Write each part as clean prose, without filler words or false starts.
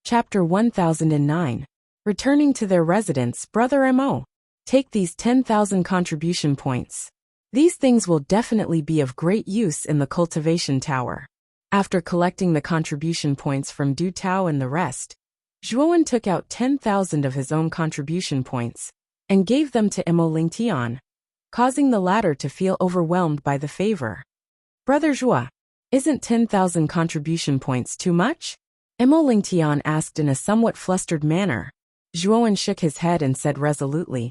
Chapter 1009. Returning to their residence, Brother Mo. Take these 10,000 contribution points. These things will definitely be of great use in the cultivation tower. After collecting the contribution points from Du Tao and the rest, Zhuowen took out 10,000 of his own contribution points and gave them to Mo Lingtian, causing the latter to feel overwhelmed by the favor. Brother Zhua, isn't 10,000 contribution points too much? Mo Lingtian asked in a somewhat flustered manner. Zhuowen shook his head and said resolutely,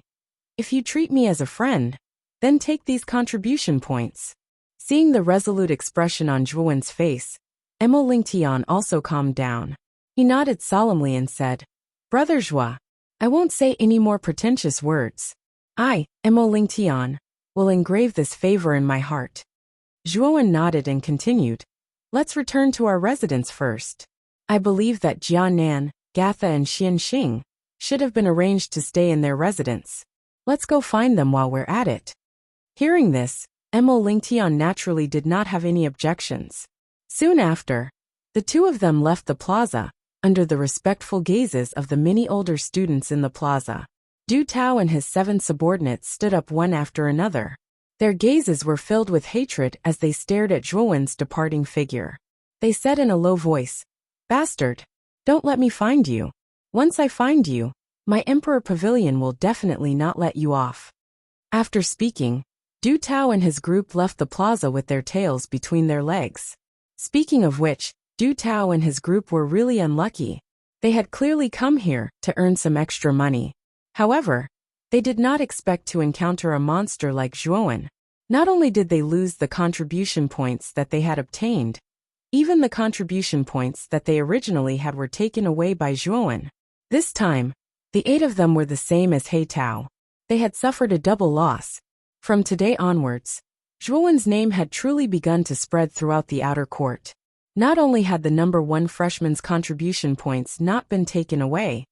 "If you treat me as a friend, then take these contribution points." Seeing the resolute expression on Zhuowen's face, Mo Lingtian also calmed down. He nodded solemnly and said, "Brother Zhua, I won't say any more pretentious words. I, Mo Lingtian, will engrave this favor in my heart." Zhuowen nodded and continued, "Let's return to our residence first. I believe that Jianan, Gatha and Xianxing should have been arranged to stay in their residence. Let's go find them while we're at it." Hearing this, Mo Lingtian naturally did not have any objections. Soon after, the two of them left the plaza, under the respectful gazes of the many older students in the plaza. Du Tao and his 7 subordinates stood up one after another. Their gazes were filled with hatred as they stared at Zhuowen's departing figure. They said in a low voice, "Bastard, don't let me find you. Once I find you, my Emperor Pavilion will definitely not let you off." After speaking, Du Tao and his group left the plaza with their tails between their legs. Speaking of which, Du Tao and his group were really unlucky. They had clearly come here to earn some extra money. However, they did not expect to encounter a monster like Zhuowen. Not only did they lose the contribution points that they had obtained, even the contribution points that they originally had were taken away by Zhuowen. This time, the 8 of them were the same as He Tao. They had suffered a double loss. From today onwards, Zhuowen's name had truly begun to spread throughout the outer court. Not only had the number 1 freshman's contribution points not been taken away,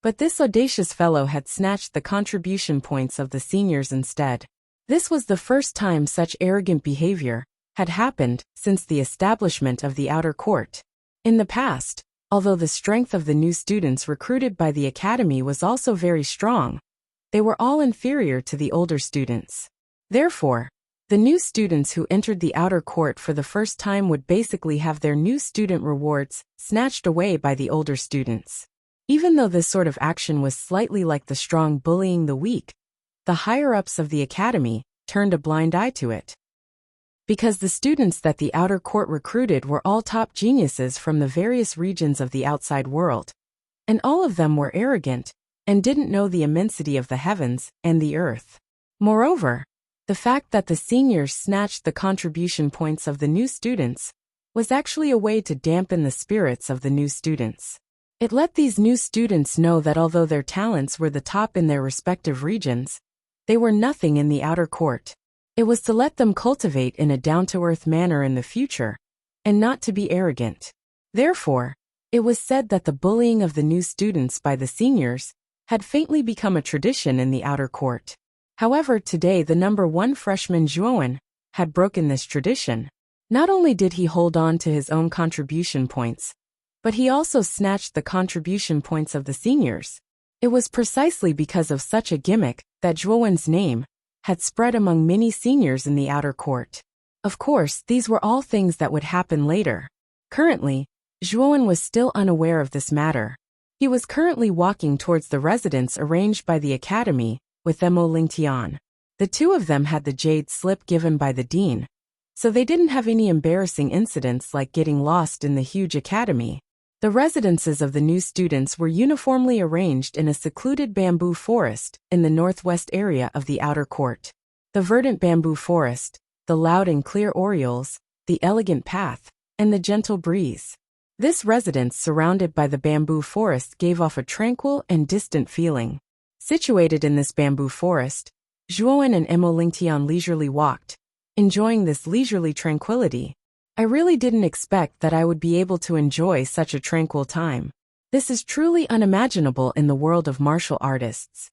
but this audacious fellow had snatched the contribution points of the seniors instead. This was the first time such arrogant behavior had happened since the establishment of the outer court. In the past, although the strength of the new students recruited by the academy was also very strong, they were all inferior to the older students. Therefore, the new students who entered the outer court for the first time would basically have their new student rewards snatched away by the older students. Even though this sort of action was slightly like the strong bullying the weak, the higher-ups of the academy turned a blind eye to it. Because the students that the outer court recruited were all top geniuses from the various regions of the outside world, and all of them were arrogant and didn't know the immensity of the heavens and the earth. Moreover, the fact that the seniors snatched the contribution points of the new students was actually a way to dampen the spirits of the new students. It let these new students know that although their talents were the top in their respective regions, they were nothing in the outer court. It was to let them cultivate in a down-to-earth manner in the future, and not to be arrogant. Therefore, it was said that the bullying of the new students by the seniors had faintly become a tradition in the outer court. However, today the number 1 freshman Zhuowen had broken this tradition. Not only did he hold on to his own contribution points, but he also snatched the contribution points of the seniors. It was precisely because of such a gimmick that Zhuowen's name had spread among many seniors in the outer court. Of course, these were all things that would happen later. Currently, Zhuowen was still unaware of this matter. He was currently walking towards the residence arranged by the academy with Mo Lingtian. The two of them had the jade slip given by the dean, so they didn't have any embarrassing incidents like getting lost in the huge academy. The residences of the new students were uniformly arranged in a secluded bamboo forest in the northwest area of the outer court. The verdant bamboo forest, the loud and clear orioles, the elegant path, and the gentle breeze. This residence surrounded by the bamboo forest gave off a tranquil and distant feeling. Situated in this bamboo forest, Zhuowen and Mo Lingtian leisurely walked, enjoying this leisurely tranquility. I really didn't expect that I would be able to enjoy such a tranquil time. This is truly unimaginable in the world of martial artists.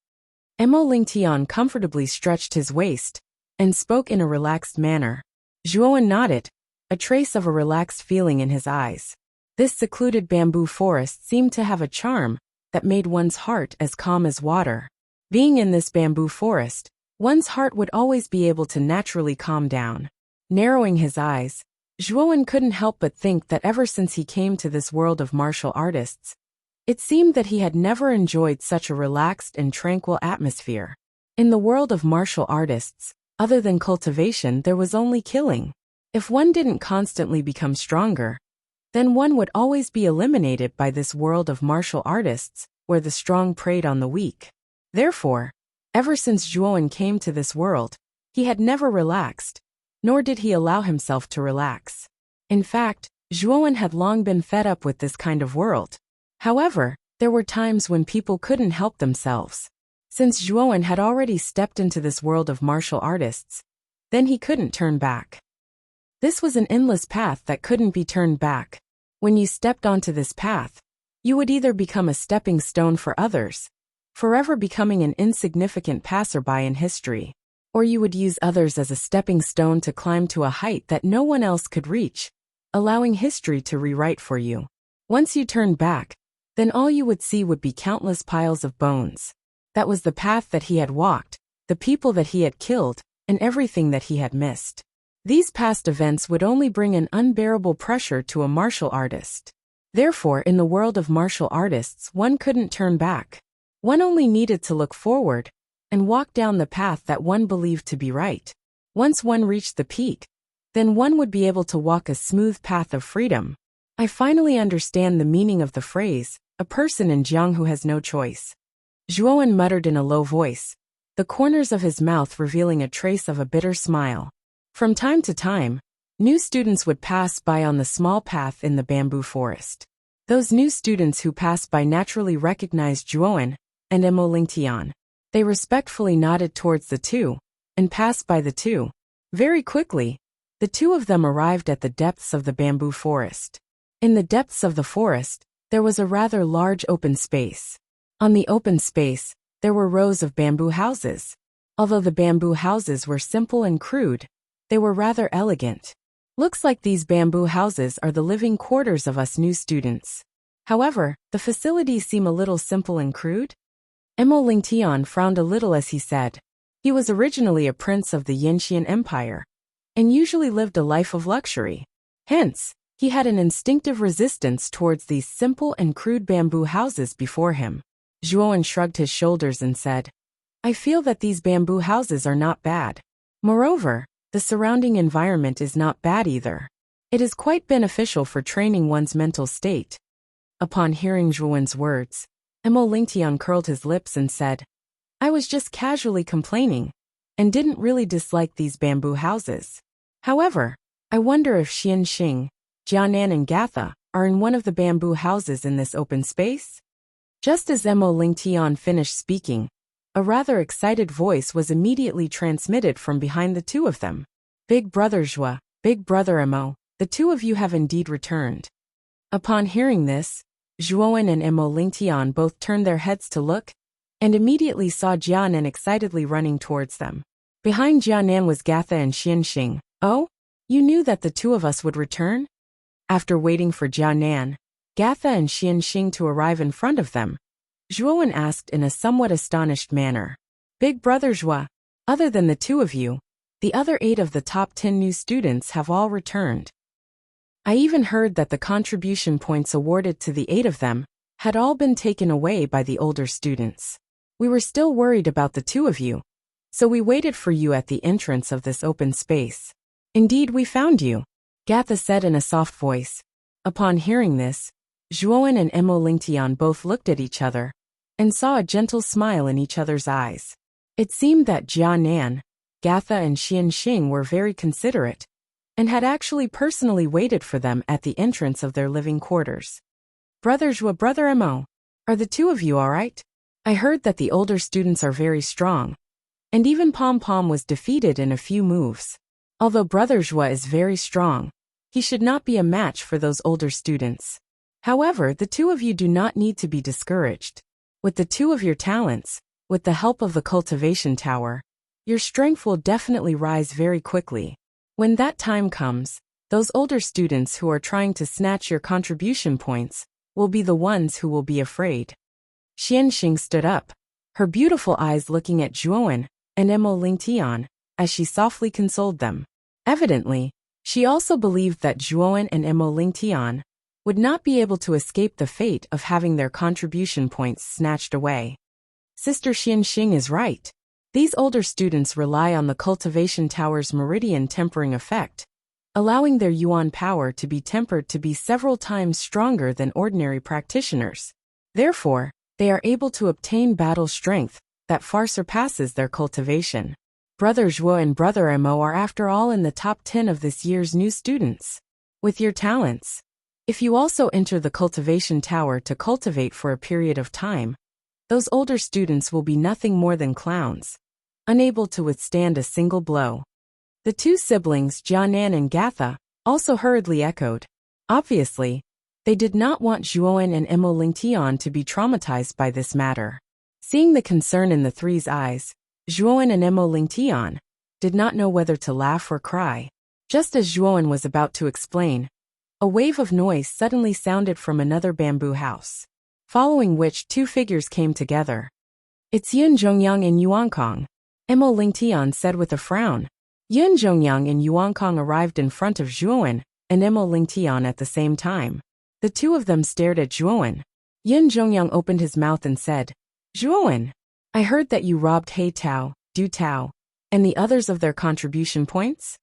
Mo Lingtian comfortably stretched his waist and spoke in a relaxed manner. Zhuowen nodded, a trace of a relaxed feeling in his eyes. This secluded bamboo forest seemed to have a charm that made one's heart as calm as water. Being in this bamboo forest, one's heart would always be able to naturally calm down. Narrowing his eyes, Zhuowen couldn't help but think that ever since he came to this world of martial artists, it seemed that he had never enjoyed such a relaxed and tranquil atmosphere. In the world of martial artists, other than cultivation, there was only killing. If one didn't constantly become stronger, then one would always be eliminated by this world of martial artists, where the strong preyed on the weak. Therefore, ever since Zhuowen came to this world, he had never relaxed, nor did he allow himself to relax. In fact, Zhuowen had long been fed up with this kind of world. However, there were times when people couldn't help themselves. Since Zhuowen had already stepped into this world of martial artists, then he couldn't turn back. This was an endless path that couldn't be turned back. When you stepped onto this path, you would either become a stepping stone for others, forever becoming an insignificant passerby in history, or you would use others as a stepping stone to climb to a height that no one else could reach, allowing history to rewrite for you. Once you turned back, then all you would see would be countless piles of bones. That was the path that he had walked, the people that he had killed, and everything that he had missed. These past events would only bring an unbearable pressure to a martial artist. Therefore, in the world of martial artists, one couldn't turn back. One only needed to look forward and walk down the path that one believed to be right. Once one reached the peak, then one would be able to walk a smooth path of freedom. I finally understand the meaning of the phrase, a person in Jianghu has no choice. Zhuowen muttered in a low voice, the corners of his mouth revealing a trace of a bitter smile. From time to time, new students would pass by on the small path in the bamboo forest. Those new students who passed by naturally recognized Zhuowen and Lingtian. They respectfully nodded towards the two, and passed by the two. Very quickly, the two of them arrived at the depths of the bamboo forest. In the depths of the forest, there was a rather large open space. On the open space, there were rows of bamboo houses. Although the bamboo houses were simple and crude, they were rather elegant. Looks like these bamboo houses are the living quarters of us new students. However, the facilities seem a little simple and crude. Lingtian frowned a little as he said. He was originally a prince of the Yanxian Empire, and usually lived a life of luxury. Hence, he had an instinctive resistance towards these simple and crude bamboo houses before him. Zhuowen shrugged his shoulders and said, I feel that these bamboo houses are not bad. Moreover, the surrounding environment is not bad either. It is quite beneficial for training one's mental state. Upon hearing Zhuowen's words, Lingtian curled his lips and said, I was just casually complaining, and didn't really dislike these bamboo houses. However, I wonder if Xianxing, Jianan and Gatha are in one of the bamboo houses in this open space? Just as Lingtian finished speaking, a rather excited voice was immediately transmitted from behind the two of them. Big brother Zhua, big brother Mo, the two of you have indeed returned. Upon hearing this, Zhuowen and Lingtian both turned their heads to look, and immediately saw Jianan excitedly running towards them. Behind Jianan was Gatha and Xianxing. Oh? You knew that the two of us would return? After waiting for Jianan, Gatha and Xianxing to arrive in front of them, Zhuowen asked in a somewhat astonished manner. Big brother Zhua, other than the two of you, the other 8 of the top 10 new students have all returned. I even heard that the contribution points awarded to the 8 of them had all been taken away by the older students. We were still worried about the 2 of you, so we waited for you at the entrance of this open space. Indeed, we found you, Gatha said in a soft voice. Upon hearing this, Zhuowen and Lingtian both looked at each other, and saw a gentle smile in each other's eyes. It seemed that Jianan, Gatha and Xianxing were very considerate, and had actually personally waited for them at the entrance of their living quarters. Brother Zhua, brother Mo, are the 2 of you all right? I heard that the older students are very strong, and even Pom Pom was defeated in a few moves. Although brother Zhua is very strong, he should not be a match for those older students. However, the 2 of you do not need to be discouraged. With the 2 of your talents, with the help of the cultivation tower, your strength will definitely rise very quickly. When that time comes, Those older students who are trying to snatch your contribution points will be the ones who will be afraid. Xianxing stood up, her beautiful eyes looking at Zhuowen and Emo Lingtian as she softly consoled them. Evidently, she also believed that Zhuowen and Emo Lingtian would not be able to escape the fate of having their contribution points snatched away. Sister Xianxing is right. These older students rely on the cultivation tower's meridian tempering effect, allowing their yuan power to be tempered to be several times stronger than ordinary practitioners. Therefore, they are able to obtain battle strength that far surpasses their cultivation. Brother Zhuo and Brother Mo are after all in the top 10 of this year's new students. With your talents, if you also enter the cultivation tower to cultivate for a period of time, those older students will be nothing more than clowns, unable to withstand a single blow. The two siblings, Jianan and Gatha, also hurriedly echoed. Obviously, they did not want Zhuowen and Emo Lingtian to be traumatized by this matter. Seeing the concern in the three's eyes, Zhuowen and Emo Lingtian did not know whether to laugh or cry. Just as Zhuowen was about to explain, a wave of noise suddenly sounded from another bamboo house, following which two figures came together. It's Yun Zhongyang and Yuan Kong, Emo Lingtian said with a frown. Yun Zhongyang and Yuan Kong arrived in front of Zhuowen and Emo Lingtian at the same time. The two of them stared at Zhuowen. Yun Zhongyang opened his mouth and said, Zhuowen, I heard that you robbed He Tao, Du Tao, and the others of their contribution points?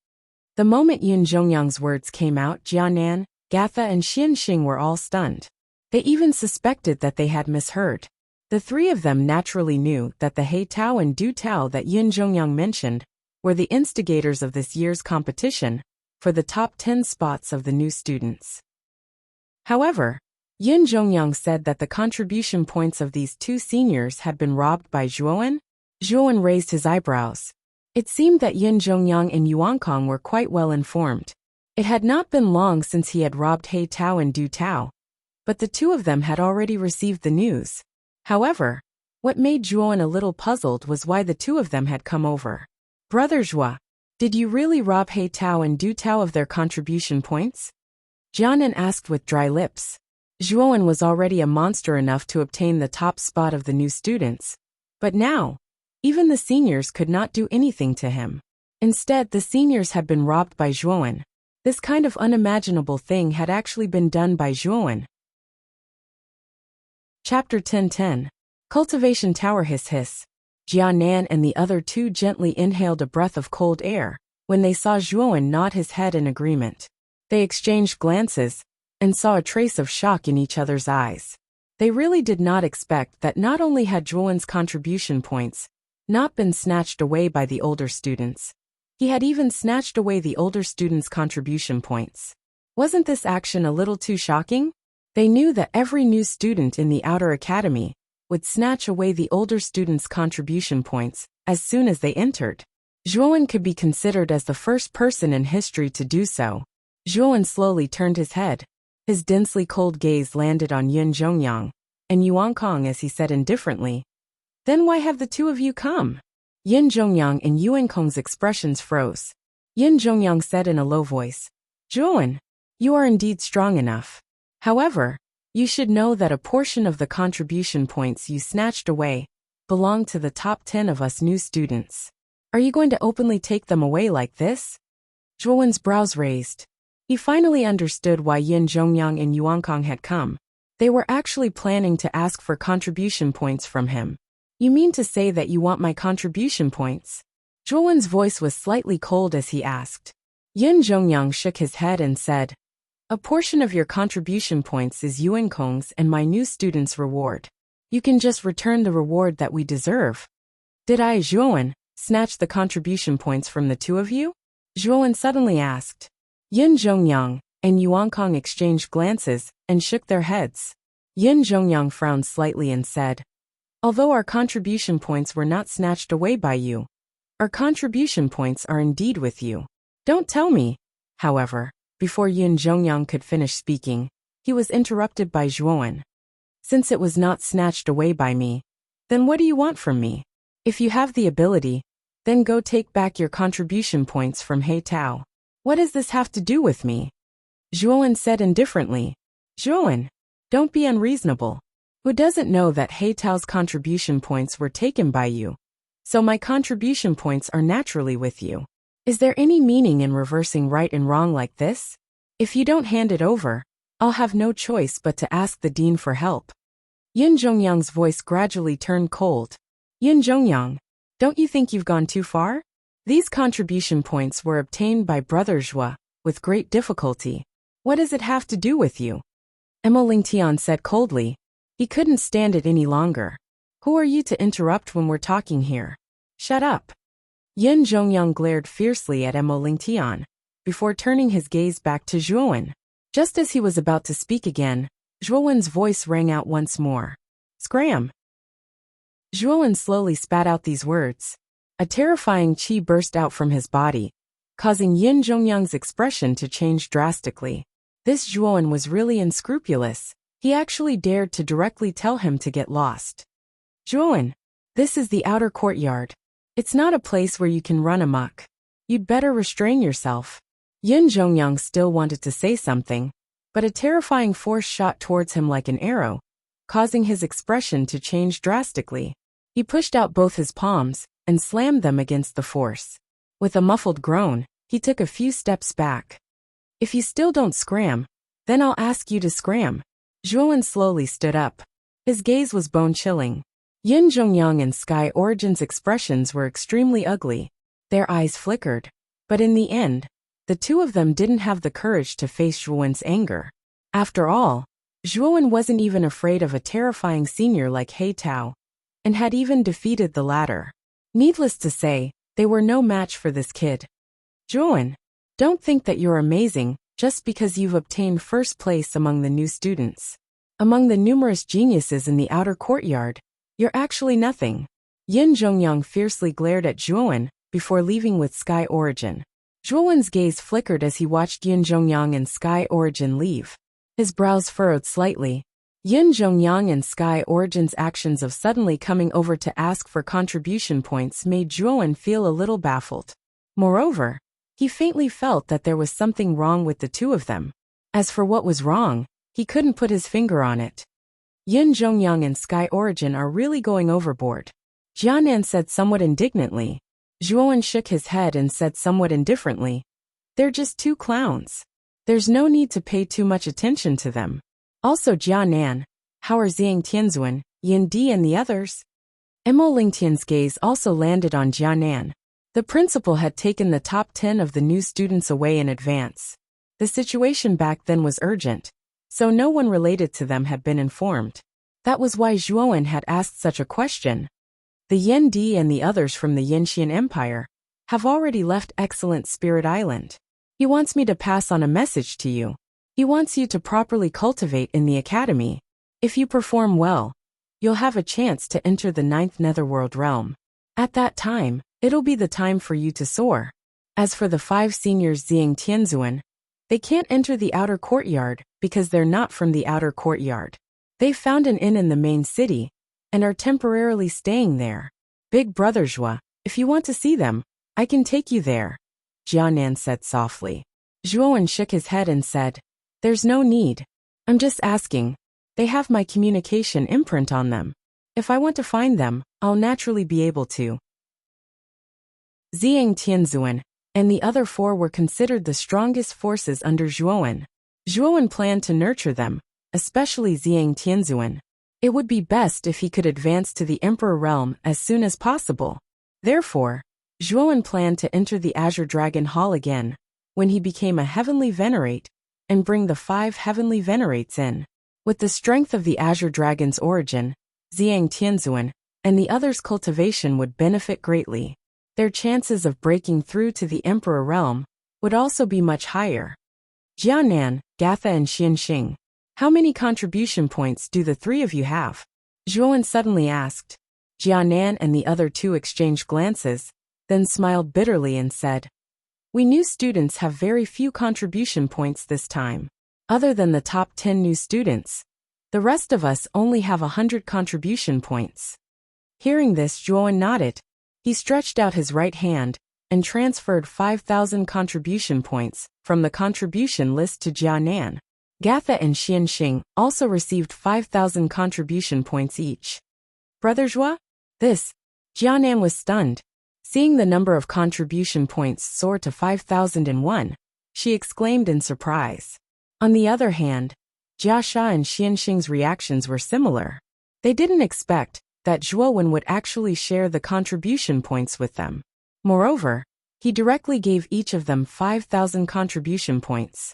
The moment Yun Zhongyang's words came out, Jianan, Gatha and Xianxing were all stunned. They even suspected that they had misheard. The three of them naturally knew that the He Tao and Du Tao that Yun Zhongyang mentioned were the instigators of this year's competition for the top 10 spots of the new students. However, Yun Zhongyang said that the contribution points of these two seniors had been robbed by Zhuowen. Zhuowen raised his eyebrows. It seemed that Yun Zhongyang and Yuan Kong were quite well informed. It had not been long since he had robbed He Tao and Du Tao, but the two of them had already received the news. However, what made Zhuowen a little puzzled was why the two of them had come over. Brother Zhua, did you really rob He Tao and Du Tao of their contribution points? Jianan asked with dry lips. Zhuowen was already a monster enough to obtain the top spot of the new students, but now, even the seniors could not do anything to him. Instead, the seniors had been robbed by Zhuowen. This kind of unimaginable thing had actually been done by Zhuowen. Chapter 10:10. Cultivation Tower. Hiss hiss. Jianan and the other two gently inhaled a breath of cold air when they saw Zhuowen nod his head in agreement. They exchanged glances and saw a trace of shock in each other's eyes. They really did not expect that not only had Zhuowen's contribution points not been snatched away by the older students, he had even snatched away the older students' contribution points. Wasn't this action a little too shocking? They knew that every new student in the outer academy would snatch away the older students' contribution points as soon as they entered. Zhuowen could be considered as the first person in history to do so. Zhuowen slowly turned his head. His densely cold gaze landed on Yun Zhongyang and Yuan Kong as he said indifferently, Then why have the two of you come? Yun Zhongyang and Yuan Kong's expressions froze. Yun Zhongyang said in a low voice, Zhuowen, you are indeed strong enough. However, you should know that a portion of the contribution points you snatched away belong to the top 10 of us new students. Are you going to openly take them away like this? Zhuowen's brows raised. He finally understood why Yun Zhongyang and Yuan Kong had come. They were actually planning to ask for contribution points from him. You mean to say that you want my contribution points? Zhuowen's voice was slightly cold as he asked. Yun Zhongyang shook his head and said, A portion of your contribution points is Yuan Kong's and my new student's reward. You can just return the reward that we deserve. Did I, Zhuowen, snatch the contribution points from the two of you? Zhuowen suddenly asked. Yun Zhongyang and Yuan Kong exchanged glances and shook their heads. Yun Zhongyang frowned slightly and said, Although our contribution points were not snatched away by you, our contribution points are indeed with you. Don't tell me. However, before Yun Zhongyang could finish speaking, he was interrupted by Zhuowen. Since it was not snatched away by me, then what do you want from me? If you have the ability, then go take back your contribution points from He Tao. What does this have to do with me? Zhuowen said indifferently. Zhuowen, don't be unreasonable. Who doesn't know that Heitao's contribution points were taken by you? So my contribution points are naturally with you. Is there any meaning in reversing right and wrong like this? If you don't hand it over, I'll have no choice but to ask the dean for help. Yin Zhongyang's voice gradually turned cold. Yin Zhongyang, don't you think you've gone too far? These contribution points were obtained by Brother Zhua, with great difficulty. What does it have to do with you? Emo Lingtian said coldly. He couldn't stand it any longer. Who are you to interrupt when we're talking here? Shut up. Yin Zhongyang glared fiercely at Emo Lingtian, before turning his gaze back to Zhuowen. Just as he was about to speak again, Zhuowen's voice rang out once more. Scram! Zhuowen slowly spat out these words. A terrifying qi burst out from his body, causing Yin Zhongyang's expression to change drastically. This Zhuowen was really unscrupulous. He actually dared to directly tell him to get lost. Zhuowen, this is the outer courtyard. It's not a place where you can run amok. You'd better restrain yourself. Yin Zhongyang still wanted to say something, but a terrifying force shot towards him like an arrow, causing his expression to change drastically. He pushed out both his palms and slammed them against the force. With a muffled groan, he took a few steps back. If you still don't scram, then I'll ask you to scram. Zhuowen slowly stood up. His gaze was bone-chilling. Yin Zhongyang and Sky Origin's expressions were extremely ugly. Their eyes flickered. But in the end, the two of them didn't have the courage to face Zhuowen's anger. After all, Zhuowen wasn't even afraid of a terrifying senior like Heitao, and had even defeated the latter. Needless to say, they were no match for this kid. Zhuowen, don't think that you're amazing just because you've obtained first place among the new students. Among the numerous geniuses in the outer courtyard, you're actually nothing. Yin Zhongyang fiercely glared at Zhuowen before leaving with Sky Origin. Zhuowen's gaze flickered as he watched Yin Zhongyang and Sky Origin leave. His brows furrowed slightly. Yin Zhongyang and Sky Origin's actions of suddenly coming over to ask for contribution points made Zhuowen feel a little baffled. Moreover, he faintly felt that there was something wrong with the two of them. As for what was wrong, he couldn't put his finger on it. Yin Zhongyang and Sky Origin are really going overboard, Jianan said somewhat indignantly. Zhuowen shook his head and said somewhat indifferently. They're just two clowns. There's no need to pay too much attention to them. Also Jianan, how are Xiang Tianzuan, Yin Di and the others? Emo Lingtian's gaze also landed on Jianan. The principal had taken the top 10 of the new students away in advance. The situation back then was urgent, so no one related to them had been informed. That was why Zhuowen had asked such a question. The Yin Di and the others from the Yinxian Empire have already left Excellent Spirit Island. He wants me to pass on a message to you. He wants you to properly cultivate in the academy. If you perform well, you'll have a chance to enter the 9th Netherworld realm. At that time, it'll be the time for you to soar. As for the 5 seniors Xiang Tianzuan, they can't enter the outer courtyard because they're not from the outer courtyard. They found an inn in the main city and are temporarily staying there. Big Brother Zhua, if you want to see them, I can take you there, Jianan said softly. Zhuowen shook his head and said, there's no need. I'm just asking. They have my communication imprint on them. If I want to find them, I'll naturally be able to. Xiang Tianzuan and the other 4 were considered the strongest forces under Zhuowen. Zhuowen planned to nurture them, especially Xiang Tianzuan. It would be best if he could advance to the Emperor realm as soon as possible. Therefore, Zhuowen planned to enter the Azure Dragon Hall again, when he became a Heavenly Venerate, and bring the 5 Heavenly Venerates in. With the strength of the Azure Dragon's origin, Xiang Tianzuan and the others' cultivation would benefit greatly. Their chances of breaking through to the Emperor realm would also be much higher. Jianan, Gatha and Xianxing, how many contribution points do the 3 of you have? Zhuowen suddenly asked. Jianan and the other 2 exchanged glances, then smiled bitterly and said, we new students have very few contribution points this time. Other than the top 10 new students, the rest of us only have 100 contribution points. Hearing this, Zhuowen nodded. He stretched out his right hand and transferred 5,000 contribution points from the contribution list to Jianan. Gatha and Xianxing also received 5,000 contribution points each. Brother Zhuo? Jianan was stunned. Seeing the number of contribution points soar to 5,001, she exclaimed in surprise. On the other hand, Jia Sha and Xianxing's reactions were similar. They didn't expect that Zhuowen would actually share the contribution points with them. Moreover, he directly gave each of them 5,000 contribution points.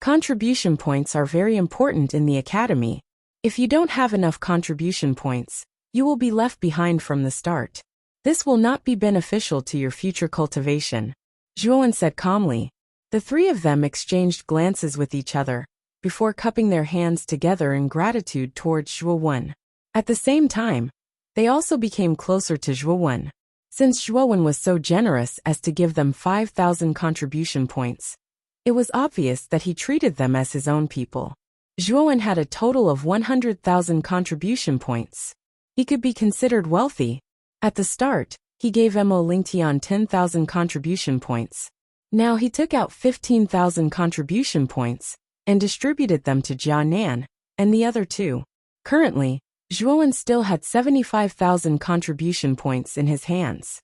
Contribution points are very important in the academy. If you don't have enough contribution points, you will be left behind from the start. This will not be beneficial to your future cultivation, Zhuowen said calmly. The three of them exchanged glances with each other before cupping their hands together in gratitude towards Zhuowen. At the same time, they also became closer to Zhuowen. Since Zhuowen was so generous as to give them 5,000 contribution points, it was obvious that he treated them as his own people. Zhuowen had a total of 100,000 contribution points. He could be considered wealthy. At the start, he gave Mo Lingtian 10,000 contribution points. Now he took out 15,000 contribution points and distributed them to Jianan and the other two. Currently, Zhuowen still had 75,000 contribution points in his hands.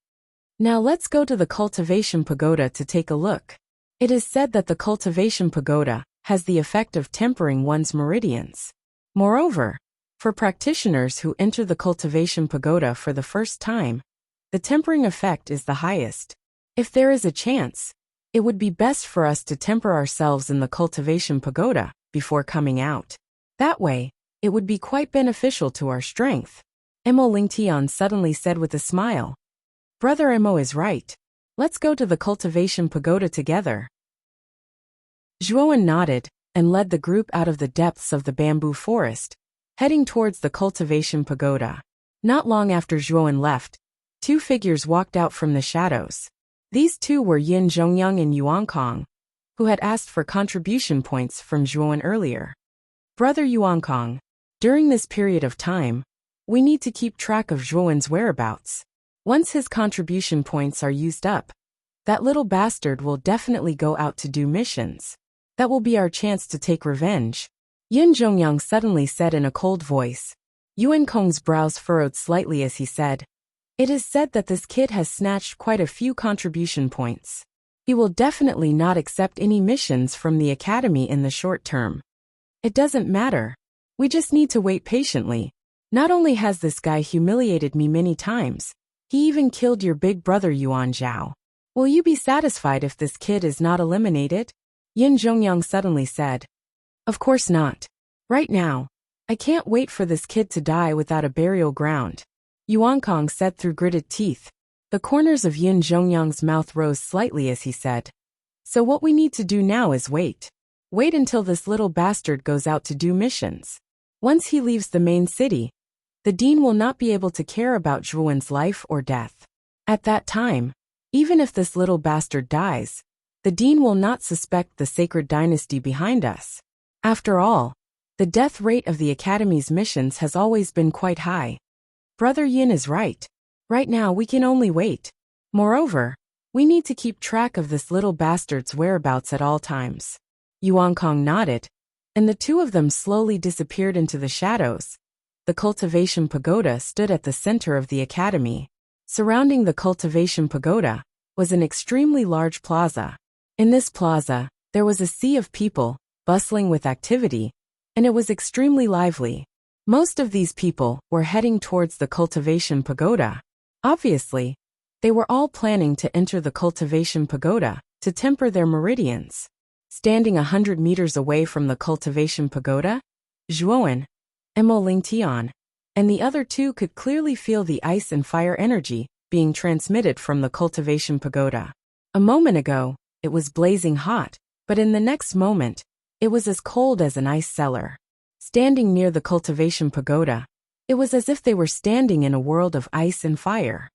Now let's go to the cultivation pagoda to take a look. It is said that the cultivation pagoda has the effect of tempering one's meridians. Moreover, for practitioners who enter the cultivation pagoda for the first time, the tempering effect is the highest. If there is a chance, it would be best for us to temper ourselves in the cultivation pagoda before coming out. That way, it would be quite beneficial to our strength. Mo Lingtian suddenly said with a smile. Brother Mo is right. Let's go to the cultivation pagoda together. Zhuowen nodded and led the group out of the depths of the bamboo forest, heading towards the cultivation pagoda. Not long after Zhuowen left, two figures walked out from the shadows. These two were Yin Zhongyang and Yuan Kong, who had asked for contribution points from Zhuowen earlier. Brother Yuan Kong, during this period of time, we need to keep track of Zhuowen's whereabouts. Once his contribution points are used up, that little bastard will definitely go out to do missions. That will be our chance to take revenge. Yin Zhongyang suddenly said in a cold voice. Yuan Kong's brows furrowed slightly as he said, "It is said that this kid has snatched quite a few contribution points. He will definitely not accept any missions from the academy in the short term. It doesn't matter. We just need to wait patiently. Not only has this guy humiliated me many times, he even killed your big brother Yuan Zhao. Will you be satisfied if this kid is not eliminated?" Yin Zhongyang suddenly said. Of course not. Right now, I can't wait for this kid to die without a burial ground, Yuan Kong said through gritted teeth. The corners of Yin Zhongyang's mouth rose slightly as he said. So what we need to do now is wait. Wait until this little bastard goes out to do missions. Once he leaves the main city, the dean will not be able to care about Zhuowen's life or death. At that time, even if this little bastard dies, the dean will not suspect the sacred dynasty behind us. After all, the death rate of the academy's missions has always been quite high. Brother Yin is right. Right now we can only wait. Moreover, we need to keep track of this little bastard's whereabouts at all times. Yuan Kong nodded, and the two of them slowly disappeared into the shadows. The cultivation pagoda stood at the center of the academy. Surrounding the cultivation pagoda was an extremely large plaza. In this plaza, there was a sea of people, bustling with activity, and it was extremely lively. Most of these people were heading towards the cultivation pagoda. Obviously, they were all planning to enter the cultivation pagoda to temper their meridians. Standing 100 meters away from the cultivation pagoda, Zhuowen, Mo Lingtian, and the other two could clearly feel the ice and fire energy being transmitted from the cultivation pagoda. A moment ago, it was blazing hot, but in the next moment, it was as cold as an ice cellar. Standing near the cultivation pagoda, it was as if they were standing in a world of ice and fire.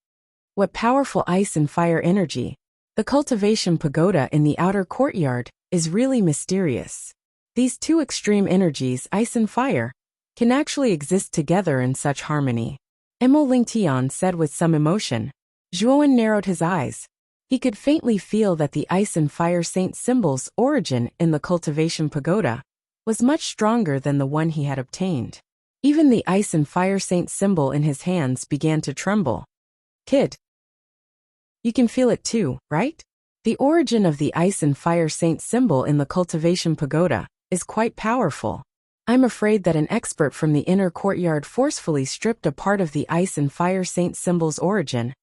What powerful ice and fire energy! The cultivation pagoda in the outer courtyard is really mysterious. These two extreme energies, ice and fire, can actually exist together in such harmony. Mo Lingtian said with some emotion. Zhuowen narrowed his eyes. He could faintly feel that the ice and fire saint symbol's origin in the cultivation pagoda was much stronger than the one he had obtained. Even the ice and fire saint symbol in his hands began to tremble. Kid, you can feel it too, right? The origin of the ice and fire saint symbol in the cultivation pagoda is quite powerful. I'm afraid that an expert from the inner courtyard forcefully stripped a part of the ice and fire saint symbol's origin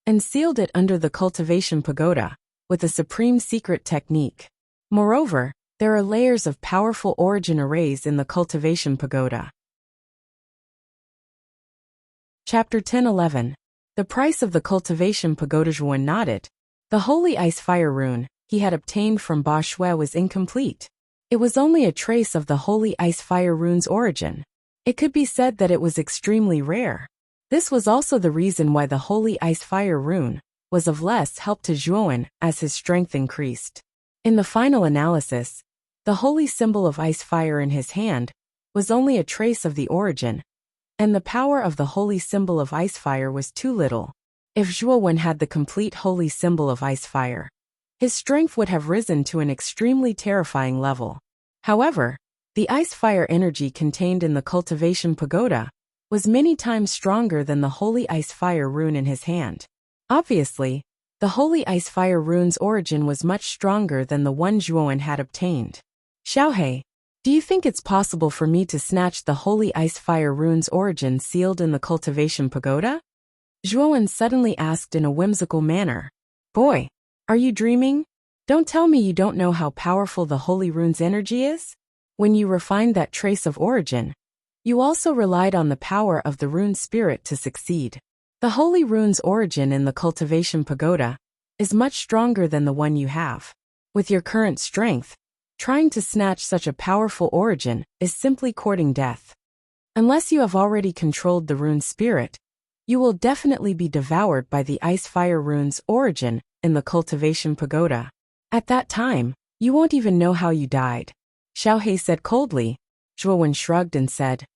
and sealed it under the cultivation pagoda with a supreme secret technique. Moreover, there are layers of powerful origin arrays in the cultivation pagoda. Chapter 10:11. The price of the cultivation pagoda. Zhuan nodded. The holy ice fire rune he had obtained from Ba Shui was incomplete. It was only a trace of the holy ice fire rune's origin. It could be said that it was extremely rare. This was also the reason why the holy ice fire rune was of less help to Zhuan as his strength increased. In the final analysis, the holy symbol of ice fire in his hand was only a trace of the origin, and the power of the holy symbol of ice fire was too little. If Zhuan had the complete holy symbol of ice fire, his strength would have risen to an extremely terrifying level. However, the ice fire energy contained in the cultivation pagoda was many times stronger than the holy ice fire rune in his hand. Obviously, the holy ice fire rune's origin was much stronger than the one Zhuan had obtained. Xiaohei, do you think it's possible for me to snatch the holy ice fire rune's origin sealed in the cultivation pagoda? Zhuan suddenly asked in a whimsical manner. Boy, are you dreaming? Don't tell me you don't know how powerful the holy rune's energy is? When you refined that trace of origin, you also relied on the power of the rune spirit to succeed. The holy rune's origin in the cultivation pagoda is much stronger than the one you have. With your current strength, trying to snatch such a powerful origin is simply courting death. Unless you have already controlled the rune spirit, you will definitely be devoured by the ice fire rune's origin in the cultivation pagoda. At that time, you won't even know how you died. Xiaohei said coldly. Zhuan shrugged and said,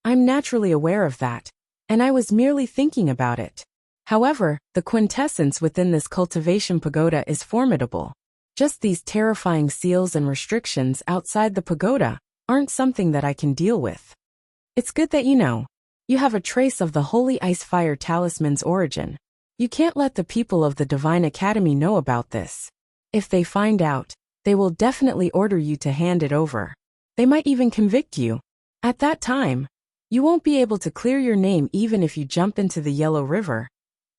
I'm naturally aware of that, and I was merely thinking about it. However, the quintessence within this cultivation pagoda is formidable. Just these terrifying seals and restrictions outside the pagoda aren't something that I can deal with. It's good that you know. You have a trace of the holy ice fire talisman's origin. You can't let the people of the Divine Academy know about this. If they find out, they will definitely order you to hand it over. They might even convict you. At that time, you won't be able to clear your name even if you jump into the Yellow River,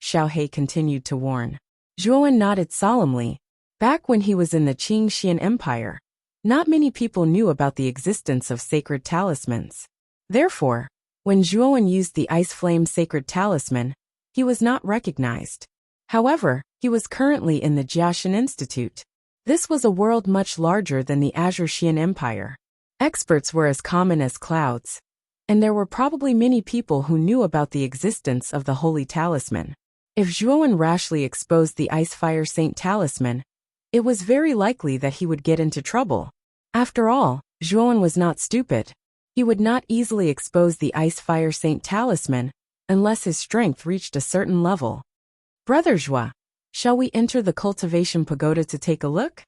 Xiaohei continued to warn. Zhuan nodded solemnly. Back when he was in the Qingxian Empire, not many people knew about the existence of sacred talismans. Therefore, when Zhuan used the Ice Flame Sacred Talisman, he was not recognized. However, he was currently in the Jiaxin Institute. This was a world much larger than the Azure Xian Empire. Experts were as common as clouds, and there were probably many people who knew about the existence of the Holy Talisman. If Zhuan rashly exposed the Ice Fire Saint Talisman, it was very likely that he would get into trouble. After all, Zhuan was not stupid. He would not easily expose the Ice Fire Saint Talisman unless his strength reached a certain level. Brother Zhua, shall we enter the cultivation pagoda to take a look?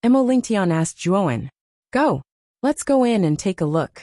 Emolingtian asked Zhuan. Go. Let's go in and take a look.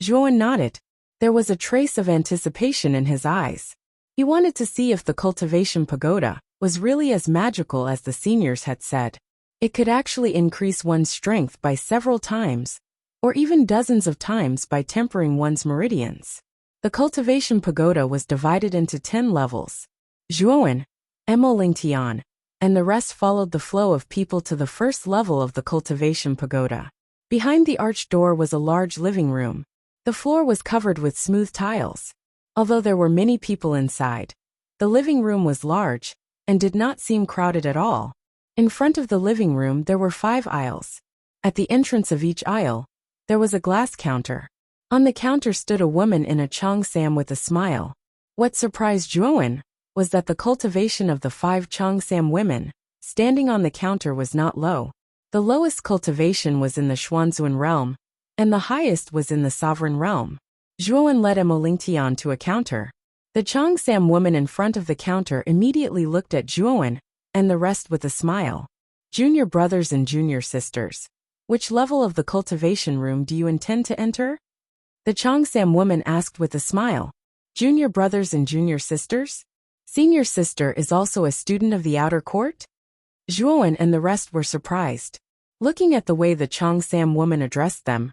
Zhuan nodded. There was a trace of anticipation in his eyes. He wanted to see if the cultivation pagoda was really as magical as the seniors had said. It could actually increase one's strength by several times, or even dozens of times by tempering one's meridians. The cultivation pagoda was divided into 10 levels. Zhuan, Emolingtian, and the rest followed the flow of people to the first level of the cultivation pagoda. Behind the arched door was a large living room. The floor was covered with smooth tiles. Although there were many people inside, the living room was large and did not seem crowded at all. In front of the living room there were 5 aisles. At the entrance of each aisle, there was a glass counter. On the counter stood a woman in a cheongsam with a smile. What surprised Zhuan was that the cultivation of the 5 cheongsam women standing on the counter was not low. The lowest cultivation was in the Xuanzuan realm, and the highest was in the sovereign realm. Zhuan led Emolingtian to a counter. The Cheongsam woman in front of the counter immediately looked at Zhuowen and the rest with a smile. Junior brothers and junior sisters. Which level of the cultivation room do you intend to enter? The Cheongsam woman asked with a smile. Junior brothers and junior sisters? Senior sister is also a student of the outer court? Zhuowen and the rest were surprised. Looking at the way the Cheongsam woman addressed them,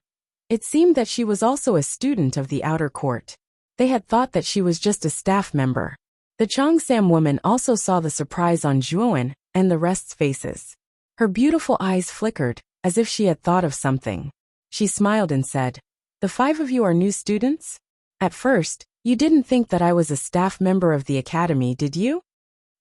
it seemed that she was also a student of the outer court. They had thought that she was just a staff member. The Cheongsam woman also saw the surprise on Zhuowen and the rest's faces. Her beautiful eyes flickered, as if she had thought of something. She smiled and said, "The 5 of you are new students? At first, you didn't think that I was a staff member of the academy, did you?"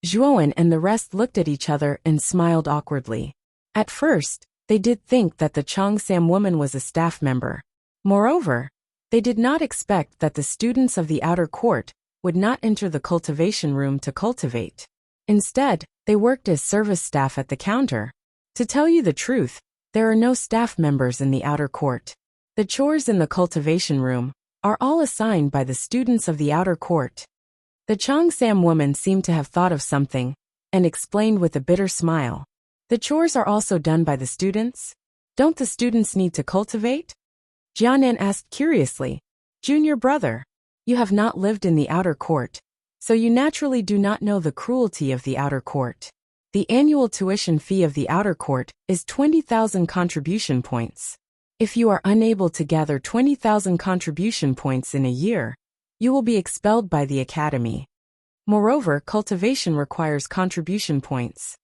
Zhuowen and the rest looked at each other and smiled awkwardly. At first, they did think that the Cheongsam woman was a staff member. Moreover, they did not expect that the students of the outer court would not enter the cultivation room to cultivate. Instead, they worked as service staff at the counter. To tell you the truth, there are no staff members in the outer court. The chores in the cultivation room are all assigned by the students of the outer court. The Cheongsam woman seemed to have thought of something and explained with a bitter smile. The chores are also done by the students? Don't the students need to cultivate? Jianan asked curiously. Junior brother, you have not lived in the outer court, so you naturally do not know the cruelty of the outer court. The annual tuition fee of the outer court is 20,000 contribution points. If you are unable to gather 20,000 contribution points in a year, you will be expelled by the academy. Moreover, cultivation requires contribution points.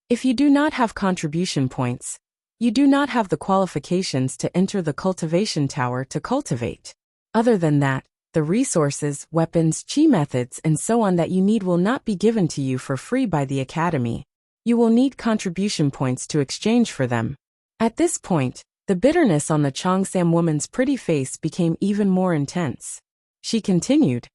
If you do not have contribution points, you do not have the qualifications to enter the cultivation tower to cultivate. Other than that, the resources, weapons, chi methods, and so on that you need will not be given to you for free by the academy. You will need contribution points to exchange for them. At this point, the bitterness on the Cheongsam woman's pretty face became even more intense. She continued,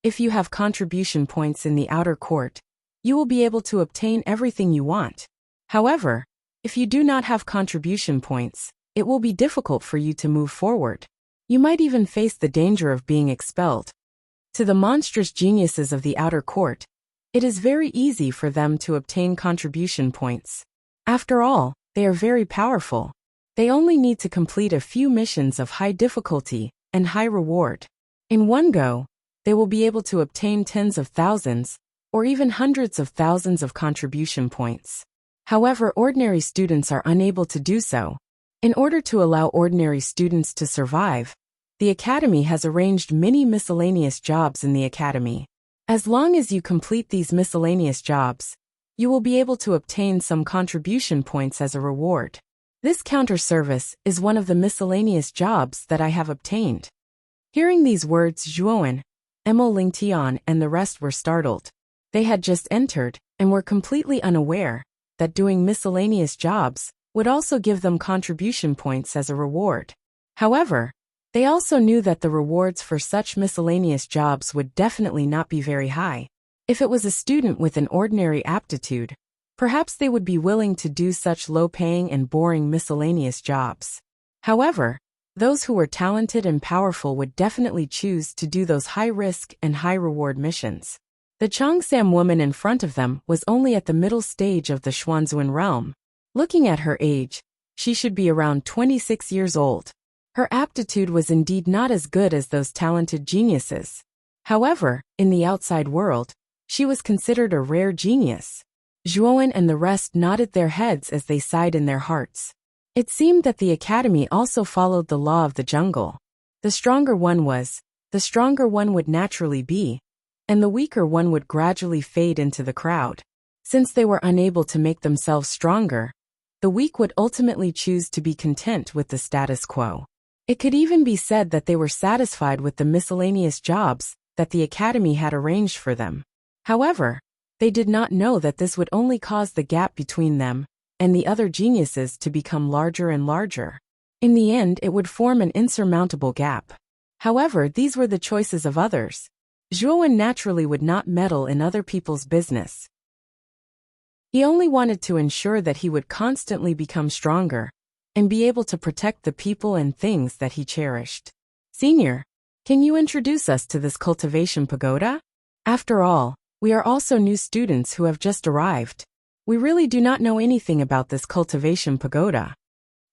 "If you have contribution points in the outer court, you will be able to obtain everything you want. However, if you do not have contribution points, it will be difficult for you to move forward. You might even face the danger of being expelled. To the monstrous geniuses of the outer court, it is very easy for them to obtain contribution points. After all, they are very powerful. They only need to complete a few missions of high difficulty and high reward. In one go, they will be able to obtain tens of thousands, or even hundreds of thousands of contribution points. However, ordinary students are unable to do so. In order to allow ordinary students to survive, the academy has arranged many miscellaneous jobs in the academy. As long as you complete these miscellaneous jobs, you will be able to obtain some contribution points as a reward. This counter service is one of the miscellaneous jobs that I have obtained." Hearing these words, Zhuowen, Emo Lingtian, and the rest were startled. They had just entered and were completely unaware that doing miscellaneous jobs would also give them contribution points as a reward. However, they also knew that the rewards for such miscellaneous jobs would definitely not be very high. If it was a student with an ordinary aptitude, perhaps they would be willing to do such low-paying and boring miscellaneous jobs. However, those who were talented and powerful would definitely choose to do those high-risk and high-reward missions. The Cheongsam woman in front of them was only at the middle stage of the Xuanzuan realm. Looking at her age, she should be around 26 years old. Her aptitude was indeed not as good as those talented geniuses. However, in the outside world, she was considered a rare genius. Zhuowen and the rest nodded their heads as they sighed in their hearts. It seemed that the academy also followed the law of the jungle. The stronger one would naturally be, and the weaker one would gradually fade into the crowd. Since they were unable to make themselves stronger, the weak would ultimately choose to be content with the status quo. It could even be said that they were satisfied with the miscellaneous jobs that the academy had arranged for them. However, they did not know that this would only cause the gap between them and the other geniuses to become larger and larger. In the end, it would form an insurmountable gap. However, these were the choices of others. Zhuowen naturally would not meddle in other people's business. He only wanted to ensure that he would constantly become stronger and be able to protect the people and things that he cherished. Senior, Can you introduce us to this cultivation pagoda? After all, we are also new students who have just arrived. We really do not know anything about this cultivation pagoda.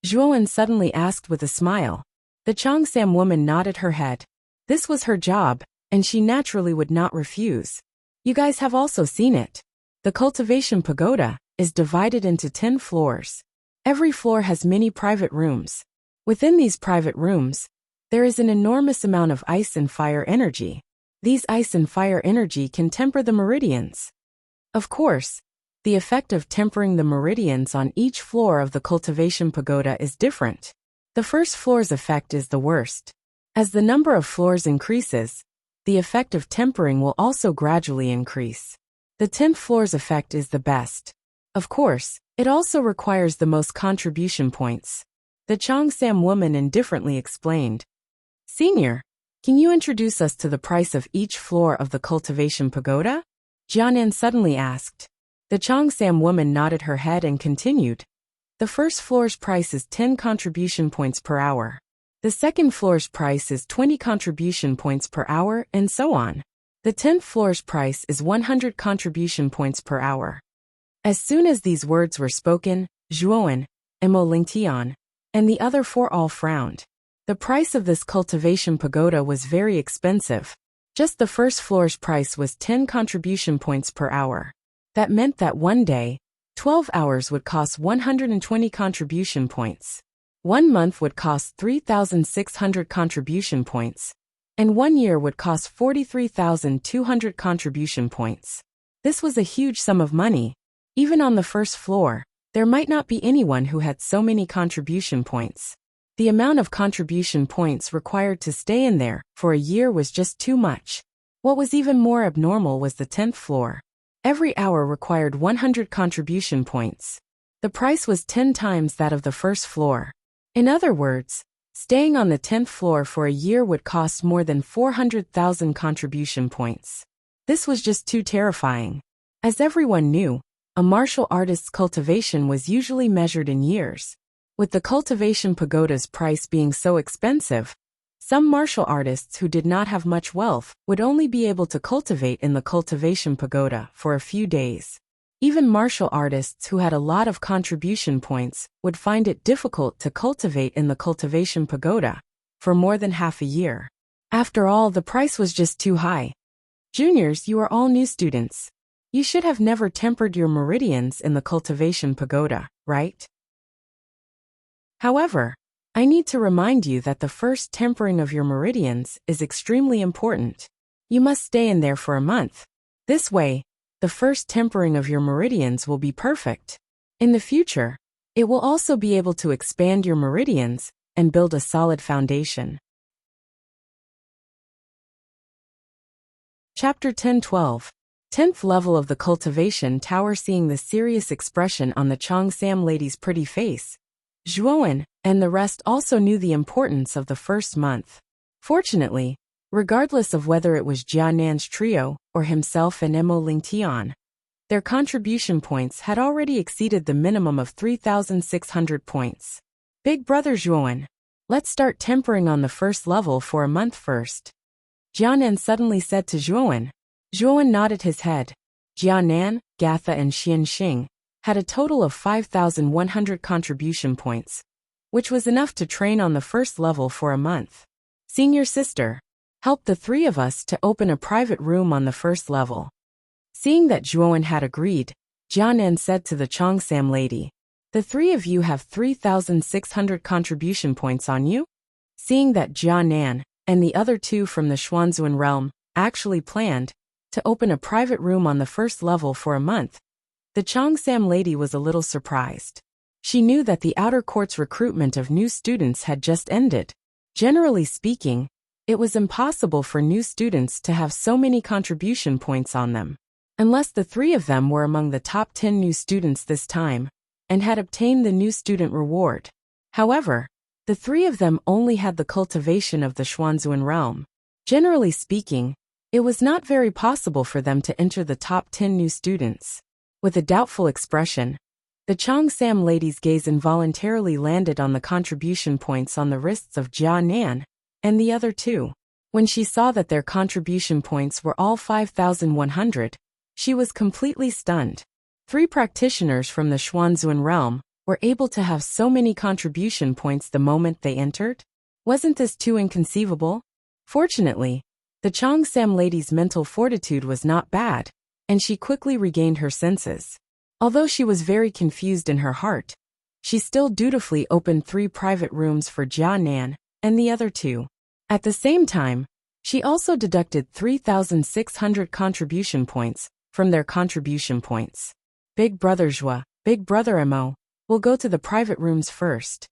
Zhuowen suddenly asked with a smile. The Chongsam woman nodded her head. This was her job, and she naturally would not refuse. You guys have also seen it. The cultivation pagoda is divided into 10 floors. Every floor has many private rooms. Within these private rooms, there is an enormous amount of ice and fire energy. These ice and fire energy can temper the meridians. Of course, the effect of tempering the meridians on each floor of the cultivation pagoda is different. The first floor's effect is the worst. As the number of floors increases, the effect of tempering will also gradually increase. The 10th floor's effect is the best. Of course, it also requires the most contribution points. The Chongsam woman indifferently explained. Senior, can you introduce us to the price of each floor of the cultivation pagoda? Jianan suddenly asked. The Chongsam woman nodded her head and continued. The first floor's price is 10 contribution points per hour. The second floor's price is 20 contribution points per hour, and so on. The 10th floor's price is 100 contribution points per hour. As soon as these words were spoken, Zhuowen, Mo Lingtian, and the other 4 all frowned. The price of this cultivation pagoda was very expensive. Just the first floor's price was 10 contribution points per hour. That meant that one day, 12 hours would cost 120 contribution points. 1 month would cost 3,600 contribution points, and 1 year would cost 43,200 contribution points. This was a huge sum of money. Even on the first floor, there might not be anyone who had so many contribution points. The amount of contribution points required to stay in there for a year was just too much. What was even more abnormal was the 10th floor. Every hour required 100 contribution points. The price was 10 times that of the first floor. In other words, staying on the 10th floor for a year would cost more than 400,000 contribution points. This was just too terrifying. As everyone knew, a martial artist's cultivation was usually measured in years. With the cultivation pagoda's price being so expensive, some martial artists who did not have much wealth would only be able to cultivate in the cultivation pagoda for a few days. Even martial artists who had a lot of contribution points would find it difficult to cultivate in the cultivation pagoda for more than half a year. After all, the price was just too high. Juniors, you are all new students. You should have never tempered your meridians in the cultivation pagoda, right? However, I need to remind you that the first tempering of your meridians is extremely important. You must stay in there for a month. This way, the first tempering of your meridians will be perfect. In the future, it will also be able to expand your meridians and build a solid foundation. Chapter 10-12. 10th level of the cultivation tower. Seeing the serious expression on the Chongsam lady's pretty face, Zhuowen and the rest also knew the importance of the first month. Fortunately, regardless of whether it was Jianan's trio or himself and Mo Lingtian, their contribution points had already exceeded the minimum of 3,600 points. Big brother Zhuowen, let's start tempering on the first level for a month first. Jianan suddenly said to Zhuowen. Zhuowen nodded his head. Jianan, Gatha and Xianxing had a total of 5,100 contribution points, which was enough to train on the first level for a month. Senior sister, help the 3 of us to open a private room on the first level. Seeing that Zhuowen had agreed, Jianan said to the Chongsam lady, the 3 of you have 3,600 contribution points on you? Seeing that Jianan and the other 2 from the Xuanzuan realm actually planned to open a private room on the first level for a month, the Chongsam lady was a little surprised. She knew that the outer court's recruitment of new students had just ended. Generally speaking, it was impossible for new students to have so many contribution points on them, unless the 3 of them were among the top 10 new students this time and had obtained the new student reward. However, the 3 of them only had the cultivation of the Xuanzuan realm. Generally speaking, it was not very possible for them to enter the top 10 new students. With a doubtful expression, the Chongsam lady's gaze involuntarily landed on the contribution points on the wrists of Jianan and the other 2. When she saw that their contribution points were all 5,100, she was completely stunned. 3 practitioners from the Xuanzun realm were able to have so many contribution points the moment they entered? Wasn't this too inconceivable? Fortunately, the Chongsam lady's mental fortitude was not bad, and she quickly regained her senses. Although she was very confused in her heart, she still dutifully opened 3 private rooms for Jia Nan and the other 2. At the same time, she also deducted 3,600 contribution points from their contribution points. Big Brother Zhua, Big Brother Mo, will go to the private rooms first.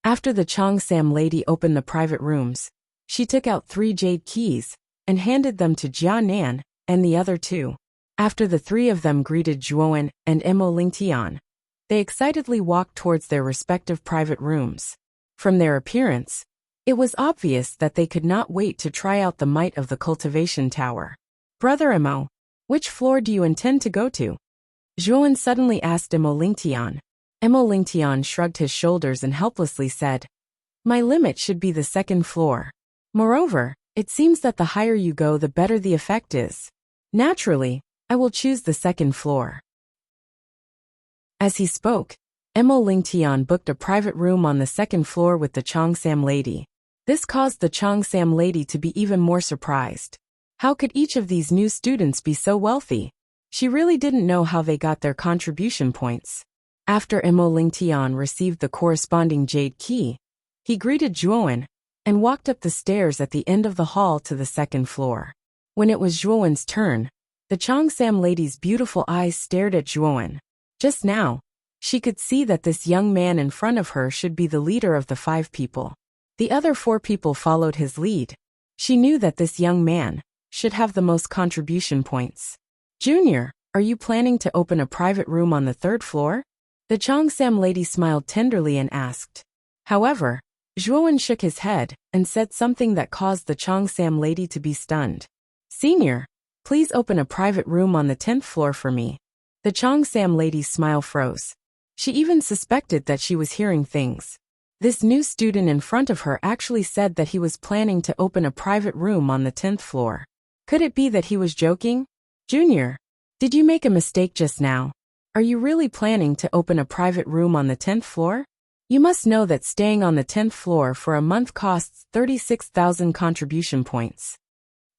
After the Chongsam lady opened the private rooms, she took out 3 jade keys and handed them to Jia Nan and the other 2. After the 3 of them greeted Zhuowen and Mo Lingtian, they excitedly walked towards their respective private rooms. From their appearance, it was obvious that they could not wait to try out the might of the cultivation tower. Brother Mo, which floor do you intend to go to? Zhuowen suddenly asked Mo Lingtian. Mo Lingtian shrugged his shoulders and helplessly said, "My limit should be the 2nd floor. Moreover, it seems that the higher you go, the better the effect is. Naturally, I will choose the 2nd floor." As he spoke, Mo Lingtian booked a private room on the 2nd floor with the Chongsam lady. This caused the Chongsam lady to be even more surprised. How could each of these new students be so wealthy? She really didn't know how they got their contribution points. After Mo Lingtian received the corresponding jade key, he greeted Zhuowen and walked up the stairs at the end of the hall to the 2nd floor. When it was Zhuowen's turn, the Chongsam lady's beautiful eyes stared at Zhuowen. Just now, she could see that this young man in front of her should be the leader of the 5 people. The other 4 people followed his lead. She knew that this young man should have the most contribution points. "Junior, are you planning to open a private room on the 3rd floor?" The Chongsam lady smiled tenderly and asked. However, Zhuowen shook his head and said something that caused the Chongsam lady to be stunned. "Senior, please open a private room on the 10th floor for me." The Chongsam lady's smile froze. She even suspected that she was hearing things. This new student in front of her actually said that he was planning to open a private room on the 10th floor. Could it be that he was joking? "Junior, did you make a mistake just now? Are you really planning to open a private room on the 10th floor? You must know that staying on the 10th floor for a month costs 36,000 contribution points."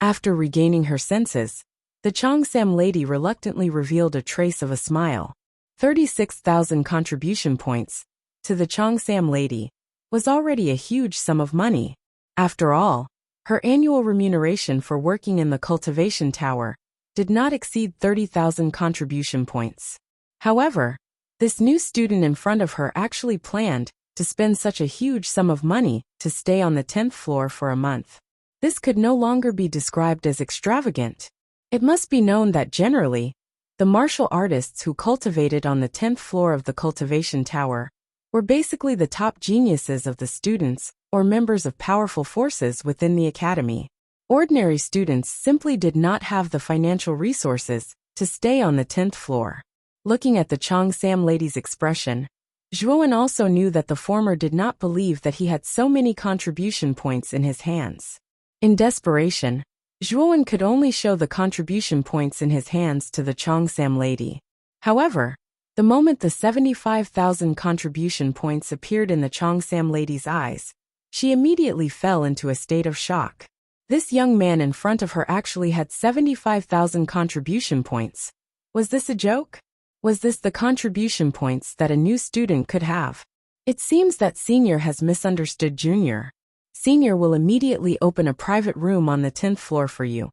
After regaining her senses, the Chongsam lady reluctantly revealed a trace of a smile. 36,000 contribution points, to the Chongsam lady, was already a huge sum of money. After all, her annual remuneration for working in the cultivation tower did not exceed 30,000 contribution points. However, this new student in front of her actually planned to spend such a huge sum of money to stay on the 10th floor for a month. This could no longer be described as extravagant. It must be known that generally, the martial artists who cultivated on the 10th floor of the cultivation tower were basically the top geniuses of the students or members of powerful forces within the academy. Ordinary students simply did not have the financial resources to stay on the 10th floor. Looking at the Chongsam lady's expression, Zhuowen also knew that the former did not believe that he had so many contribution points in his hands. In desperation, Zhuowen could only show the contribution points in his hands to the Chongsam lady. However, the moment the 75,000 contribution points appeared in the Chongsam lady's eyes, she immediately fell into a state of shock. This young man in front of her actually had 75,000 contribution points. Was this a joke? Was this the contribution points that a new student could have? It seems that Senior has misunderstood Junior. Senior will immediately open a private room on the 10th floor for you.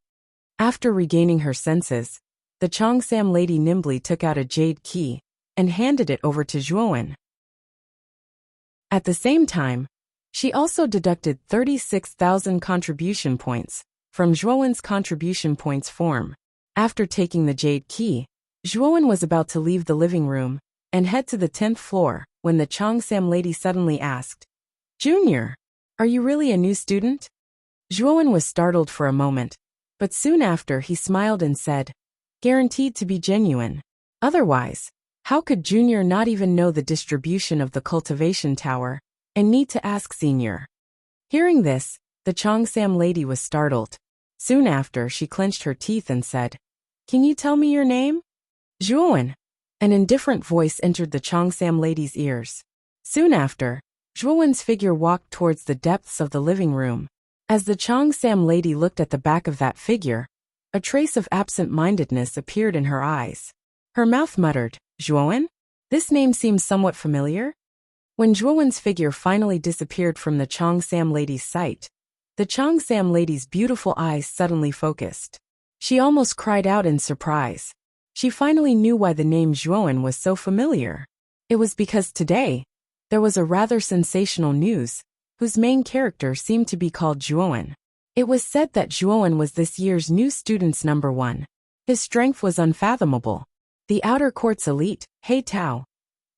After regaining her senses, the Chongsam lady nimbly took out a jade key and handed it over to Zhuowen. At the same time, she also deducted 36,000 contribution points from Zhuowen's contribution points form. After taking the jade key, Zhuowen was about to leave the living room and head to the 10th floor when the Chongsam lady suddenly asked, "Junior, are you really a new student?" Zhuowen was startled for a moment, but soon after he smiled and said, "Guaranteed to be genuine. Otherwise, how could Junior not even know the distribution of the cultivation tower and need to ask Senior?" Hearing this, The Cheongsam lady was startled. Soon after, she clenched her teeth and said, "Can you tell me your name?" "Zhuowen." An indifferent voice entered the Cheongsam lady's ears. Soon after, Zhuowen's figure walked towards the depths of the living room. As the Cheongsam lady looked at the back of that figure, a trace of absent-mindedness appeared in her eyes. Her mouth muttered, "Zhuowen? This name seems somewhat familiar." When Zhuowen's figure finally disappeared from the Cheongsam lady's sight, the Cheongsam lady's beautiful eyes suddenly focused. She almost cried out in surprise. She finally knew why the name Zhuowen was so familiar. It was because today, there was a rather sensational news, whose main character seemed to be called Zhuowen. It was said that Zhuowen was this year's new student's #1. His strength was unfathomable. The outer court's elite, He Tao,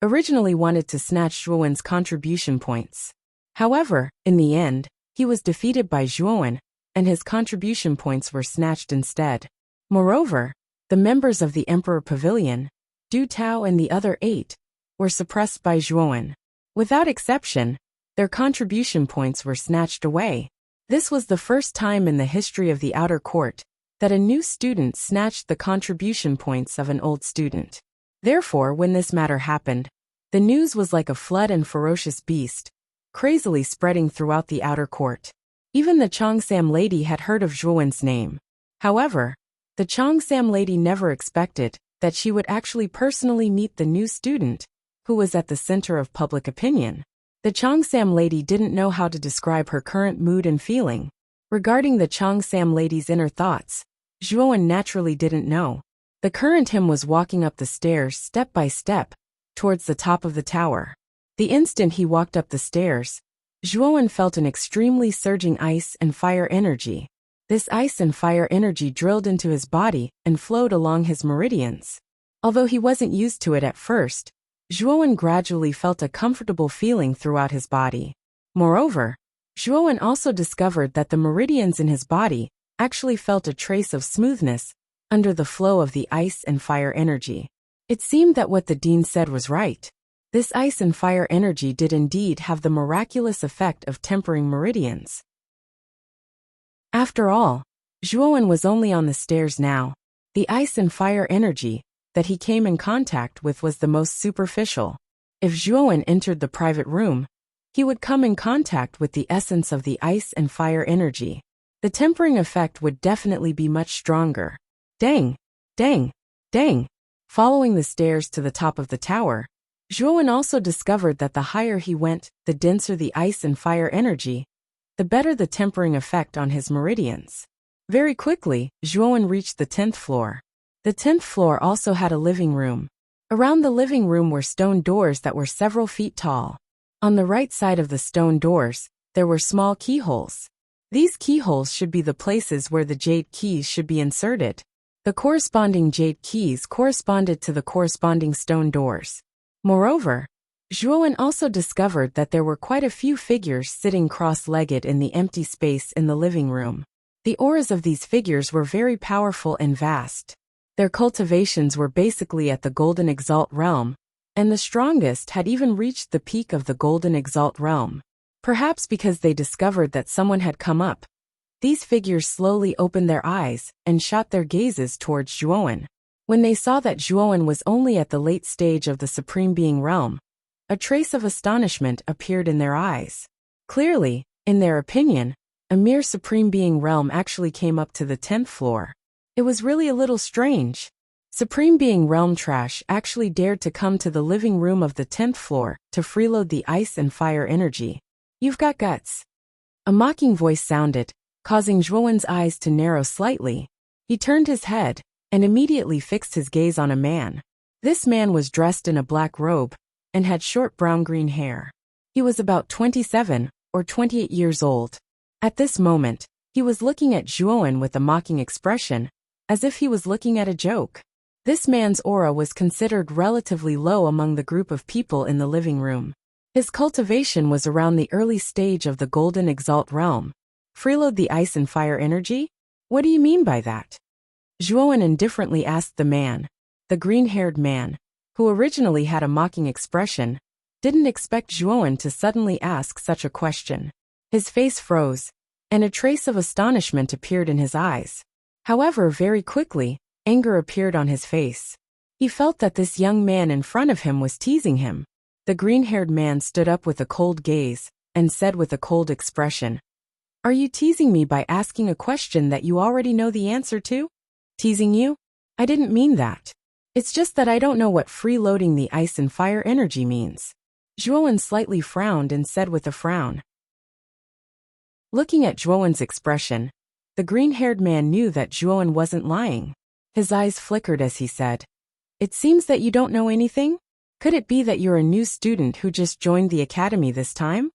originally wanted to snatch Zhuowen's contribution points. However, in the end, he was defeated by Zhuowen, and his contribution points were snatched instead. Moreover, the members of the Emperor Pavilion, Du Tao and the other 8, were suppressed by Zhuowen. Without exception, their contribution points were snatched away. This was the first time in the history of the outer court that a new student snatched the contribution points of an old student. Therefore, when this matter happened, the news was like a flood and ferocious beast, crazily spreading throughout the outer court. Even the Cheongsam lady had heard of Zhuowen's name. However, the Cheongsam lady never expected that she would actually personally meet the new student, who was at the center of public opinion. The Cheongsam lady didn't know how to describe her current mood and feeling. Regarding the Cheongsam lady's inner thoughts, Zhuowen naturally didn't know. The current him was walking up the stairs step by step, towards the top of the tower. The instant he walked up the stairs, Zhuowen felt an extremely surging ice and fire energy. This ice and fire energy drilled into his body and flowed along his meridians. Although he wasn't used to it at first, Zhuowen gradually felt a comfortable feeling throughout his body. Moreover, Zhuowen also discovered that the meridians in his body actually felt a trace of smoothness under the flow of the ice and fire energy. It seemed that what the dean said was right. This ice and fire energy did indeed have the miraculous effect of tempering meridians. After all, Zhuowen was only on the stairs now. The ice and fire energy that he came in contact with was the most superficial. If Zhuowen entered the private room, he would come in contact with the essence of the ice and fire energy. The tempering effect would definitely be much stronger. Dang! Dang! Dang! Following the stairs to the top of the tower, Zhuowen also discovered that the higher he went, the denser the ice and fire energy, the better the tempering effect on his meridians. Very quickly, Zhuowen reached the 10th floor. The 10th floor also had a living room. Around the living room were stone doors that were several feet tall. On the right side of the stone doors, there were small keyholes. These keyholes should be the places where the jade keys should be inserted. The corresponding jade keys corresponded to the corresponding stone doors. Moreover, Zhuowen also discovered that there were quite a few figures sitting cross-legged in the empty space in the living room. The auras of these figures were very powerful and vast. Their cultivations were basically at the Golden Exalt realm, and the strongest had even reached the peak of the Golden Exalt realm. Perhaps because they discovered that someone had come up, these figures slowly opened their eyes and shot their gazes towards Zhuowen. When they saw that Zhuowen was only at the late stage of the Supreme Being realm, a trace of astonishment appeared in their eyes. Clearly, in their opinion, a mere Supreme Being realm actually came up to the 10th floor. It was really a little strange. Supreme Being realm trash actually dared to come to the living room of the 10th floor to freeload the ice and fire energy. You've got guts. A mocking voice sounded, causing Zhuowen's eyes to narrow slightly. He turned his head and immediately fixed his gaze on a man. This man was dressed in a black robe and had short brown-green hair. He was about 27 or 28 years old. At this moment, he was looking at Zhuowen with a mocking expression, as if he was looking at a joke. This man's aura was considered relatively low among the group of people in the living room. His cultivation was around the early stage of the Golden Exalt realm. Freeload the ice and fire energy? What do you mean by that? Zhuowen indifferently asked the man. The green-haired man, who originally had a mocking expression, didn't expect Zhuowen to suddenly ask such a question. His face froze, and a trace of astonishment appeared in his eyes. However, very quickly, anger appeared on his face. He felt that this young man in front of him was teasing him. The green-haired man stood up with a cold gaze and said with a cold expression, "Are you teasing me by asking a question that you already know the answer to?" "Teasing you? I didn't mean that. It's just that I don't know what freeloading the ice and fire energy means." Zhuowen slightly frowned and said with a frown. Looking at Zhuowen's expression, the green-haired man knew that Zhuowen wasn't lying. His eyes flickered as he said, "It seems that you don't know anything? Could it be that you're a new student who just joined the academy this time?"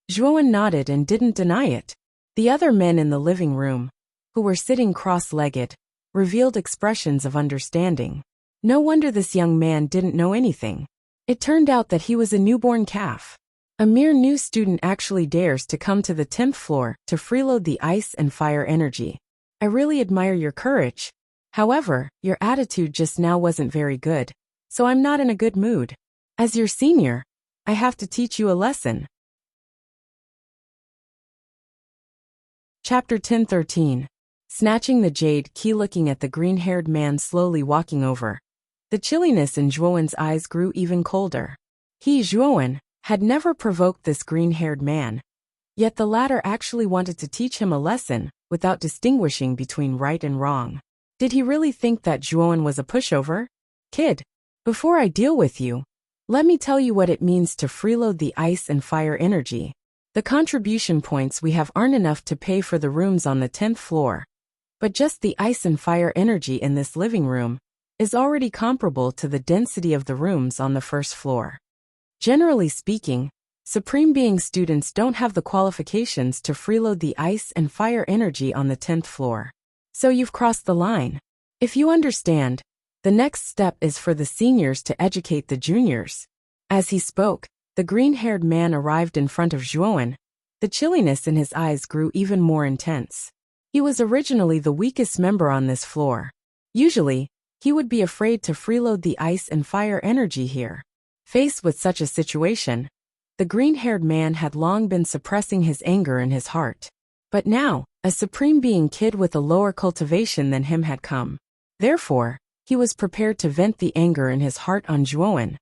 Zhuowen nodded and didn't deny it. The other men in the living room, who were sitting cross-legged, revealed expressions of understanding. No wonder this young man didn't know anything. It turned out that he was a newborn calf. A mere new student actually dares to come to the 10th floor to freeload the ice and fire energy. I really admire your courage. However, your attitude just now wasn't very good, so I'm not in a good mood. As your senior, I have to teach you a lesson. Chapter 10:13. Snatching the jade key. Looking at the green-haired man slowly walking over, the chilliness in Zhuowen's eyes grew even colder. He, Zhuowen, had never provoked this green-haired man, yet the latter actually wanted to teach him a lesson without distinguishing between right and wrong. Did he really think that Zhuowen was a pushover? "Kid, before I deal with you, let me tell you what it means to freeload the ice and fire energy. The contribution points we have aren't enough to pay for the rooms on the 10th floor, but just the ice and fire energy in this living room is already comparable to the density of the rooms on the 1st floor. Generally speaking, Supreme Being students don't have the qualifications to freeload the ice and fire energy on the 10th floor. So you've crossed the line. If you understand, the next step is for the seniors to educate the juniors." As he spoke, the green-haired man arrived in front of Zhuowen. The chilliness in his eyes grew even more intense. He was originally the weakest member on this floor. Usually, he would be afraid to freeload the ice and fire energy here. Faced with such a situation, the green-haired man had long been suppressing his anger in his heart. But now, a Supreme Being kid with a lower cultivation than him had come. Therefore, he was prepared to vent the anger in his heart on Zhuowen.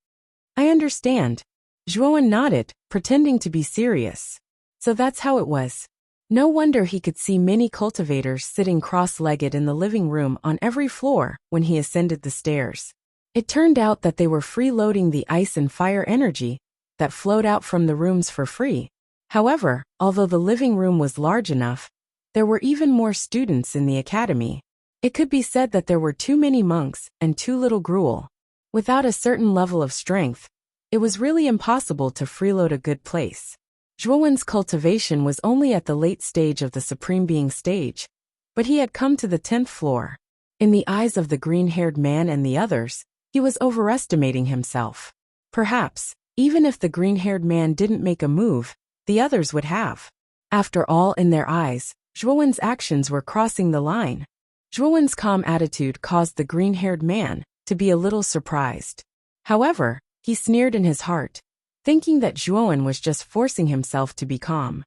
"I understand." Zhuowen nodded, pretending to be serious. So that's how it was. No wonder he could see many cultivators sitting cross-legged in the living room on every floor when he ascended the stairs. It turned out that they were freeloading the ice and fire energy that flowed out from the rooms for free. However, although the living room was large enough, there were even more students in the academy. It could be said that there were too many monks and too little gruel. Without a certain level of strength, it was really impossible to freeload a good place. Zhuowen's cultivation was only at the late stage of the Supreme Being stage, but he had come to the 10th floor. In the eyes of the green-haired man and the others, he was overestimating himself. Perhaps, even if the green-haired man didn't make a move, the others would have. After all, in their eyes, Zhuowen's actions were crossing the line. Zhuowen's calm attitude caused the green-haired man to be a little surprised. However, he sneered in his heart, thinking that Zhuowen was just forcing himself to be calm.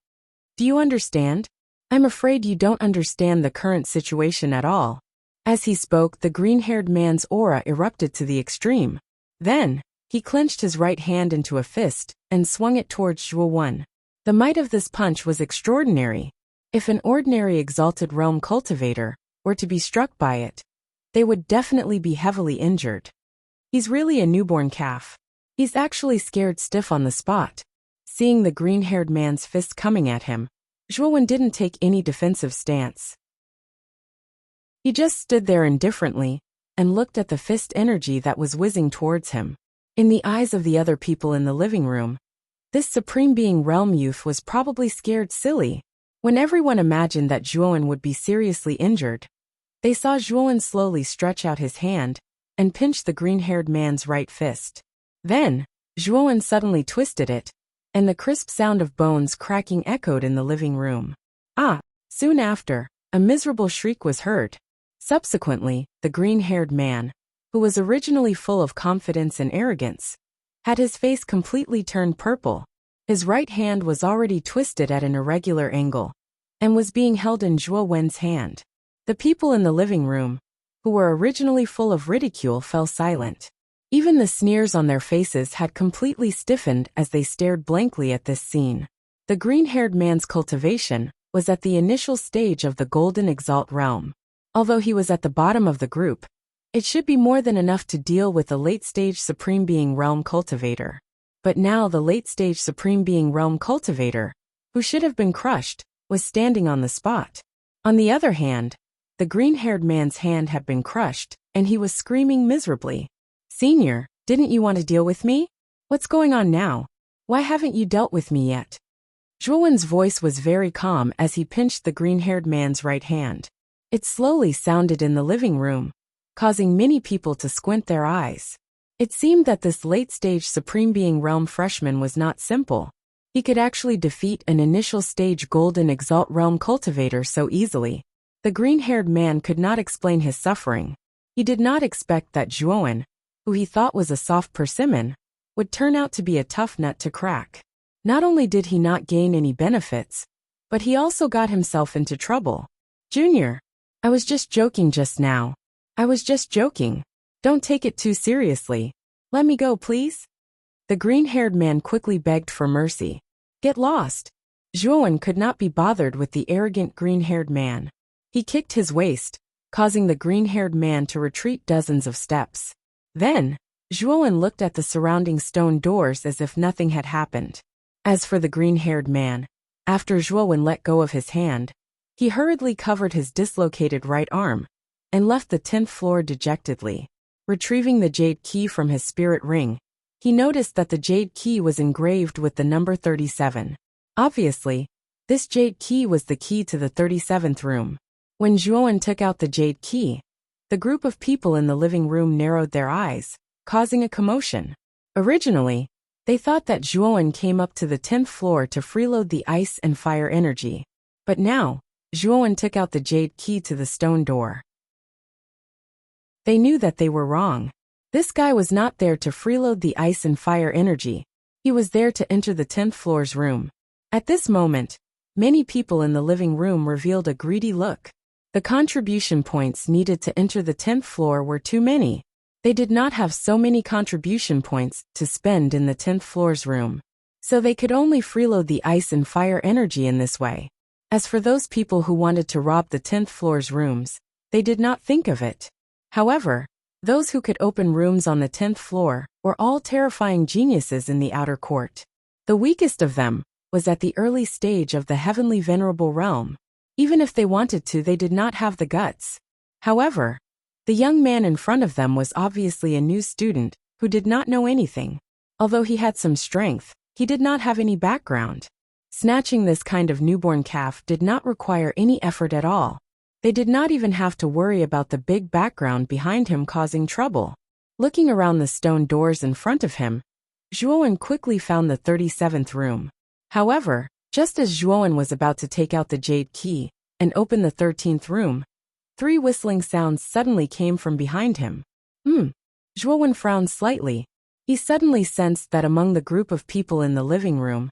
"Do you understand? I'm afraid you don't understand the current situation at all." As he spoke, the green-haired man's aura erupted to the extreme. Then, he clenched his right hand into a fist and swung it towards Zhuowen. The might of this punch was extraordinary. If an ordinary exalted realm cultivator were to be struck by it, they would definitely be heavily injured. He's really a newborn calf. He's actually scared stiff on the spot. Seeing the green-haired man's fist coming at him, Zhuowen didn't take any defensive stance. He just stood there indifferently and looked at the fist energy that was whizzing towards him. In the eyes of the other people in the living room, this Supreme Being realm youth was probably scared silly. When everyone imagined that Zhuowen would be seriously injured, they saw Zhuowen slowly stretch out his hand and pinch the green-haired man's right fist. Then, Zhuowen suddenly twisted it, and the crisp sound of bones cracking echoed in the living room. Soon after, a miserable shriek was heard. Subsequently, the green-haired man, who was originally full of confidence and arrogance, had his face completely turned purple. His right hand was already twisted at an irregular angle, and was being held in Zhuo Wen's hand. The people in the living room, who were originally full of ridicule, fell silent. Even the sneers on their faces had completely stiffened as they stared blankly at this scene. The green-haired man's cultivation was at the initial stage of the Golden Exalt realm. Although he was at the bottom of the group, it should be more than enough to deal with the late-stage Supreme Being Realm cultivator. But now the late-stage Supreme Being Realm cultivator, who should have been crushed, was standing on the spot. On the other hand, the green-haired man's hand had been crushed, and he was screaming miserably. "Senior, didn't you want to deal with me? What's going on now? Why haven't you dealt with me yet?" Zhuowen's voice was very calm as he pinched the green-haired man's right hand. It slowly sounded in the living room, causing many people to squint their eyes. It seemed that this late-stage Supreme Being Realm freshman was not simple. He could actually defeat an initial-stage Golden Exalt Realm cultivator so easily. The green-haired man could not explain his suffering. He did not expect that Zhuowen, who he thought was a soft persimmon, would turn out to be a tough nut to crack. Not only did he not gain any benefits, but he also got himself into trouble. "Junior, I was just joking just now. I was just joking. Don't take it too seriously. Let me go, please." The green-haired man quickly begged for mercy. "Get lost." Zhuowen could not be bothered with the arrogant green-haired man. He kicked his waist, causing the green-haired man to retreat dozens of steps. Then, Zhuowen looked at the surrounding stone doors as if nothing had happened. As for the green-haired man, after Zhuowen let go of his hand, he hurriedly covered his dislocated right arm and left the 10th floor dejectedly. Retrieving the jade key from his spirit ring, he noticed that the jade key was engraved with the number 37. Obviously, this jade key was the key to the 37th room. When Zhuowen took out the jade key, the group of people in the living room narrowed their eyes, causing a commotion. Originally, they thought that Zhuowen came up to the 10th floor to freeload the ice and fire energy. But now, Zhuowen took out the jade key to the stone door. They knew that they were wrong. This guy was not there to freeload the ice and fire energy. He was there to enter the 10th floor's room. At this moment, many people in the living room revealed a greedy look. The contribution points needed to enter the 10th floor were too many. They did not have so many contribution points to spend in the 10th floor's room, so they could only freeload the ice and fire energy in this way. As for those people who wanted to rob the 10th floor's rooms, they did not think of it. However, those who could open rooms on the 10th floor were all terrifying geniuses in the outer court. The weakest of them was at the early stage of the Heavenly Venerable Realm. Even if they wanted to, they did not have the guts. However, the young man in front of them was obviously a new student who did not know anything. Although he had some strength, he did not have any background. Snatching this kind of newborn calf did not require any effort at all. They did not even have to worry about the big background behind him causing trouble. Looking around the stone doors in front of him, Zhuowen quickly found the 37th room. However, just as Zhuowen was about to take out the jade key and open the 13th room, 3 whistling sounds suddenly came from behind him. Zhuowen frowned slightly. He suddenly sensed that among the group of people in the living room,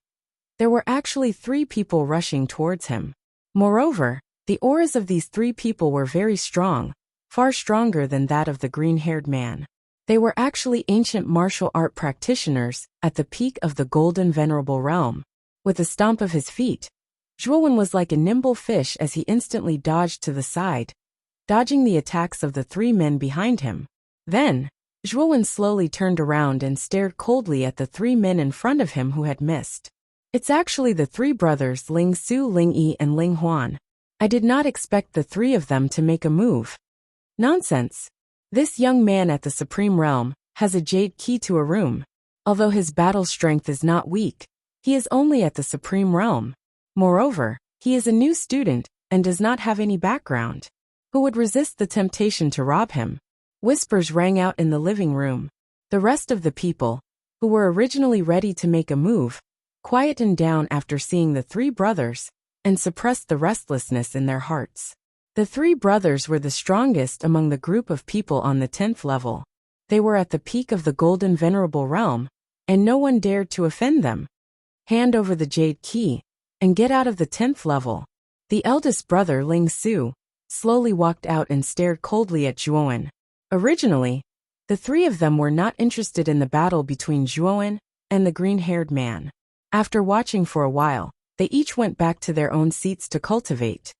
there were actually 3 people rushing towards him. Moreover, the auras of these 3 people were very strong, far stronger than that of the green-haired man. They were actually ancient martial art practitioners at the peak of the Golden Venerable Realm. With a stomp of his feet, Zhuowen was like a nimble fish as he instantly dodged to the side, dodging the attacks of the 3 men behind him. Then, Zhuowen slowly turned around and stared coldly at the 3 men in front of him who had missed. "It's actually the 3 brothers Ling Su, Ling Yi, and Ling Huan. I did not expect the 3 of them to make a move." "Nonsense. This young man at the Supreme Realm has a jade key to a room. Although his battle strength is not weak, he is only at the Supreme Realm. Moreover, he is a new student and does not have any background. Who would resist the temptation to rob him?" Whispers rang out in the living room. The rest of the people, who were originally ready to make a move, quietened down after seeing the 3 brothers and suppressed the restlessness in their hearts. The 3 brothers were the strongest among the group of people on the 10th level. They were at the peak of the Golden Venerable Realm, and no one dared to offend them. "Hand over the jade key and get out of the 10th level." The eldest brother, Ling Su, slowly walked out and stared coldly at Zhuowen. Originally, the three of them were not interested in the battle between Zhuowen and the green-haired man. After watching for a while, they each went back to their own seats to cultivate.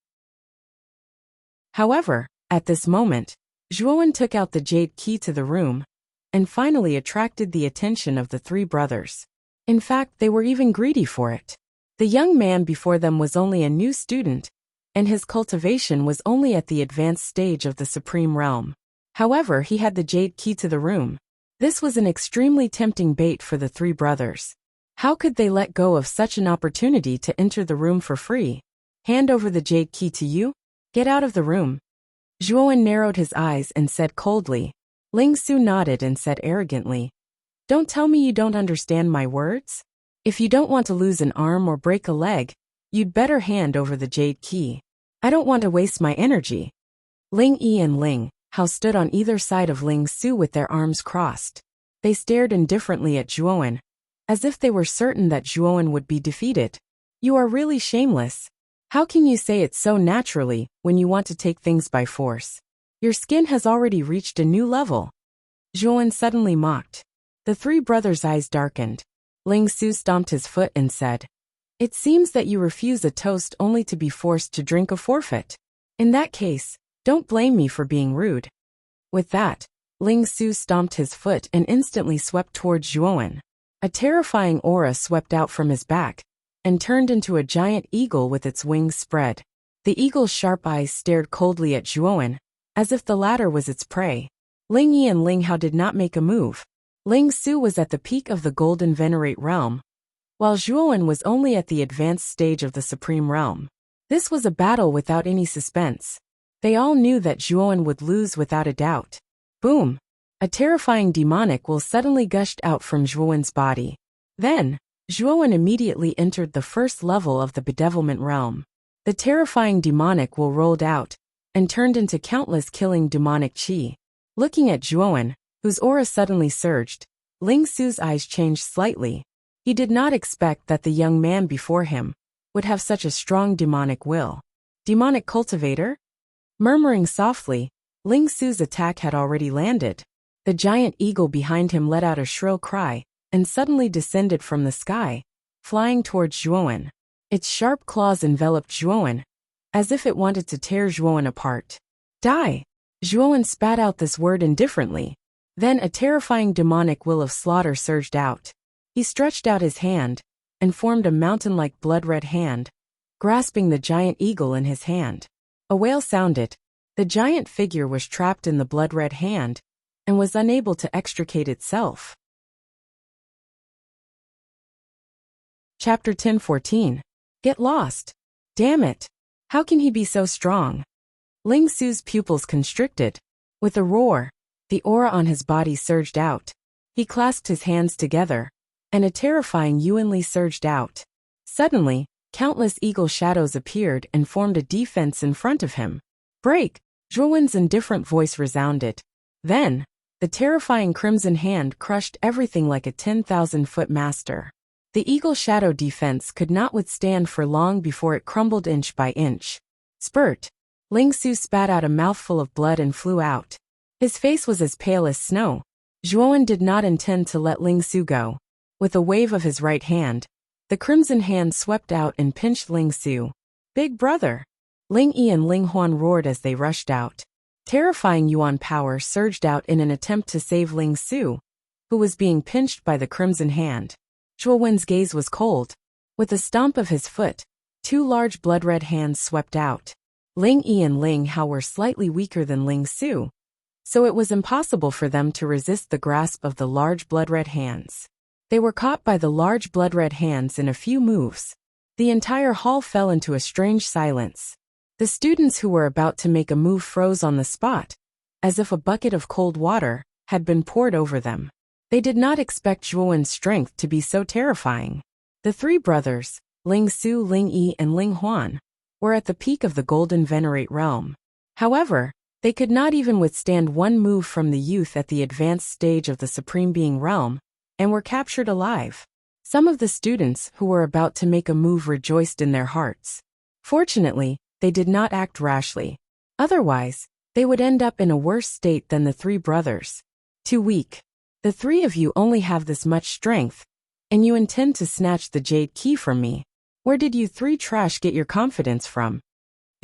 However, at this moment, Zhuowen took out the jade key to the room and finally attracted the attention of the three brothers. In fact, they were even greedy for it. The young man before them was only a new student, and his cultivation was only at the advanced stage of the supreme realm. However, he had the jade key to the room. This was an extremely tempting bait for the three brothers. How could they let go of such an opportunity to enter the room for free? Hand over the jade key to you? Get out of the room. Zhuowen narrowed his eyes and said coldly. Ling Su nodded and said arrogantly, Don't tell me you don't understand my words? If you don't want to lose an arm or break a leg, you'd better hand over the jade key. I don't want to waste my energy. Ling Yi and Ling Hao stood on either side of Ling Su with their arms crossed. They stared indifferently at Zhuowen, as if they were certain that Zhuowen would be defeated. You are really shameless. How can you say it so naturally when you want to take things by force? Your skin has already reached a new level. Zhuowen suddenly mocked. The three brothers' eyes darkened. Ling Su stomped his foot and said, It seems that you refuse a toast only to be forced to drink a forfeit. In that case, don't blame me for being rude. With that, Ling Su stomped his foot and instantly swept towards Zhuowen. A terrifying aura swept out from his back and turned into a giant eagle with its wings spread. The eagle's sharp eyes stared coldly at Zhuowen, as if the latter was its prey. Ling Yi and Ling Hao did not make a move. Ling Su was at the peak of the Golden Venerate realm, while Zhuowen was only at the advanced stage of the Supreme Realm. This was a battle without any suspense. They all knew that Zhuowen would lose without a doubt. Boom! A terrifying demonic will suddenly gushed out from Zhuowen's body. Then, Zhuowen immediately entered the first level of the Bedevilment Realm. The terrifying demonic will rolled out and turned into countless killing demonic chi. Looking at Zhuowen, whose aura suddenly surged, Ling Su's eyes changed slightly. He did not expect that the young man before him would have such a strong demonic will. Demonic cultivator? Murmuring softly, Ling Su's attack had already landed. The giant eagle behind him let out a shrill cry and suddenly descended from the sky, flying towards Zhuowen. Its sharp claws enveloped Zhuowen, as if it wanted to tear Zhuowen apart. Die! Zhuowen spat out this word indifferently. Then a terrifying demonic will of slaughter surged out. He stretched out his hand and formed a mountain-like blood-red hand, grasping the giant eagle in his hand. A wail sounded. The giant figure was trapped in the blood-red hand and was unable to extricate itself. Chapter 10:14. Get lost. Damn it. How can he be so strong? Ling Su's pupils constricted. With a roar, the aura on his body surged out. He clasped his hands together, and a terrifying Yuanli surged out. Suddenly, countless eagle shadows appeared and formed a defense in front of him. Break! Zhuowen's indifferent voice resounded. Then, the terrifying crimson hand crushed everything like a 10,000-foot master. The eagle shadow defense could not withstand for long before it crumbled inch by inch. Spurt! Ling Su spat out a mouthful of blood and flew out. His face was as pale as snow. Zhuowen did not intend to let Ling Su go. With a wave of his right hand, the crimson hand swept out and pinched Ling Su. Big brother! Ling Yi and Ling Huan roared as they rushed out. Terrifying Yuan power surged out in an attempt to save Ling Su, who was being pinched by the crimson hand. Zhuowen's gaze was cold. With a stomp of his foot, two large blood-red hands swept out. Ling Yi and Ling Hao were slightly weaker than Ling Su, so it was impossible for them to resist the grasp of the large blood-red hands. They were caught by the large blood-red hands in a few moves. The entire hall fell into a strange silence. The students who were about to make a move froze on the spot, as if a bucket of cold water had been poured over them. They did not expect Zhuowen's strength to be so terrifying. The three brothers, Ling Su, Ling Yi, and Ling Huan, were at the peak of the Golden Venerate realm. However, they could not even withstand one move from the youth at the advanced stage of the Supreme Being realm, and were captured alive. Some of the students who were about to make a move rejoiced in their hearts. Fortunately, they did not act rashly. Otherwise, they would end up in a worse state than the three brothers. Too weak. The three of you only have this much strength, and you intend to snatch the jade key from me. Where did you three trash get your confidence from?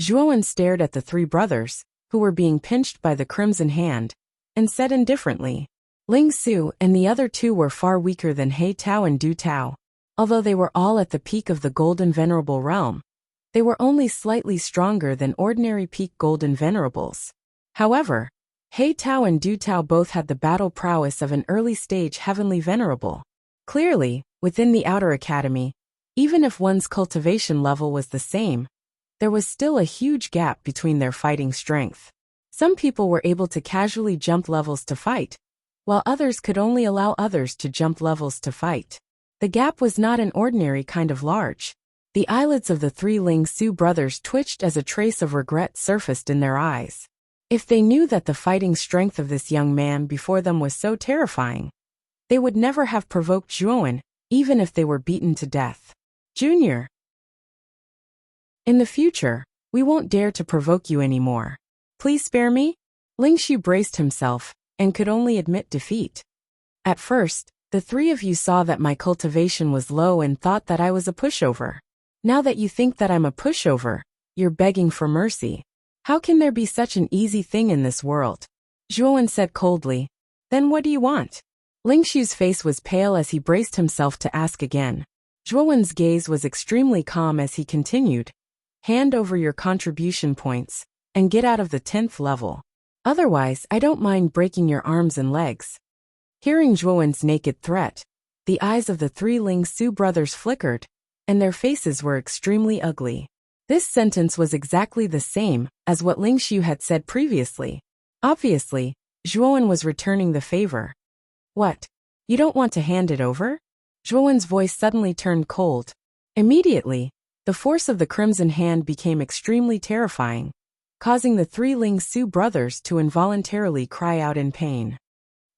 Zhuowen stared at the three brothers, who were being pinched by the Crimson Hand, and said indifferently, Ling Su and the other two were far weaker than He Tao and Du Tao. Although they were all at the peak of the Golden Venerable realm, they were only slightly stronger than ordinary peak Golden Venerables. However, He Tao and Du Tao both had the battle prowess of an early-stage Heavenly Venerable. Clearly, within the Outer Academy, even if one's cultivation level was the same, there was still a huge gap between their fighting strength. Some people were able to casually jump levels to fight, while others could only allow others to jump levels to fight. The gap was not an ordinary kind of large. The eyelids of the three Ling Su brothers twitched as a trace of regret surfaced in their eyes. If they knew that the fighting strength of this young man before them was so terrifying, they would never have provoked Zhuowen, even if they were beaten to death. Junior. In the future, we won't dare to provoke you anymore. Please spare me? Ling Xu braced himself, and could only admit defeat. At first, the three of you saw that my cultivation was low and thought that I was a pushover. Now that you think that I'm a pushover, you're begging for mercy. How can there be such an easy thing in this world? Zhuowen said coldly. Then what do you want? Ling Xu's face was pale as he braced himself to ask again. Zhuowen's gaze was extremely calm as he continued. Hand over your contribution points, and get out of the 10th level. Otherwise, I don't mind breaking your arms and legs. Hearing Zhuowen's naked threat, the eyes of the three Ling Su brothers flickered, and their faces were extremely ugly. This sentence was exactly the same as what Ling Xu had said previously. Obviously, Zhuowen was returning the favor. What? You don't want to hand it over? Zhuowen's voice suddenly turned cold. Immediately, the force of the Crimson Hand became extremely terrifying, causing the three Ling Su brothers to involuntarily cry out in pain.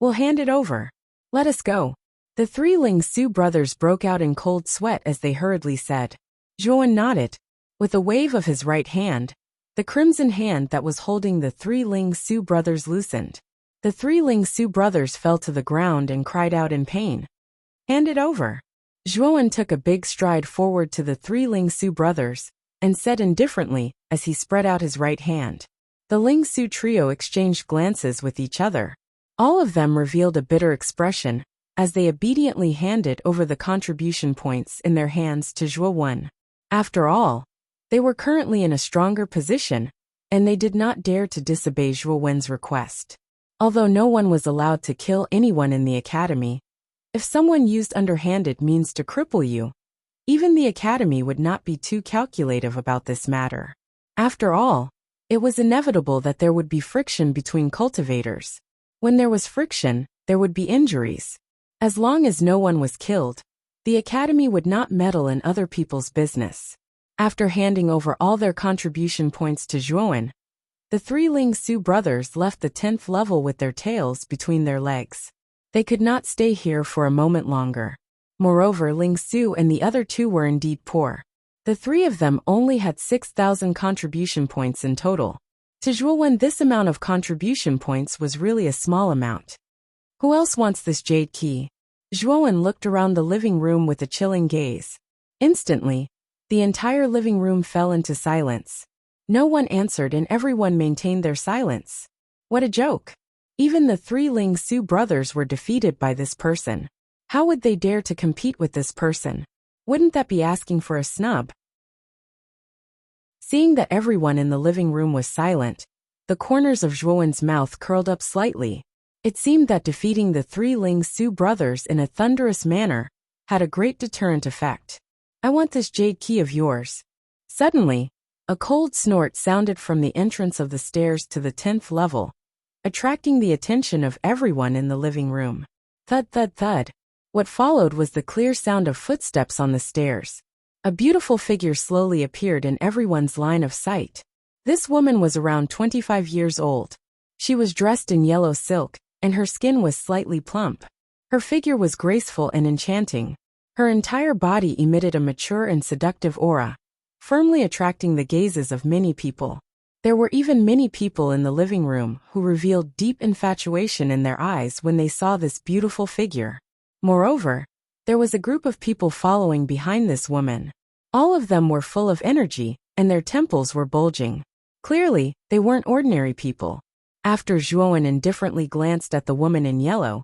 We'll hand it over. Let us go. The three Ling Su brothers broke out in cold sweat as they hurriedly said. Zhuowen nodded. With a wave of his right hand, the Crimson Hand that was holding the three Ling Su brothers loosened. The three Ling Su brothers fell to the ground and cried out in pain. Hand it over. Zhuowen took a big stride forward to the three Ling Su brothers, and said indifferently as he spread out his right hand. The Ling Su trio exchanged glances with each other. All of them revealed a bitter expression, as they obediently handed over the contribution points in their hands to Zhuowen. After all, they were currently in a stronger position, and they did not dare to disobey Zhuowen's request. Although no one was allowed to kill anyone in the academy, if someone used underhanded means to cripple you, even the academy would not be too calculative about this matter. After all, it was inevitable that there would be friction between cultivators. When there was friction, there would be injuries. As long as no one was killed, the academy would not meddle in other people's business. After handing over all their contribution points to Zhuowen, the three Ling Su brothers left the 10th level with their tails between their legs. They could not stay here for a moment longer. Moreover, Ling Su and the other two were indeed poor. The three of them only had 6,000 contribution points in total. To Zhuowen, this amount of contribution points was really a small amount. Who else wants this jade key? Zhuowen looked around the living room with a chilling gaze. Instantly, the entire living room fell into silence. No one answered and everyone maintained their silence. What a joke! Even the three Ling Su brothers were defeated by this person. How would they dare to compete with this person? Wouldn't that be asking for a snub? Seeing that everyone in the living room was silent, the corners of Zhuowen's mouth curled up slightly. It seemed that defeating the three Ling Su brothers in a thunderous manner had a great deterrent effect. I want this jade key of yours. Suddenly, a cold snort sounded from the entrance of the stairs to the 10th level, attracting the attention of everyone in the living room. Thud, thud, thud. What followed was the clear sound of footsteps on the stairs. A beautiful figure slowly appeared in everyone's line of sight. This woman was around 25 years old. She was dressed in yellow silk, and her skin was slightly plump. Her figure was graceful and enchanting. Her entire body emitted a mature and seductive aura. firmly attracting the gazes of many people. There were even many people in the living room who revealed deep infatuation in their eyes when they saw this beautiful figure. Moreover, there was a group of people following behind this woman. All of them were full of energy, and their temples were bulging. Clearly, they weren't ordinary people. After Zhuowen indifferently glanced at the woman in yellow,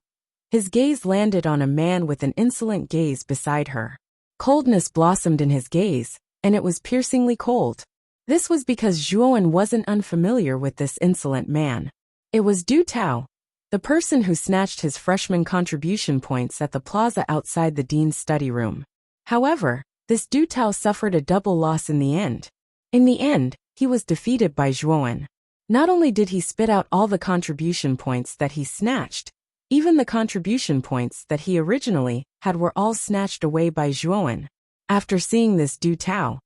his gaze landed on a man with an insolent gaze beside her. Coldness blossomed in his gaze, and it was piercingly cold. This was because Zhuowen wasn't unfamiliar with this insolent man. It was Du Tao, the person who snatched his freshman contribution points at the plaza outside the dean's study room. However, this Du Tao suffered a double loss in the end. In the end, he was defeated by Zhuowen. Not only did he spit out all the contribution points that he snatched, even the contribution points that he originally had were all snatched away by Zhuowen. After seeing this Du Tao,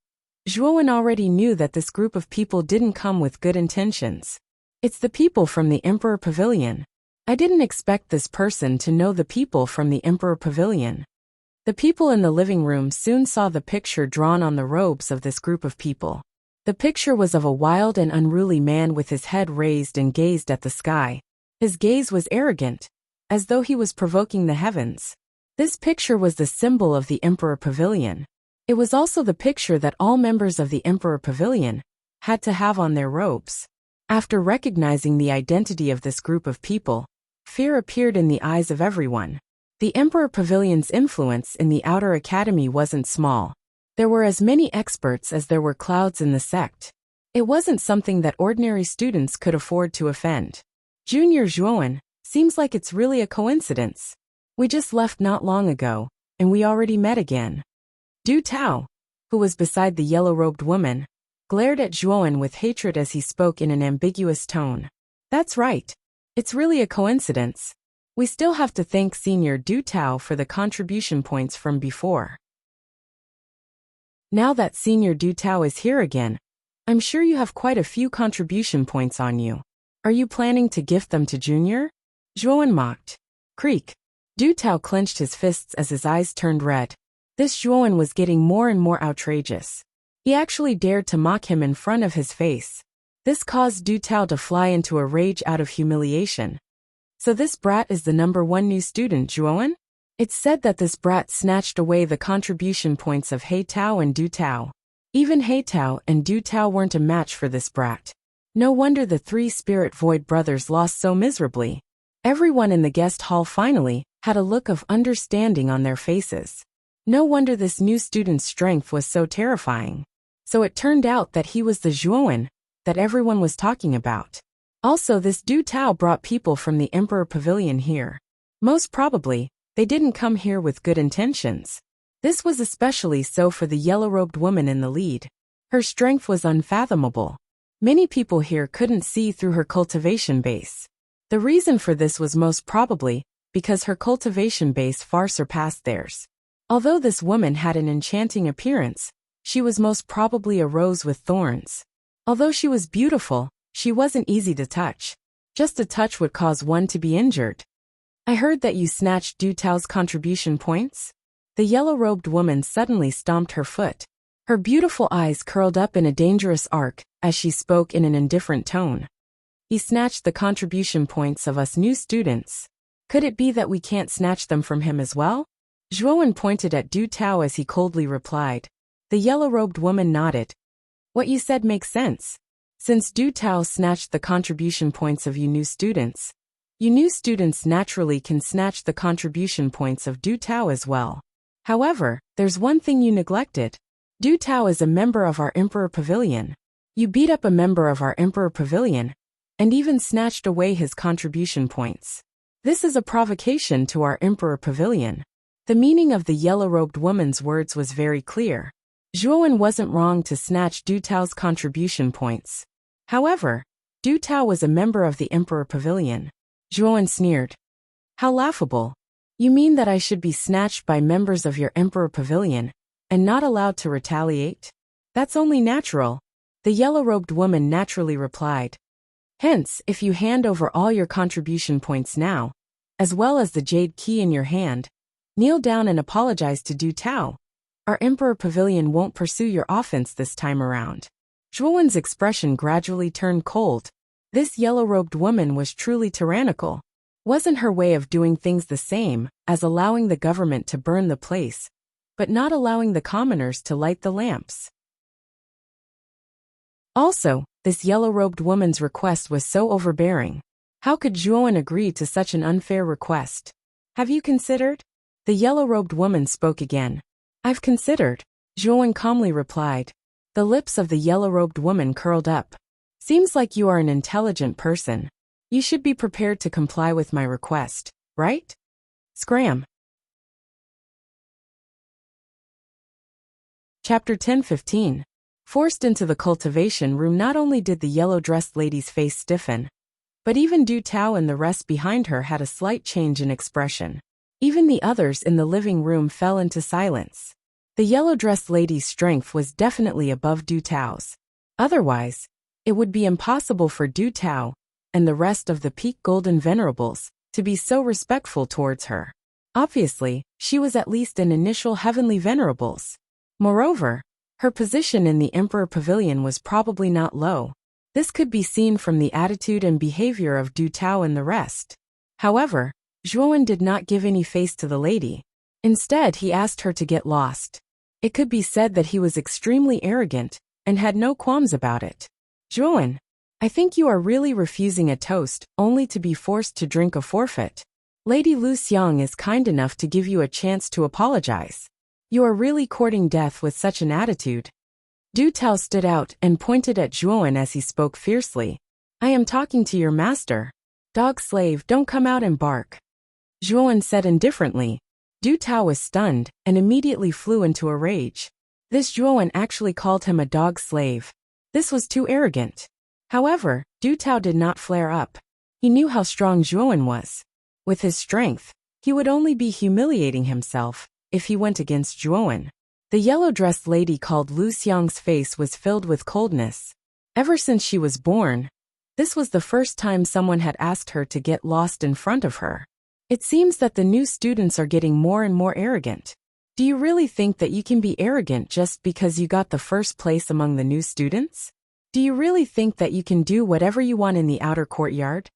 Zhuowen already knew that this group of people didn't come with good intentions. It's the people from the Emperor Pavilion. I didn't expect this person to know the people from the Emperor Pavilion. The people in the living room soon saw the picture drawn on the robes of this group of people. The picture was of a wild and unruly man with his head raised and gazed at the sky. His gaze was arrogant, as though he was provoking the heavens. This picture was the symbol of the Emperor Pavilion. It was also the picture that all members of the Emperor Pavilion had to have on their robes. After recognizing the identity of this group of people, fear appeared in the eyes of everyone. The Emperor Pavilion's influence in the outer academy wasn't small. There were as many experts as there were clouds in the sect. It wasn't something that ordinary students could afford to offend. Junior Zhuowen, seems like it's really a coincidence. We just left not long ago, and we already met again. Du Tao, who was beside the yellow-robed woman, glared at Zhuowen with hatred as he spoke in an ambiguous tone. That's right. It's really a coincidence. We still have to thank Senior Du Tao for the contribution points from before. Now that Senior Du Tao is here again, I'm sure you have quite a few contribution points on you. Are you planning to gift them to Junior? Zhuowen mocked. Creak. Du Tao clenched his fists as his eyes turned red. This Zhuowen was getting more and more outrageous. He actually dared to mock him in front of his face. This caused Du Tao to fly into a rage out of humiliation. So this brat is the #1 new student, Zhuowen? It's said that this brat snatched away the contribution points of He Tao and Du Tao. Even He Tao and Du Tao weren't a match for this brat. No wonder the 3 Spirit Void brothers lost so miserably. Everyone in the guest hall finally had a look of understanding on their faces. No wonder this new student's strength was so terrifying. So it turned out that he was the Zhuowen that everyone was talking about. Also, this Du Tao brought people from the Emperor Pavilion here. Most probably, they didn't come here with good intentions. This was especially so for the yellow-robed woman in the lead. Her strength was unfathomable. Many people here couldn't see through her cultivation base. The reason for this was most probably because her cultivation base far surpassed theirs. Although this woman had an enchanting appearance, she was most probably a rose with thorns. Although she was beautiful, she wasn't easy to touch. Just a touch would cause one to be injured. I heard that you snatched Du Tao's contribution points? The yellow-robed woman suddenly stomped her foot. Her beautiful eyes curled up in a dangerous arc as she spoke in an indifferent tone. He snatched the contribution points of us new students. Could it be that we can't snatch them from him as well? Zhuowen pointed at Du Tao as he coldly replied. The yellow-robed woman nodded. What you said makes sense. Since Du Tao snatched the contribution points of you new students naturally can snatch the contribution points of Du Tao as well. However, there's one thing you neglected. Du Tao is a member of our Emperor Pavilion. You beat up a member of our Emperor Pavilion, and even snatched away his contribution points. This is a provocation to our Emperor Pavilion. The meaning of the yellow-robed woman's words was very clear. Zhuowen wasn't wrong to snatch Du Tao's contribution points. However, Du Tao was a member of the Emperor Pavilion. Zhuowen sneered. How laughable. You mean that I should be snatched by members of your Emperor Pavilion, and not allowed to retaliate? That's only natural. The yellow-robed woman naturally replied. Hence, if you hand over all your contribution points now, as well as the jade key in your hand, kneel down and apologize to Du Tao. Our Emperor Pavilion won't pursue your offense this time around. Zhuowen's expression gradually turned cold. This yellow-robed woman was truly tyrannical. Wasn't her way of doing things the same as allowing the government to burn the place, but not allowing the commoners to light the lamps? Also, this yellow-robed woman's request was so overbearing. How could Zhuowen agree to such an unfair request? Have you considered? The yellow-robed woman spoke again. I've considered, Zhuowen calmly replied. The lips of the yellow-robed woman curled up. Seems like you are an intelligent person. You should be prepared to comply with my request, right? Scram. Chapter 10:15. Forced into the cultivation room, not only did the yellow-dressed lady's face stiffen, but even Du Tao and the rest behind her had a slight change in expression. Even the others in the living room fell into silence. The yellow-dressed lady's strength was definitely above Du Tao's. Otherwise, it would be impossible for Du Tao and the rest of the Peak Golden Venerables to be so respectful towards her. Obviously, she was at least an initial Heavenly Venerables. Moreover, her position in the Emperor Pavilion was probably not low. This could be seen from the attitude and behavior of Du Tao and the rest. However, Zhuowen did not give any face to the lady. Instead, he asked her to get lost. It could be said that he was extremely arrogant and had no qualms about it. Zhuowen, I think you are really refusing a toast only to be forced to drink a forfeit. Lady Lu Xiang is kind enough to give you a chance to apologize. You are really courting death with such an attitude. Du Tao stood out and pointed at Zhuowen as he spoke fiercely. I am talking to your master. Dog slave, don't come out and bark. Zhuowen said indifferently. Du Tao was stunned and immediately flew into a rage. This Zhuowen actually called him a dog slave. This was too arrogant. However, Du Tao did not flare up. He knew how strong Zhuowen was. With his strength, he would only be humiliating himself if he went against Zhuowen. The yellow-dressed lady called Lu Xiang's face was filled with coldness. Ever since she was born, this was the first time someone had asked her to get lost in front of her. It seems that the new students are getting more and more arrogant. Do you really think that you can be arrogant just because you got the first place among the new students? Do you really think that you can do whatever you want in the outer courtyard?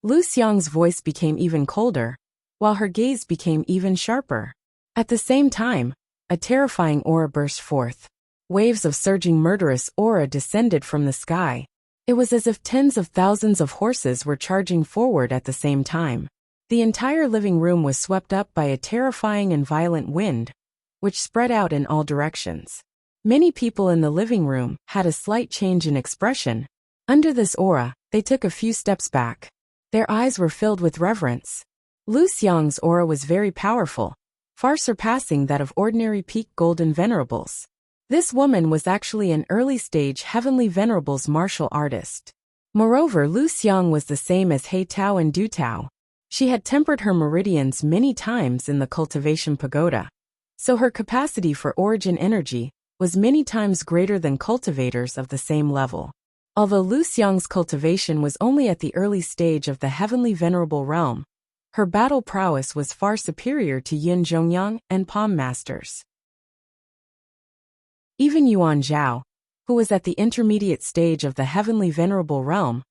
Lu Xiang's voice became even colder, while her gaze became even sharper. At the same time, a terrifying aura burst forth. Waves of surging murderous aura descended from the sky. It was as if tens of thousands of horses were charging forward at the same time. The entire living room was swept up by a terrifying and violent wind, which spread out in all directions. Many people in the living room had a slight change in expression. Under this aura, they took a few steps back. Their eyes were filled with reverence. Lu Xiang's aura was very powerful, far surpassing that of ordinary Peak Golden Venerables. This woman was actually an early-stage Heavenly Venerables martial artist. Moreover, Lu Xiang was the same as He Tao and Du Tao. She had tempered her meridians many times in the cultivation pagoda, so her capacity for origin energy was many times greater than cultivators of the same level. Although Lu Xiang's cultivation was only at the early stage of the Heavenly Venerable realm, her battle prowess was far superior to Yin Zhongyang and Palm Masters. Even Yuan Zhao, who was at the intermediate stage of the Heavenly Venerable realm,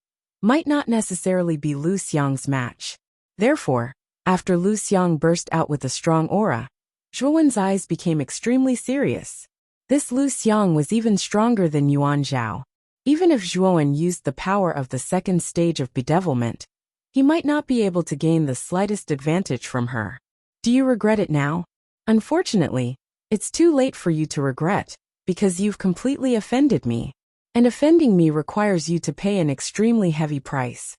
might not necessarily be Lu Xiang's match. Therefore, after Lu Xiang burst out with a strong aura, Zhuowen's eyes became extremely serious. This Lu Xiang was even stronger than Yuan Zhao. Even if Zhuowen used the power of the second stage of bedevilment, he might not be able to gain the slightest advantage from her. Do you regret it now? Unfortunately, it's too late for you to regret, because you've completely offended me. And offending me requires you to pay an extremely heavy price.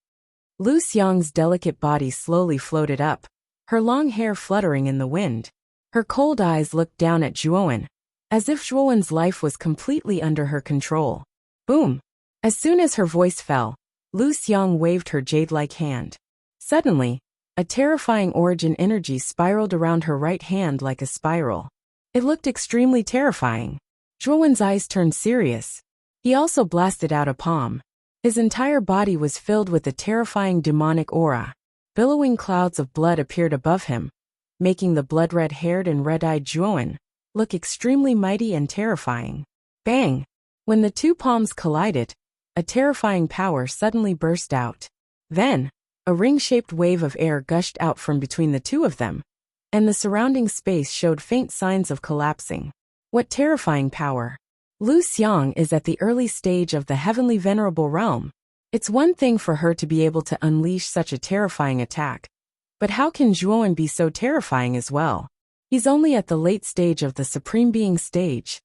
Lu Xiang's delicate body slowly floated up, her long hair fluttering in the wind. Her cold eyes looked down at Zhuowen, as if Zhuowen's life was completely under her control. Boom! As soon as her voice fell, Lu Xiang waved her jade-like hand. Suddenly, a terrifying origin energy spiraled around her right hand like a spiral. It looked extremely terrifying. Zhuowen's eyes turned serious. He also blasted out a palm. His entire body was filled with a terrifying demonic aura. Billowing clouds of blood appeared above him, making the blood-red-haired and red-eyed Zhuowen look extremely mighty and terrifying. Bang! When the two palms collided, a terrifying power suddenly burst out. Then, a ring-shaped wave of air gushed out from between the two of them, and the surrounding space showed faint signs of collapsing. What terrifying power! Lu Xiang is at the early stage of the heavenly venerable realm. It's one thing for her to be able to unleash such a terrifying attack, but how can Zhuowen be so terrifying as well? He's only at the late stage of the Supreme Being stage.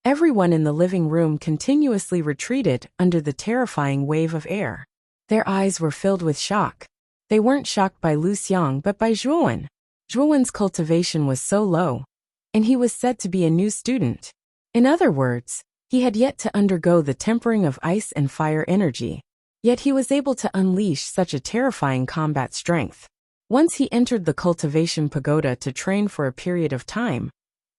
Everyone in the living room continuously retreated under the terrifying wave of air. Their eyes were filled with shock. They weren't shocked by Lu Xiang but by Zhuowen. Zhuowen's cultivation was so low, and he was said to be a new student. In other words, he had yet to undergo the tempering of ice and fire energy. Yet he was able to unleash such a terrifying combat strength. Once he entered the cultivation pagoda to train for a period of time,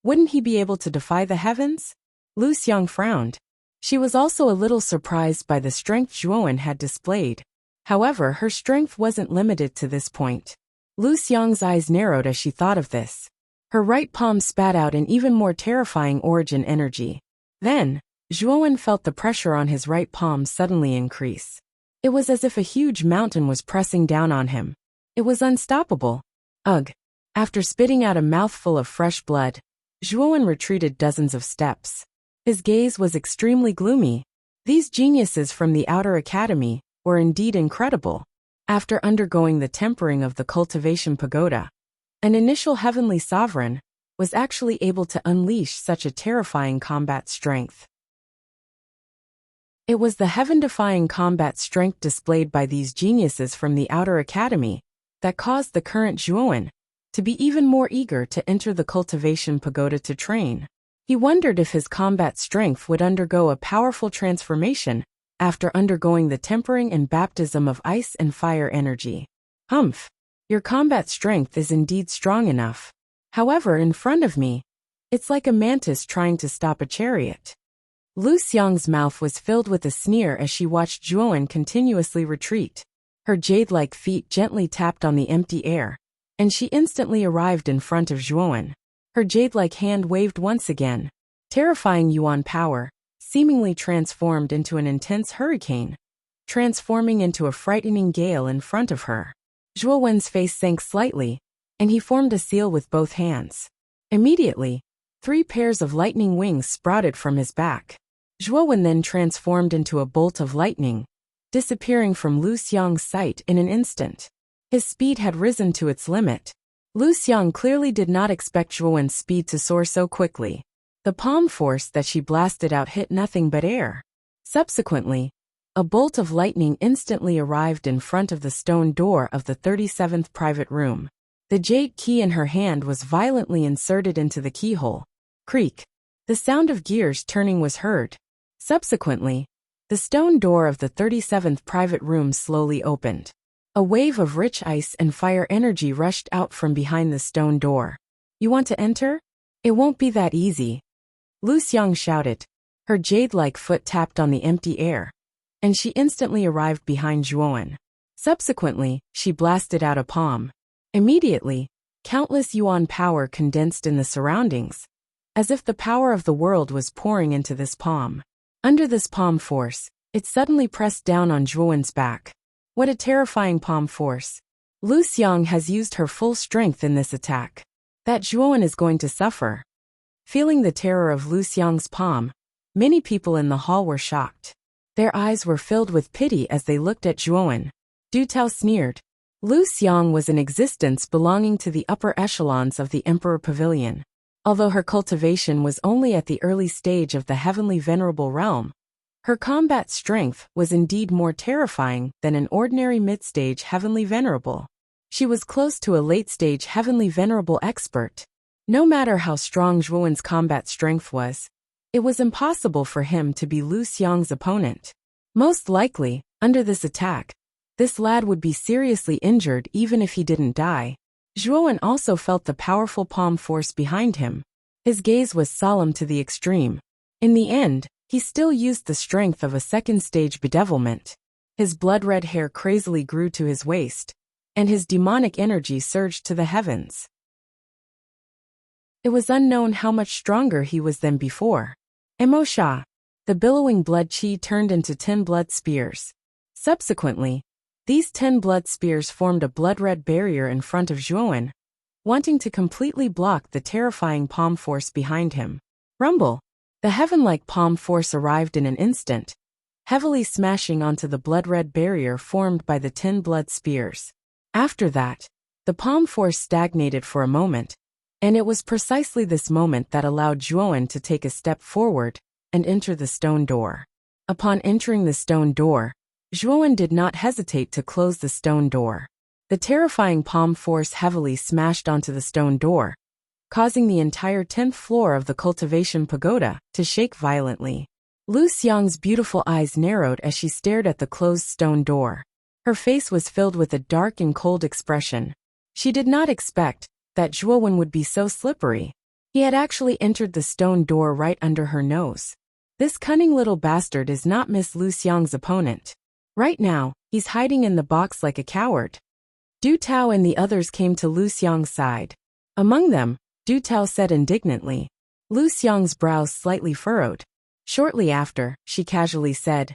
wouldn't he be able to defy the heavens? Lu Xiang frowned. She was also a little surprised by the strength Zhuowen had displayed. However, her strength wasn't limited to this point. Lu Xiang's eyes narrowed as she thought of this. Her right palm spat out an even more terrifying origin energy. Then, Zhuowen felt the pressure on his right palm suddenly increase. It was as if a huge mountain was pressing down on him. It was unstoppable. Ugh! After spitting out a mouthful of fresh blood, Zhuowen retreated dozens of steps. His gaze was extremely gloomy. These geniuses from the outer academy were indeed incredible. After undergoing the tempering of the cultivation pagoda, an initial heavenly sovereign was actually able to unleash such a terrifying combat strength. It was the heaven-defying combat strength displayed by these geniuses from the outer academy that caused the current Zhuowen to be even more eager to enter the cultivation pagoda to train. He wondered if his combat strength would undergo a powerful transformation after undergoing the tempering and baptism of ice and fire energy. Humph! Your combat strength is indeed strong enough. However, in front of me, it's like a mantis trying to stop a chariot. Lu Xiang's mouth was filled with a sneer as she watched Zhuowen continuously retreat. Her jade-like feet gently tapped on the empty air, and she instantly arrived in front of Zhuowen. Her jade-like hand waved once again. Terrifying yuan power, seemingly transformed into an intense hurricane, transforming into a frightening gale in front of her. Zhuowen's face sank slightly, and he formed a seal with both hands. Immediately, 3 pairs of lightning wings sprouted from his back. Zhuowen then transformed into a bolt of lightning, disappearing from Lu Xiang's sight in an instant. His speed had risen to its limit. Lu Xiang clearly did not expect Zhuowen's speed to soar so quickly. The palm force that she blasted out hit nothing but air. Subsequently, a bolt of lightning instantly arrived in front of the stone door of the 37th private room. The jade key in her hand was violently inserted into the keyhole. Creak! The sound of gears turning was heard. Subsequently, the stone door of the 37th private room slowly opened. A wave of rich ice and fire energy rushed out from behind the stone door. You want to enter? It won't be that easy. Lu Xiang shouted. Her jade-like foot tapped on the empty air, and she instantly arrived behind Zhuowen. Subsequently, she blasted out a palm. Immediately, countless yuan power condensed in the surroundings, as if the power of the world was pouring into this palm. Under this palm force, it suddenly pressed down on Zhuowen's back. What a terrifying palm force. Lu Xiang has used her full strength in this attack. That Zhuowen is going to suffer. Feeling the terror of Lu Xiang's palm, many people in the hall were shocked. Their eyes were filled with pity as they looked at Zhuowen. Du Tao sneered. Lu Xiang was an existence belonging to the upper echelons of the Emperor Pavilion. Although her cultivation was only at the early stage of the heavenly venerable realm, her combat strength was indeed more terrifying than an ordinary mid-stage heavenly venerable. She was close to a late-stage heavenly venerable expert. No matter how strong Zhuowen's combat strength was, it was impossible for him to be Lu Xiang's opponent. Most likely, under this attack, this lad would be seriously injured even if he didn't die. Zhuowen also felt the powerful palm force behind him. His gaze was solemn to the extreme. In the end, he still used the strength of a second-stage bedevilment. His blood-red hair crazily grew to his waist, and his demonic energy surged to the heavens. It was unknown how much stronger he was than before. Emosha. The billowing blood chi turned into 10 blood spears. Subsequently, these 10 blood spears formed a blood-red barrier in front of Zhuowen, wanting to completely block the terrifying palm force behind him. Rumble. The heaven-like palm force arrived in an instant, heavily smashing onto the blood-red barrier formed by the 10 blood spears. After that, the palm force stagnated for a moment, and it was precisely this moment that allowed Zhuowen to take a step forward and enter the stone door. Upon entering the stone door, Zhuowen did not hesitate to close the stone door. The terrifying palm force heavily smashed onto the stone door, causing the entire 10th floor of the cultivation pagoda to shake violently. Lu Xiang's beautiful eyes narrowed as she stared at the closed stone door. Her face was filled with a dark and cold expression. She did not expect that Zhuowen would be so slippery. He had actually entered the stone door right under her nose. This cunning little bastard is not Miss Lu Xiang's opponent. Right now, he's hiding in the box like a coward. Du Tao and the others came to Lu Xiang's side. Among them, Du Tao said indignantly. Lu Xiang's brows slightly furrowed. Shortly after, she casually said,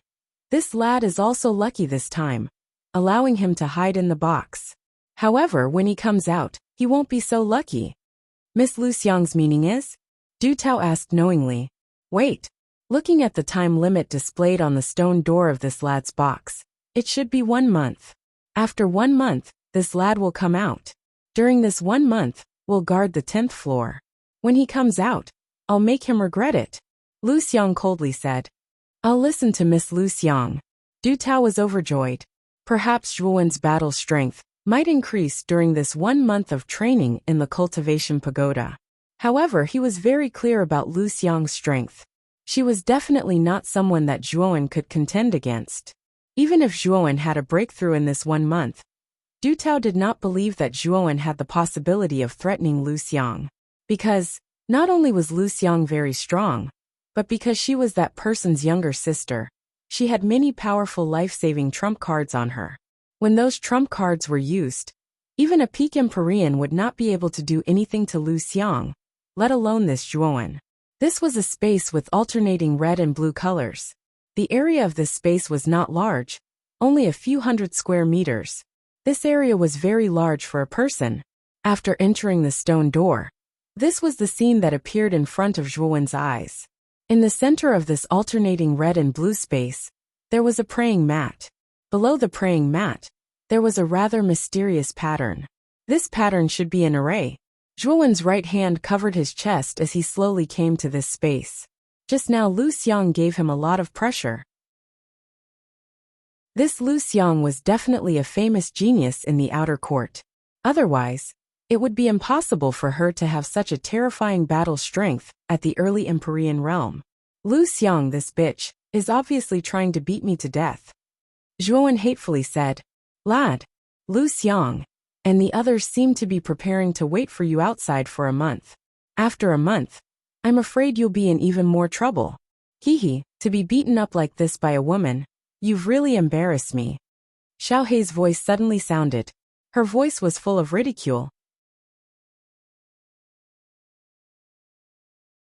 "This lad is also lucky this time, allowing him to hide in the box. However, when he comes out, he won't be so lucky." Miss Lu Xiang's meaning is? Du Tao asked knowingly. Wait. Looking at the time limit displayed on the stone door of this lad's box, it should be 1 month. After 1 month, this lad will come out. During this 1 month, we'll guard the 10th floor. When he comes out, I'll make him regret it. Lu Xiang coldly said. I'll listen to Miss Lu Xiang. Du Tao was overjoyed. Perhaps Zhuowen's battle strength might increase during this 1 month of training in the cultivation pagoda. However, he was very clear about Lu Xiang's strength. She was definitely not someone that Zhuowen could contend against. Even if Zhuowen had a breakthrough in this 1 month, Du Tao did not believe that Zhuowen had the possibility of threatening Lu Xiang. Because, not only was Lu Xiang very strong, but because she was that person's younger sister, she had many powerful life-saving trump cards on her. When those trump cards were used, even a peak Empyrean would not be able to do anything to Lu Xiang, let alone this Zhuowen. This was a space with alternating red and blue colors. The area of this space was not large, only a few hundred square meters. This area was very large for a person. After entering the stone door, this was the scene that appeared in front of Zhuowen's eyes. In the center of this alternating red and blue space, there was a praying mat. Below the praying mat, there was a rather mysterious pattern. This pattern should be an array. Zhuowen's right hand covered his chest as he slowly came to this space. Just now Lu Xiang gave him a lot of pressure. This Lu Xiang was definitely a famous genius in the outer court. Otherwise, it would be impossible for her to have such a terrifying battle strength at the early Empyrean realm. Lu Xiang, this bitch, is obviously trying to beat me to death. Zhuowen hatefully said. Lad. Lu Xiang. And the others seem to be preparing to wait for you outside for a month. After a month, I'm afraid you'll be in even more trouble. Hee, to be beaten up like this by a woman, you've really embarrassed me. Xiao Hei's voice suddenly sounded. Her voice was full of ridicule.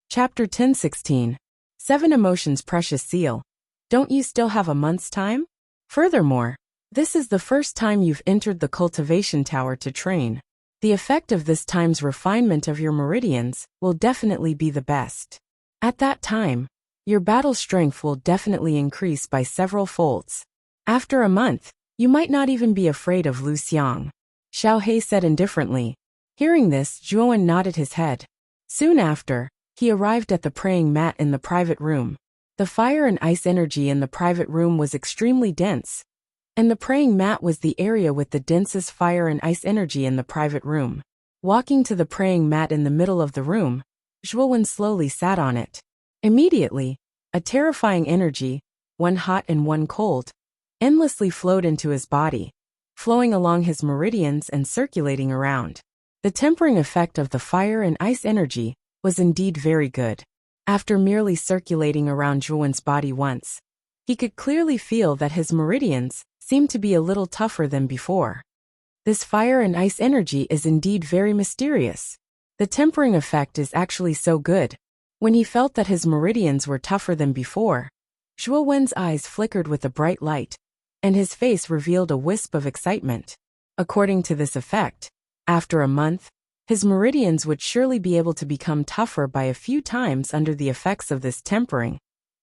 Chapter 1016. 7 Emotions Precious Seal. Don't you still have a month's time? Furthermore, this is the first time you've entered the cultivation tower to train. The effect of this time's refinement of your meridians will definitely be the best. At that time, your battle strength will definitely increase by several folds. After a month, you might not even be afraid of Lu Xiang. Xiao Hei said indifferently. Hearing this, Zhuowen nodded his head. Soon after, he arrived at the praying mat in the private room. The fire and ice energy in the private room was extremely dense, and the praying mat was the area with the densest fire and ice energy in the private room. Walking to the praying mat in the middle of the room, Zhuowen slowly sat on it. Immediately, a terrifying energy, one hot and one cold, endlessly flowed into his body, flowing along his meridians and circulating around. The tempering effect of the fire and ice energy was indeed very good. After merely circulating around Zhuowen's body once, he could clearly feel that his meridians seemed to be a little tougher than before. This fire and ice energy is indeed very mysterious. The tempering effect is actually so good. When he felt that his meridians were tougher than before, Zhuo Wen's eyes flickered with a bright light, and his face revealed a wisp of excitement. According to this effect, after a month, his meridians would surely be able to become tougher by a few times under the effects of this tempering,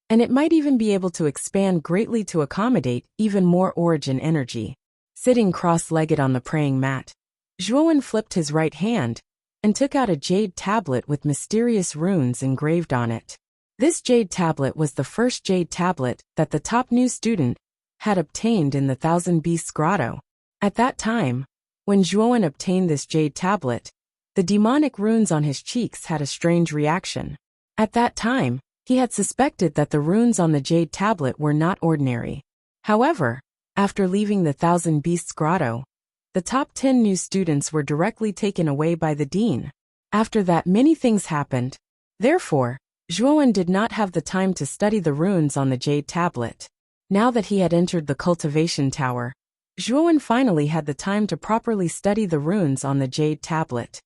and it might even be able to expand greatly to accommodate even more origin energy. Sitting cross-legged on the praying mat, Zhuo Wen flipped his right hand and took out a jade tablet with mysterious runes engraved on it. This jade tablet was the first jade tablet that the top new student had obtained in the Thousand Beasts Grotto. At that time, when Zhuo Wen obtained this jade tablet, the demonic runes on his cheeks had a strange reaction. At that time, he had suspected that the runes on the jade tablet were not ordinary. However, after leaving the Thousand Beasts Grotto, the top 10 new students were directly taken away by the dean. After that, many things happened. Therefore, Zhuo Wen did not have the time to study the runes on the jade tablet. Now that he had entered the cultivation tower, Zhuo Wen finally had the time to properly study the runes on the jade tablet.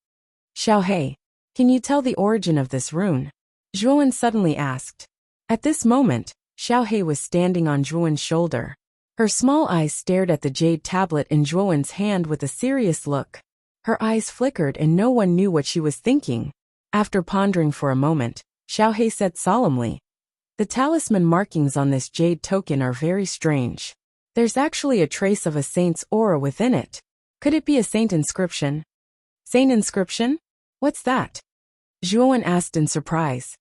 Xiaohei, can you tell the origin of this rune? Zhuo Wen suddenly asked. At this moment, Xiaohei was standing on Zhuo Wen's shoulder. Her small eyes stared at the jade tablet in Zhuo Wen's hand with a serious look. Her eyes flickered and no one knew what she was thinking. After pondering for a moment, Xiaohei said solemnly, "The talisman markings on this jade token are very strange. There's actually a trace of a saint's aura within it. Could it be a saint inscription?" Saint inscription? What's that? Zhuo Wen asked in surprise.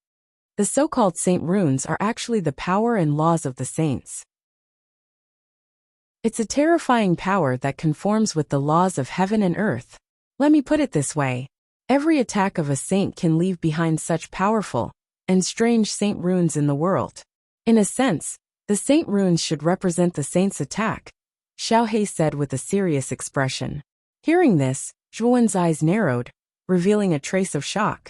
The so-called saint runes are actually the power and laws of the saints. It's a terrifying power that conforms with the laws of heaven and earth. Let me put it this way. Every attack of a saint can leave behind such powerful and strange saint runes in the world. In a sense, the saint runes should represent the saint's attack, Xiaohei said with a serious expression. Hearing this, Zhuo Wen's eyes narrowed, revealing a trace of shock.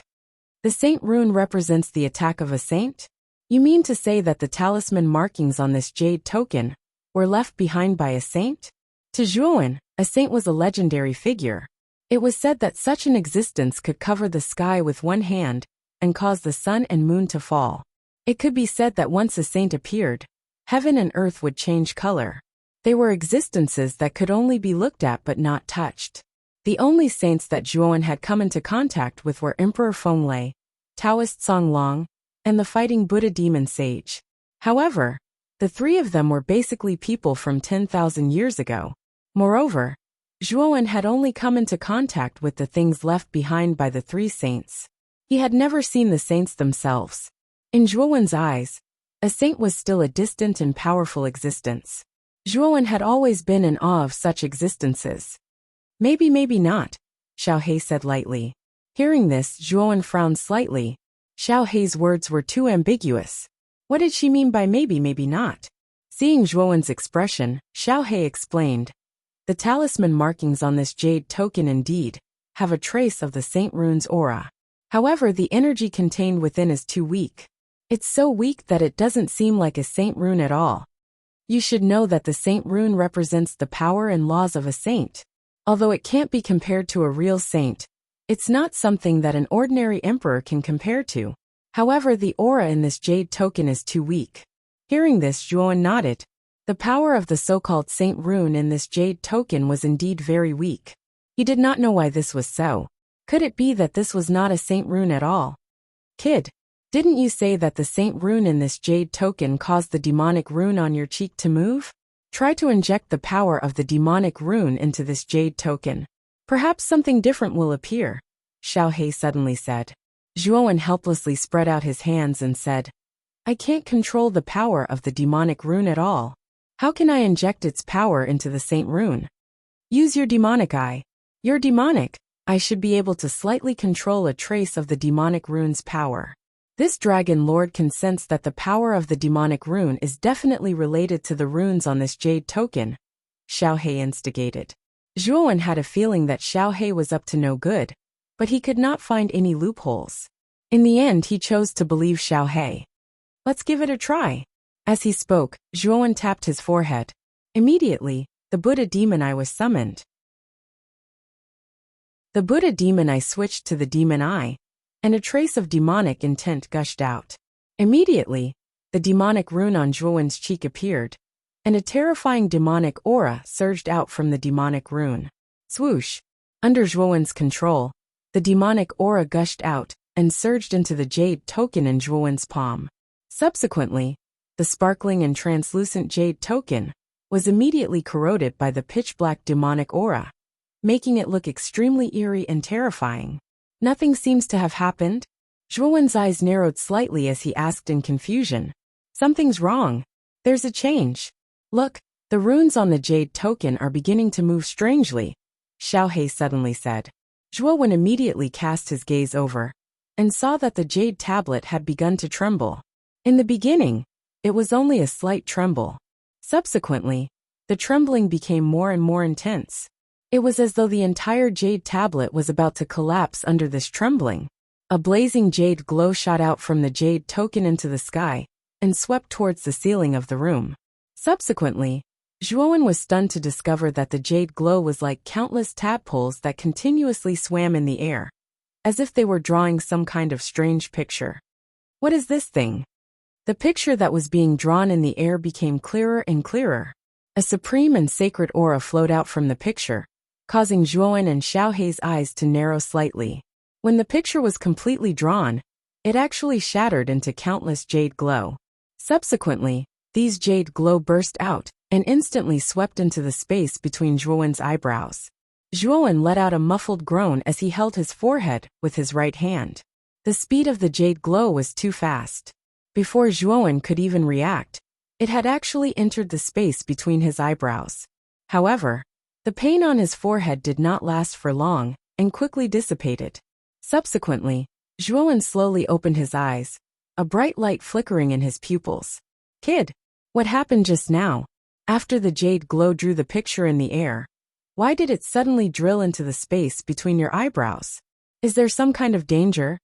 The saint rune represents the attack of a saint? You mean to say that the talisman markings on this jade token were left behind by a saint? To Zhuo Wen, a saint was a legendary figure. It was said that such an existence could cover the sky with one hand and cause the sun and moon to fall. It could be said that once a saint appeared, heaven and earth would change color. They were existences that could only be looked at but not touched. The only saints that Zhuo Wen had come into contact with were Emperor Fenglei, Taoist Song Long, and the fighting Buddha demon sage. However, the three of them were basically people from 10,000 years ago. Moreover, Zhuo Wen had only come into contact with the things left behind by the three saints. He had never seen the saints themselves. In Zhuo Wen's eyes, a saint was still a distant and powerful existence. Zhuo Wen had always been in awe of such existences. Maybe not, Xiaohei said lightly. Hearing this, Zhuo Wen frowned slightly. Xiaohei's words were too ambiguous. What did she mean by maybe not? Seeing Zhuo Wen's expression, Xiaohei explained. The talisman markings on this jade token indeed have a trace of the saint rune's aura. However, the energy contained within is too weak. It's so weak that it doesn't seem like a saint rune at all. You should know that the saint rune represents the power and laws of a saint. Although it can't be compared to a real saint, it's not something that an ordinary emperor can compare to. However, the aura in this jade token is too weak. Hearing this, Zhuo Wen nodded. The power of the so-called saint rune in this jade token was indeed very weak. He did not know why this was so. Could it be that this was not a saint rune at all? Kid, didn't you say that the saint rune in this jade token caused the demonic rune on your cheek to move? Try to inject the power of the demonic rune into this jade token. Perhaps something different will appear, Xiaohei suddenly said. Zhuo Wen helplessly spread out his hands and said, I can't control the power of the demonic rune at all. How can I inject its power into the saint rune? Use your demonic eye. You're demonic. I should be able to slightly control a trace of the demonic rune's power. This dragon lord can sense that the power of the demonic rune is definitely related to the runes on this jade token, Xiaohei instigated. Zhuo Wen had a feeling that Xiaohei was up to no good, but he could not find any loopholes. In the end, he chose to believe Xiaohei. Let's give it a try. As he spoke, Zhuo Wen tapped his forehead. Immediately, the Buddha demon eye was summoned. The Buddha demon eye switched to the demon eye, and a trace of demonic intent gushed out. Immediately, the demonic rune on Zhuowen's cheek appeared, and a terrifying demonic aura surged out from the demonic rune. Swoosh! Under Zhuowen's control, the demonic aura gushed out and surged into the jade token in Zhuowen's palm. Subsequently, the sparkling and translucent jade token was immediately corroded by the pitch-black demonic aura, making it look extremely eerie and terrifying. Nothing seems to have happened? Zhuowen's eyes narrowed slightly as he asked in confusion. Something's wrong. There's a change. Look, the runes on the jade token are beginning to move strangely, Xiaohe suddenly said. Zhuowen immediately cast his gaze over, and saw that the jade tablet had begun to tremble. In the beginning, it was only a slight tremble. Subsequently, the trembling became more and more intense. It was as though the entire jade tablet was about to collapse under this trembling. A blazing jade glow shot out from the jade token into the sky, and swept towards the ceiling of the room. Subsequently, Zhuowen was stunned to discover that the jade glow was like countless tadpoles that continuously swam in the air, as if they were drawing some kind of strange picture. What is this thing? The picture that was being drawn in the air became clearer and clearer. A supreme and sacred aura flowed out from the picture, causing Zhuowen and Xiaohe's eyes to narrow slightly. When the picture was completely drawn, it actually shattered into countless jade glow. Subsequently, these jade glow burst out and instantly swept into the space between Zhuowen's eyebrows. Zhuowen let out a muffled groan as he held his forehead with his right hand. The speed of the jade glow was too fast. Before Zhuowen could even react, it had actually entered the space between his eyebrows. However, the pain on his forehead did not last for long and quickly dissipated. Subsequently, Zhuowen slowly opened his eyes, a bright light flickering in his pupils. Kid, what happened just now? After the jade glow drew the picture in the air, why did it suddenly drill into the space between your eyebrows? Is there some kind of danger?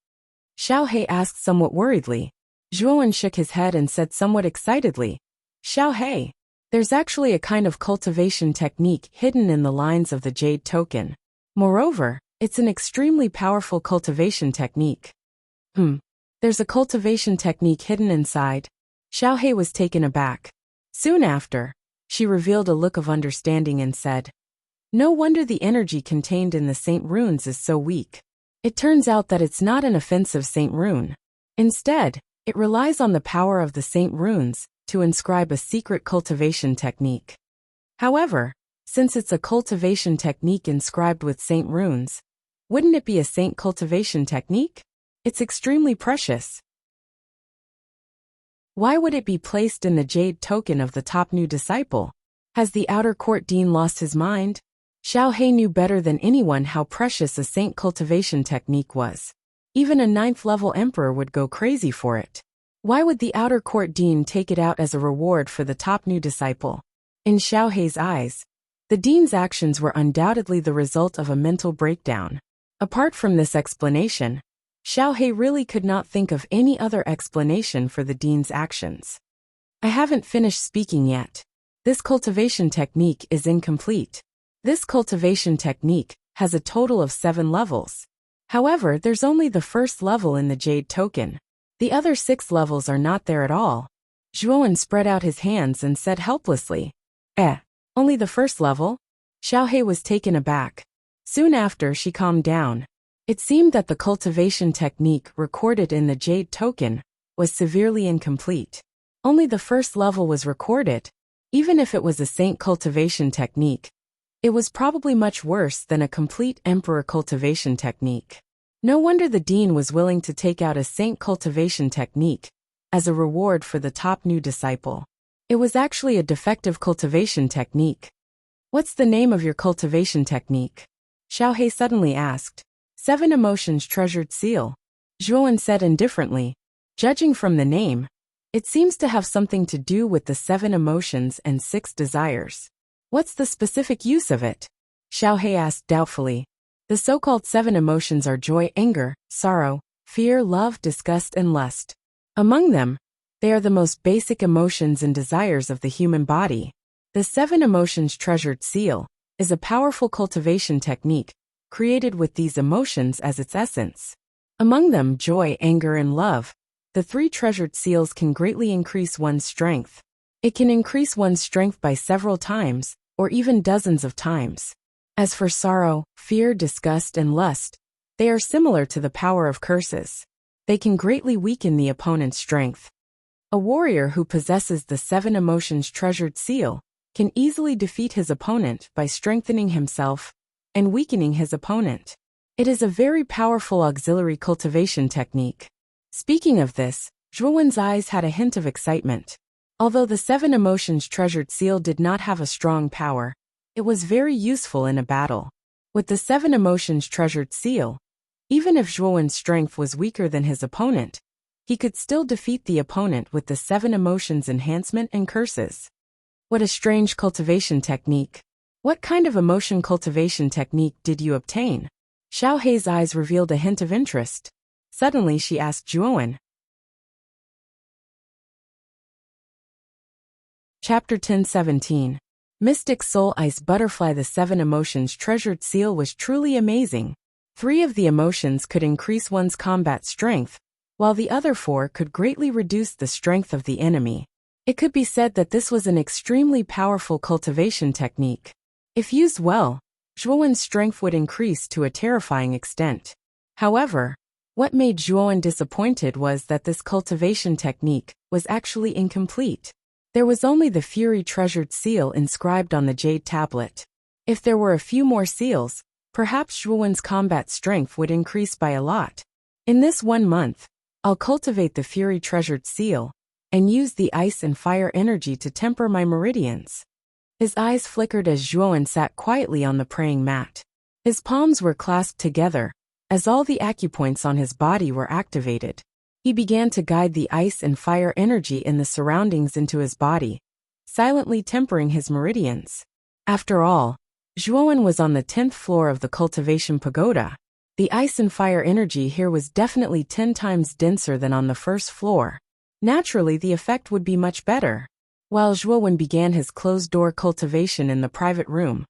Xiaohe asked somewhat worriedly. Zhuowen shook his head and said somewhat excitedly, Xiaohe, there's actually a kind of cultivation technique hidden in the lines of the jade token. Moreover, it's an extremely powerful cultivation technique. There's a cultivation technique hidden inside? Xiaohe was taken aback. Soon after, she revealed a look of understanding and said, no wonder the energy contained in the Saint runes is so weak. It turns out that it's not an offensive Saint rune. Instead, it relies on the power of the Saint runes to inscribe a secret cultivation technique. However, since it's a cultivation technique inscribed with Saint runes, wouldn't it be a Saint cultivation technique? It's extremely precious. Why would it be placed in the jade token of the top new disciple? Has the outer court dean lost his mind? Xiaohe knew better than anyone how precious a Saint cultivation technique was. Even a 9th-level emperor would go crazy for it. Why would the outer court dean take it out as a reward for the top new disciple? In Xiaohe's eyes, the dean's actions were undoubtedly the result of a mental breakdown. Apart from this explanation, Xiaohe really could not think of any other explanation for the dean's actions. I haven't finished speaking yet. This cultivation technique is incomplete. This cultivation technique has a total of 7 levels. However, there's only the first level in the jade token. The other 6 levels are not there at all. Zhuowen spread out his hands and said helplessly, only the first level? Xiaohe was taken aback. Soon after, she calmed down. It seemed that the cultivation technique recorded in the jade token was severely incomplete. Only the first level was recorded. Even if it was a Saint cultivation technique, it was probably much worse than a complete emperor cultivation technique. No wonder the dean was willing to take out a Saint cultivation technique as a reward for the top new disciple. It was actually a defective cultivation technique. What's the name of your cultivation technique? Xiaohe suddenly asked. 7 emotions treasured seal. Zhuowen said indifferently. Judging from the name, it seems to have something to do with the 7 emotions and 6 desires. What's the specific use of it? Xiaohe asked doubtfully. The so-called 7 emotions are joy, anger, sorrow, fear, love, disgust, and lust. Among them, they are the most basic emotions and desires of the human body. The 7 emotions treasured seal is a powerful cultivation technique created with these emotions as its essence. Among them joy, anger, and love, the three treasured seals can greatly increase one's strength. It can increase one's strength by several times, or even dozens of times. As for sorrow, fear, disgust, and lust, they are similar to the power of curses. They can greatly weaken the opponent's strength. A warrior who possesses the 7 emotions treasured seal can easily defeat his opponent by strengthening himself and weakening his opponent. It is a very powerful auxiliary cultivation technique. Speaking of this, Zhuowen's eyes had a hint of excitement. Although the 7 emotions treasured seal did not have a strong power, it was very useful in a battle. With the 7 emotions treasured seal, even if Zhuowen's strength was weaker than his opponent, he could still defeat the opponent with the 7 emotions enhancement and curses. What a strange cultivation technique. What kind of emotion cultivation technique did you obtain? Xiao Hei's eyes revealed a hint of interest. Suddenly she asked Zhuowen. Chapter 10:17. Mystic Soul Ice Butterfly. The 7 emotions treasured seal was truly amazing. 3 of the emotions could increase one's combat strength, while the other 4 could greatly reduce the strength of the enemy. It could be said that this was an extremely powerful cultivation technique. If used well, Zhuowen's strength would increase to a terrifying extent. However, what made Zhuowen disappointed was that this cultivation technique was actually incomplete. There was only the Fury treasured seal inscribed on the jade tablet. If there were a few more seals, perhaps Zhuowen's combat strength would increase by a lot. In this 1 month, I'll cultivate the Fury treasured seal and use the ice and fire energy to temper my meridians. His eyes flickered as Zhuowen sat quietly on the praying mat. His palms were clasped together, as all the acupoints on his body were activated. He began to guide the ice and fire energy in the surroundings into his body, silently tempering his meridians. After all, Zhuowen was on the 10th floor of the cultivation pagoda. The ice and fire energy here was definitely 10 times denser than on the 1st floor. Naturally, the effect would be much better. While Zhuowen began his closed-door cultivation in the private room,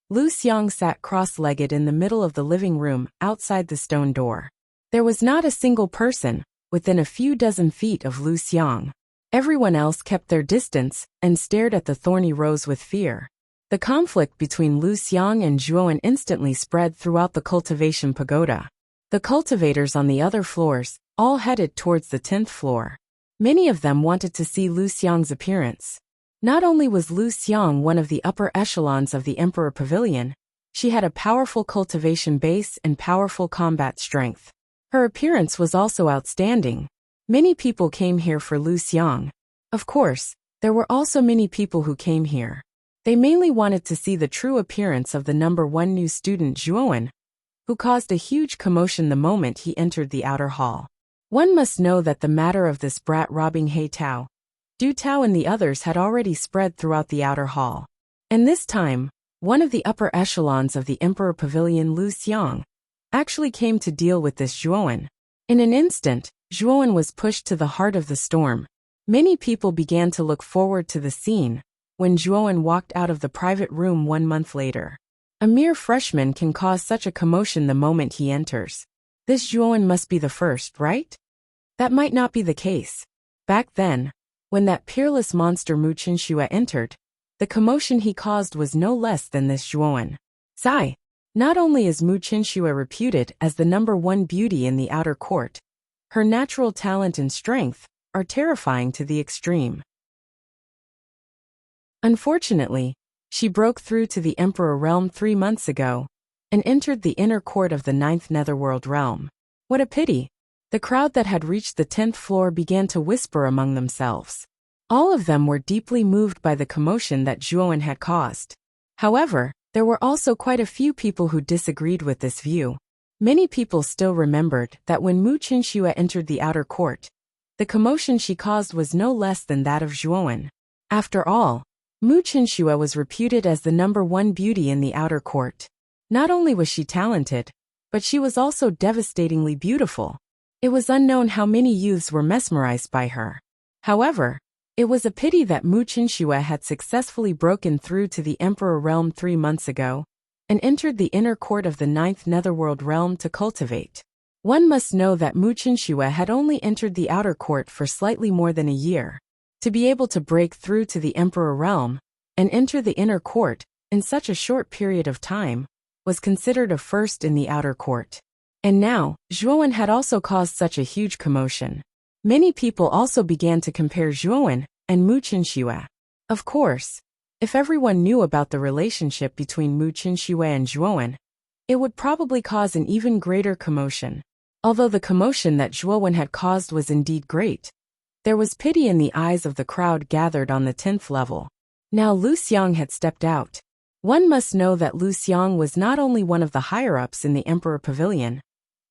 Lu Xiang sat cross-legged in the middle of the living room, outside the stone door. There was not a single person within a few dozen feet of Lu Xiang. Everyone else kept their distance and stared at the thorny rose with fear. The conflict between Lu Xiang and Zhuowen instantly spread throughout the cultivation pagoda. The cultivators on the other floors all headed towards the 10th floor. Many of them wanted to see Lu Xiang's appearance. Not only was Lu Xiang one of the upper echelons of the Emperor Pavilion, she had a powerful cultivation base and powerful combat strength. Her appearance was also outstanding. Many people came here for Lu Xiang. Of course, there were also many people who came here. They mainly wanted to see the true appearance of the number 1 new student Zhuowen, who caused a huge commotion the moment he entered the outer hall. One must know that the matter of this brat robbing He Tao, Du Tao and the others had already spread throughout the outer hall. And this time, one of the upper echelons of the Emperor Pavilion, Lu Xiang, actually came to deal with this Zhuowen. In an instant, Zhuowen was pushed to the heart of the storm. Many people began to look forward to the scene when Zhuowen walked out of the private room 1 month later. A mere freshman can cause such a commotion the moment he enters. This Zhuowen must be the first, right? That might not be the case. Back then, when that peerless monster Mu Qinxue entered, the commotion he caused was no less than this Zhuowen. Sigh. Not only is Mu Qinxue reputed as the number 1 beauty in the outer court, her natural talent and strength are terrifying to the extreme. Unfortunately, she broke through to the Emperor realm 3 months ago and entered the inner court of the 9th Netherworld realm. What a pity! The crowd that had reached the 10th floor began to whisper among themselves. All of them were deeply moved by the commotion that Zhuowen had caused. However, there were also quite a few people who disagreed with this view. Many people still remembered that when Mu Qinxue entered the outer court, the commotion she caused was no less than that of Zhuowen. After all, Mu Qinxue was reputed as the number 1 beauty in the outer court. Not only was she talented, but she was also devastatingly beautiful. It was unknown how many youths were mesmerized by her. However, it was a pity that Mu Qinxue had successfully broken through to the Emperor realm 3 months ago, and entered the inner court of the ninth netherworld realm to cultivate. One must know that Wuxia had only entered the outer court for slightly more than a year. To be able to break through to the emperor realm and enter the inner court in such a short period of time was considered a first in the outer court. And now, Zhuowen had also caused such a huge commotion. Many people also began to compare Zhuowen and Wuxia. Of course, if everyone knew about the relationship between Wuxia and Zhuowen, it would probably cause an even greater commotion. Although the commotion that Zhuowen had caused was indeed great, there was pity in the eyes of the crowd gathered on the 10th level. Now Lu Xiang had stepped out. One must know that Lu Xiang was not only one of the higher-ups in the Emperor Pavilion,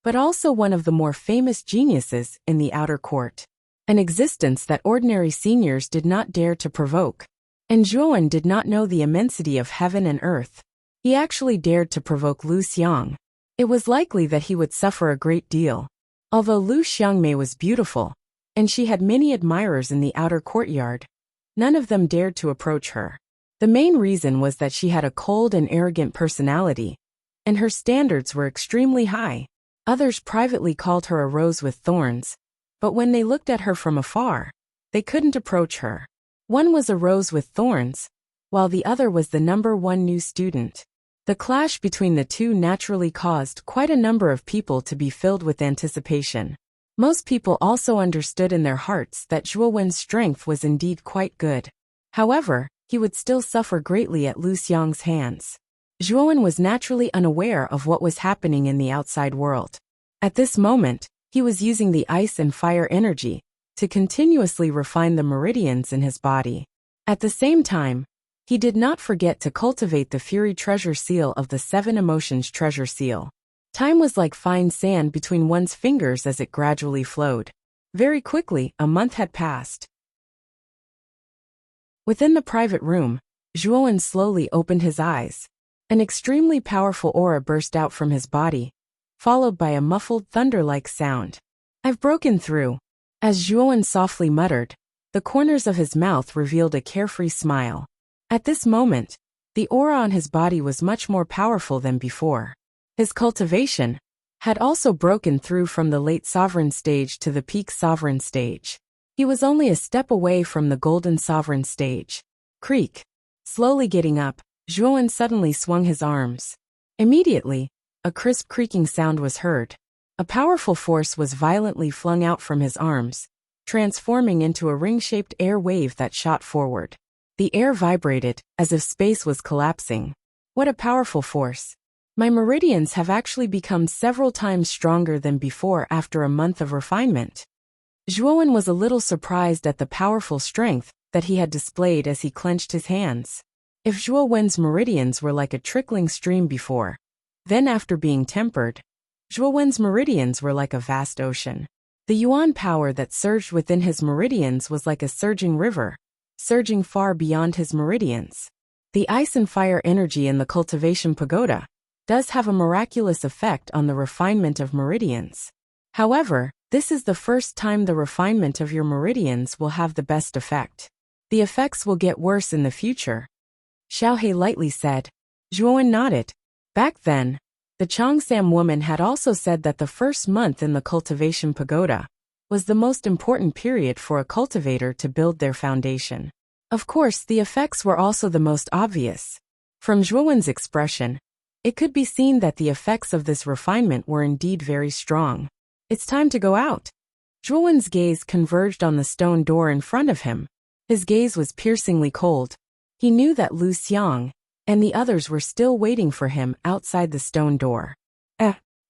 but also one of the more famous geniuses in the outer court. An existence that ordinary seniors did not dare to provoke. And Zhuowen did not know the immensity of heaven and earth. He actually dared to provoke Lu Xiang. It was likely that he would suffer a great deal. Although Lu Xiangmei was beautiful, and she had many admirers in the outer courtyard, none of them dared to approach her. The main reason was that she had a cold and arrogant personality, and her standards were extremely high. Others privately called her a rose with thorns, but when they looked at her from afar, they couldn't approach her. One was a rose with thorns, while the other was the #1 new student. The clash between the two naturally caused quite a number of people to be filled with anticipation. Most people also understood in their hearts that Zhuowen's strength was indeed quite good. However, he would still suffer greatly at Lu Xiang's hands. Zhuowen was naturally unaware of what was happening in the outside world. At this moment, he was using the ice and fire energy to continuously refine the meridians in his body. At the same time, he did not forget to cultivate the Fury Treasure Seal of the 7 Emotions Treasure Seal. Time was like fine sand between one's fingers as it gradually flowed. Very quickly, a month had passed. Within the private room, Zhuowen slowly opened his eyes. An extremely powerful aura burst out from his body, followed by a muffled thunder-like sound. "I've broken through." As Zhuowen softly muttered, the corners of his mouth revealed a carefree smile. At this moment, the aura on his body was much more powerful than before. His cultivation had also broken through from the late sovereign stage to the peak sovereign stage. He was only a step away from the golden sovereign stage. Creak. Slowly getting up, Zhuowen suddenly swung his arms. Immediately, a crisp creaking sound was heard. A powerful force was violently flung out from his arms, transforming into a ring-shaped air wave that shot forward. The air vibrated, as if space was collapsing. What a powerful force. My meridians have actually become several times stronger than before after a month of refinement. Zhuowen was a little surprised at the powerful strength that he had displayed as he clenched his hands. If Zhuowen's meridians were like a trickling stream before, then after being tempered, Zhuowen's meridians were like a vast ocean. The yuan power that surged within his meridians was like a surging river, surging far beyond his meridians. The ice and fire energy in the cultivation pagoda does have a miraculous effect on the refinement of meridians. However, this is the first time the refinement of your meridians will have the best effect. The effects will get worse in the future. Xiaohe lightly said. Zhuowen nodded. Back then, the Chongsam woman had also said that the first month in the cultivation pagoda was the most important period for a cultivator to build their foundation. Of course, the effects were also the most obvious. From Zhuowen's expression, it could be seen that the effects of this refinement were indeed very strong. It's time to go out. Zhuowen's gaze converged on the stone door in front of him. His gaze was piercingly cold. He knew that Lu Xiang and the others were still waiting for him outside the stone door.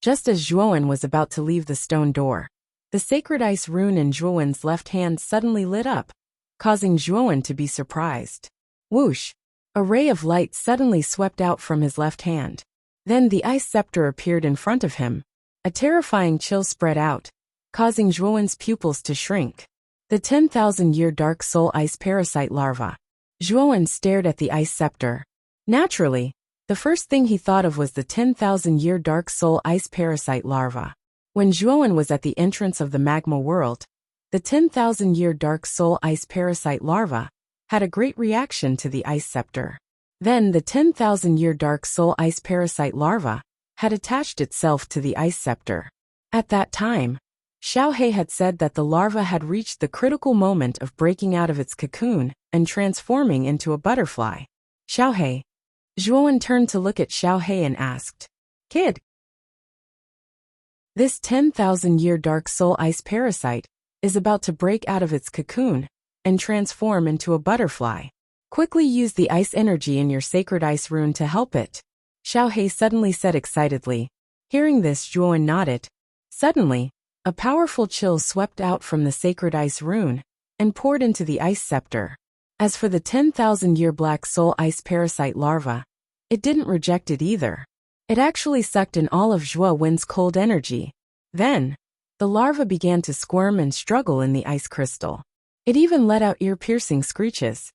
Just as Zhuowen was about to leave the stone door, the sacred ice rune in Zhuowen's left hand suddenly lit up, causing Zhuowen to be surprised. Whoosh! A ray of light suddenly swept out from his left hand. Then the ice scepter appeared in front of him. A terrifying chill spread out, causing Zhuowen's pupils to shrink. The 10,000-year dark soul ice parasite larva. Zhuowen stared at the ice scepter. Naturally, the first thing he thought of was the 10,000-year dark soul ice parasite larva. When Zhuowen was at the entrance of the magma world, the 10,000-year dark soul ice parasite larva had a great reaction to the ice scepter. Then the 10,000-year dark soul ice parasite larva had attached itself to the ice scepter. At that time, Xiaohei had said that the larva had reached the critical moment of breaking out of its cocoon and transforming into a butterfly. Xiaohei. Zhuowen turned to look at Xiaohei and asked, "Kid, this 10,000-year dark soul ice parasite is about to break out of its cocoon and transform into a butterfly. Quickly use the ice energy in your sacred ice rune to help it," Xiaohei suddenly said excitedly. Hearing this, Zhuowen nodded. Suddenly, a powerful chill swept out from the sacred ice rune and poured into the ice scepter. As for the 10,000-year black soul ice parasite larva, it didn't reject it either. It actually sucked in all of Zhuowen's cold energy. Then, the larva began to squirm and struggle in the ice crystal. It even let out ear-piercing screeches.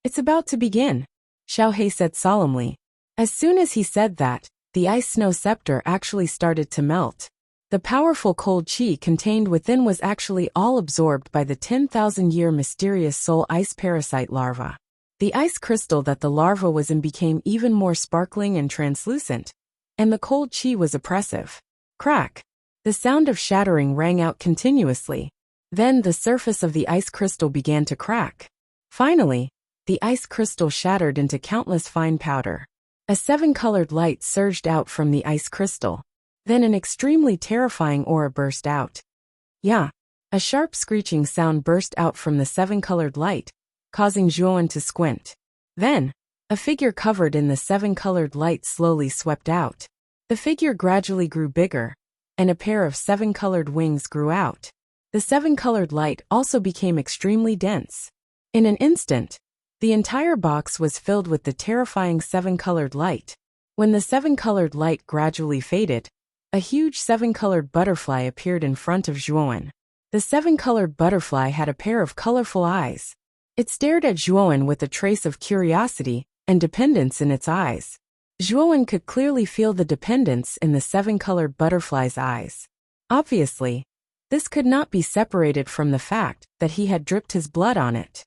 "It's about to begin," Xiaohei said solemnly. As soon as he said that, the ice snow scepter actually started to melt. The powerful cold qi contained within was actually all absorbed by the 10,000-year mysterious soul ice parasite larva. The ice crystal that the larva was in became even more sparkling and translucent, and the cold qi was oppressive. Crack! The sound of shattering rang out continuously. Then the surface of the ice crystal began to crack. Finally, the ice crystal shattered into countless fine powder. A 7-colored light surged out from the ice crystal. Then an extremely terrifying aura burst out. "Yeah!" A sharp screeching sound burst out from the 7-colored light, causing Zhuowen to squint. Then, a figure covered in the 7-colored light slowly swept out. The figure gradually grew bigger, and a pair of 7-colored wings grew out. The 7-colored light also became extremely dense. In an instant, the entire box was filled with the terrifying 7-colored light. When the 7-colored light gradually faded, a huge 7-colored butterfly appeared in front of Zhuowen. The 7-colored butterfly had a pair of colorful eyes. It stared at Zhuowen with a trace of curiosity and dependence in its eyes. Zhuowen could clearly feel the dependence in the 7-colored butterfly's eyes. Obviously, this could not be separated from the fact that he had dripped his blood on it.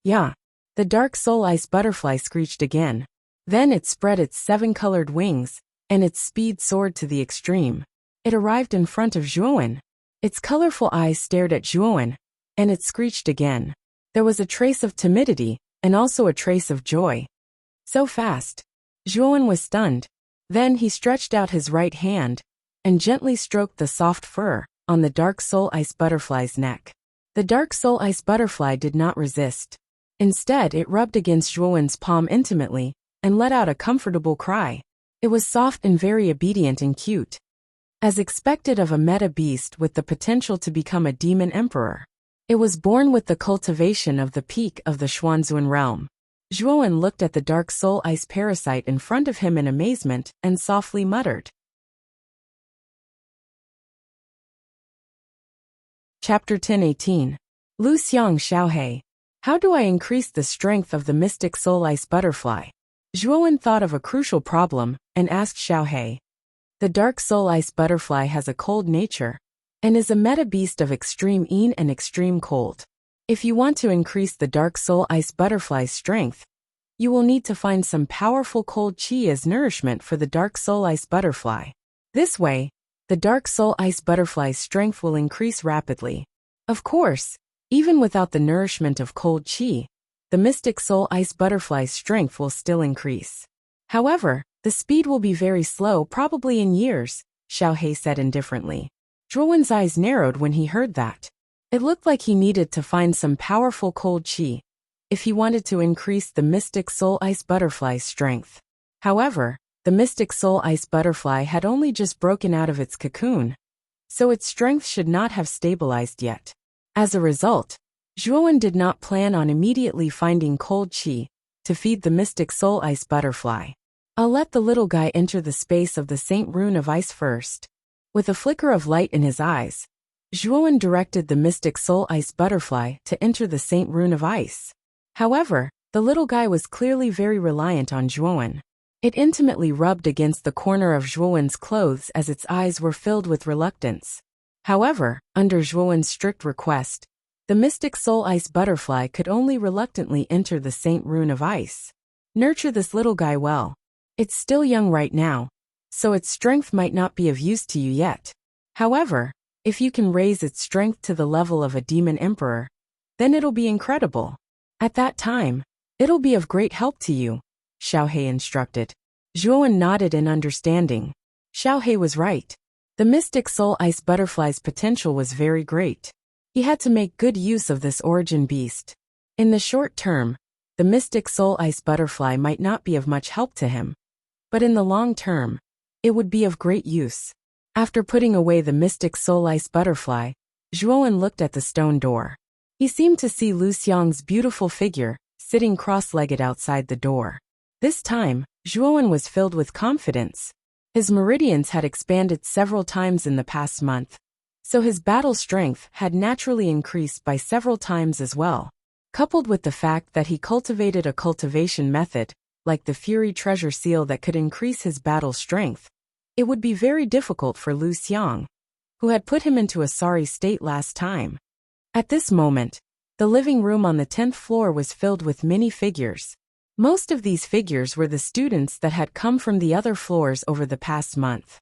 "Yeah!" The dark soul ice butterfly screeched again. Then it spread its 7-colored wings, and its speed soared to the extreme. It arrived in front of Zhuowen. Its colorful eyes stared at Zhuowen, and it screeched again. There was a trace of timidity, and also a trace of joy. So fast. Zhuowen was stunned. Then he stretched out his right hand, and gently stroked the soft fur on the dark soul ice butterfly's neck. The dark soul ice butterfly did not resist. Instead, it rubbed against Zhuowen's palm intimately, and let out a comfortable cry. It was soft and very obedient and cute. As expected of a meta beast with the potential to become a demon emperor. It was born with the cultivation of the peak of the Xuanzun realm. Zhuowen looked at the dark soul ice parasite in front of him in amazement and softly muttered. Chapter 10:18. Lu Xiang Xiaohei. How do I increase the strength of the mystic soul ice butterfly? Zhuowen thought of a crucial problem and asked Xiaohei. The dark soul ice butterfly has a cold nature and is a meta beast of extreme yin and extreme cold. If you want to increase the dark soul ice butterfly's strength, you will need to find some powerful cold qi as nourishment for the dark soul ice butterfly. This way, the dark soul ice butterfly's strength will increase rapidly. Of course, even without the nourishment of cold qi, the mystic soul ice butterfly's strength will still increase. However, the speed will be very slow, probably in years, Xiaohei said indifferently. Zhuowen's eyes narrowed when he heard that. It looked like he needed to find some powerful cold qi if he wanted to increase the mystic soul ice butterfly's strength. However, the mystic soul ice butterfly had only just broken out of its cocoon, so its strength should not have stabilized yet. As a result, Zhuowen did not plan on immediately finding cold qi to feed the mystic soul ice butterfly. I'll let the little guy enter the space of the Saint Rune of Ice first. With a flicker of light in his eyes, Zhuowen directed the mystic soul ice butterfly to enter the Saint Rune of Ice. However, the little guy was clearly very reliant on Zhuowen. It intimately rubbed against the corner of Zhuowen's clothes as its eyes were filled with reluctance. However, under Zhuowen's strict request, the mystic soul ice butterfly could only reluctantly enter the Saint Rune of Ice. Nurture this little guy well. It's still young right now, so its strength might not be of use to you yet. However, if you can raise its strength to the level of a demon emperor, then it'll be incredible. At that time, it'll be of great help to you, Xiaohei instructed. Zhuowen nodded in understanding. Xiaohei was right. The mystic soul ice butterfly's potential was very great. He had to make good use of this origin beast. In the short term, the mystic soul ice butterfly might not be of much help to him, but in the long term, it would be of great use. After putting away the mystic soul ice butterfly, Zhuowen looked at the stone door. He seemed to see Lu Xiang's beautiful figure, sitting cross-legged outside the door. This time, Zhuowen was filled with confidence. His meridians had expanded several times in the past month, so his battle strength had naturally increased by several times as well. Coupled with the fact that he cultivated a cultivation method, like the Fury Treasure Seal that could increase his battle strength, it would be very difficult for Lu Xiang, who had put him into a sorry state last time. At this moment, the living room on the 10th floor was filled with many figures. Most of these figures were the students that had come from the other floors over the past month.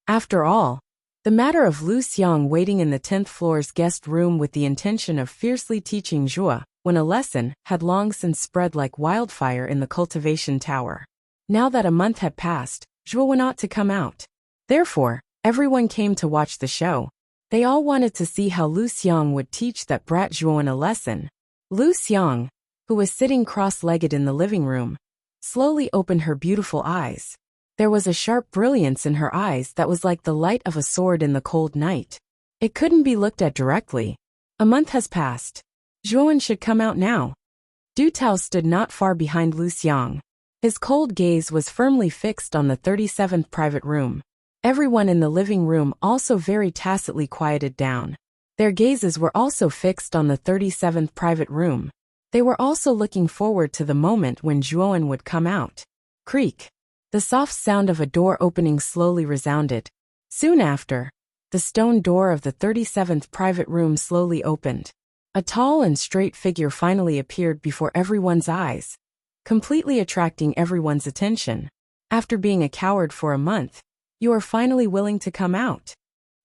After all, the matter of Lu Xiang waiting in the 10th floor's guest room with the intention of fiercely teaching Zhuo when a lesson had long since spread like wildfire in the cultivation tower. Now that a month had passed, Zhuo went out to come out. Therefore, everyone came to watch the show. They all wanted to see how Lu Xiang would teach that brat Zhuo a lesson. Lu Xiang, who was sitting cross-legged in the living room, slowly opened her beautiful eyes. There was a sharp brilliance in her eyes that was like the light of a sword in the cold night. It couldn't be looked at directly. A month has passed. Zhuowen should come out now. Du Tao stood not far behind Lu Xiang. His cold gaze was firmly fixed on the 37th private room. Everyone in the living room also very tacitly quieted down. Their gazes were also fixed on the 37th private room. They were also looking forward to the moment when Zhuowen would come out. Creak. The soft sound of a door opening slowly resounded. Soon after, the stone door of the 37th private room slowly opened. A tall and straight figure finally appeared before everyone's eyes, completely attracting everyone's attention. After being a coward for a month, you are finally willing to come out.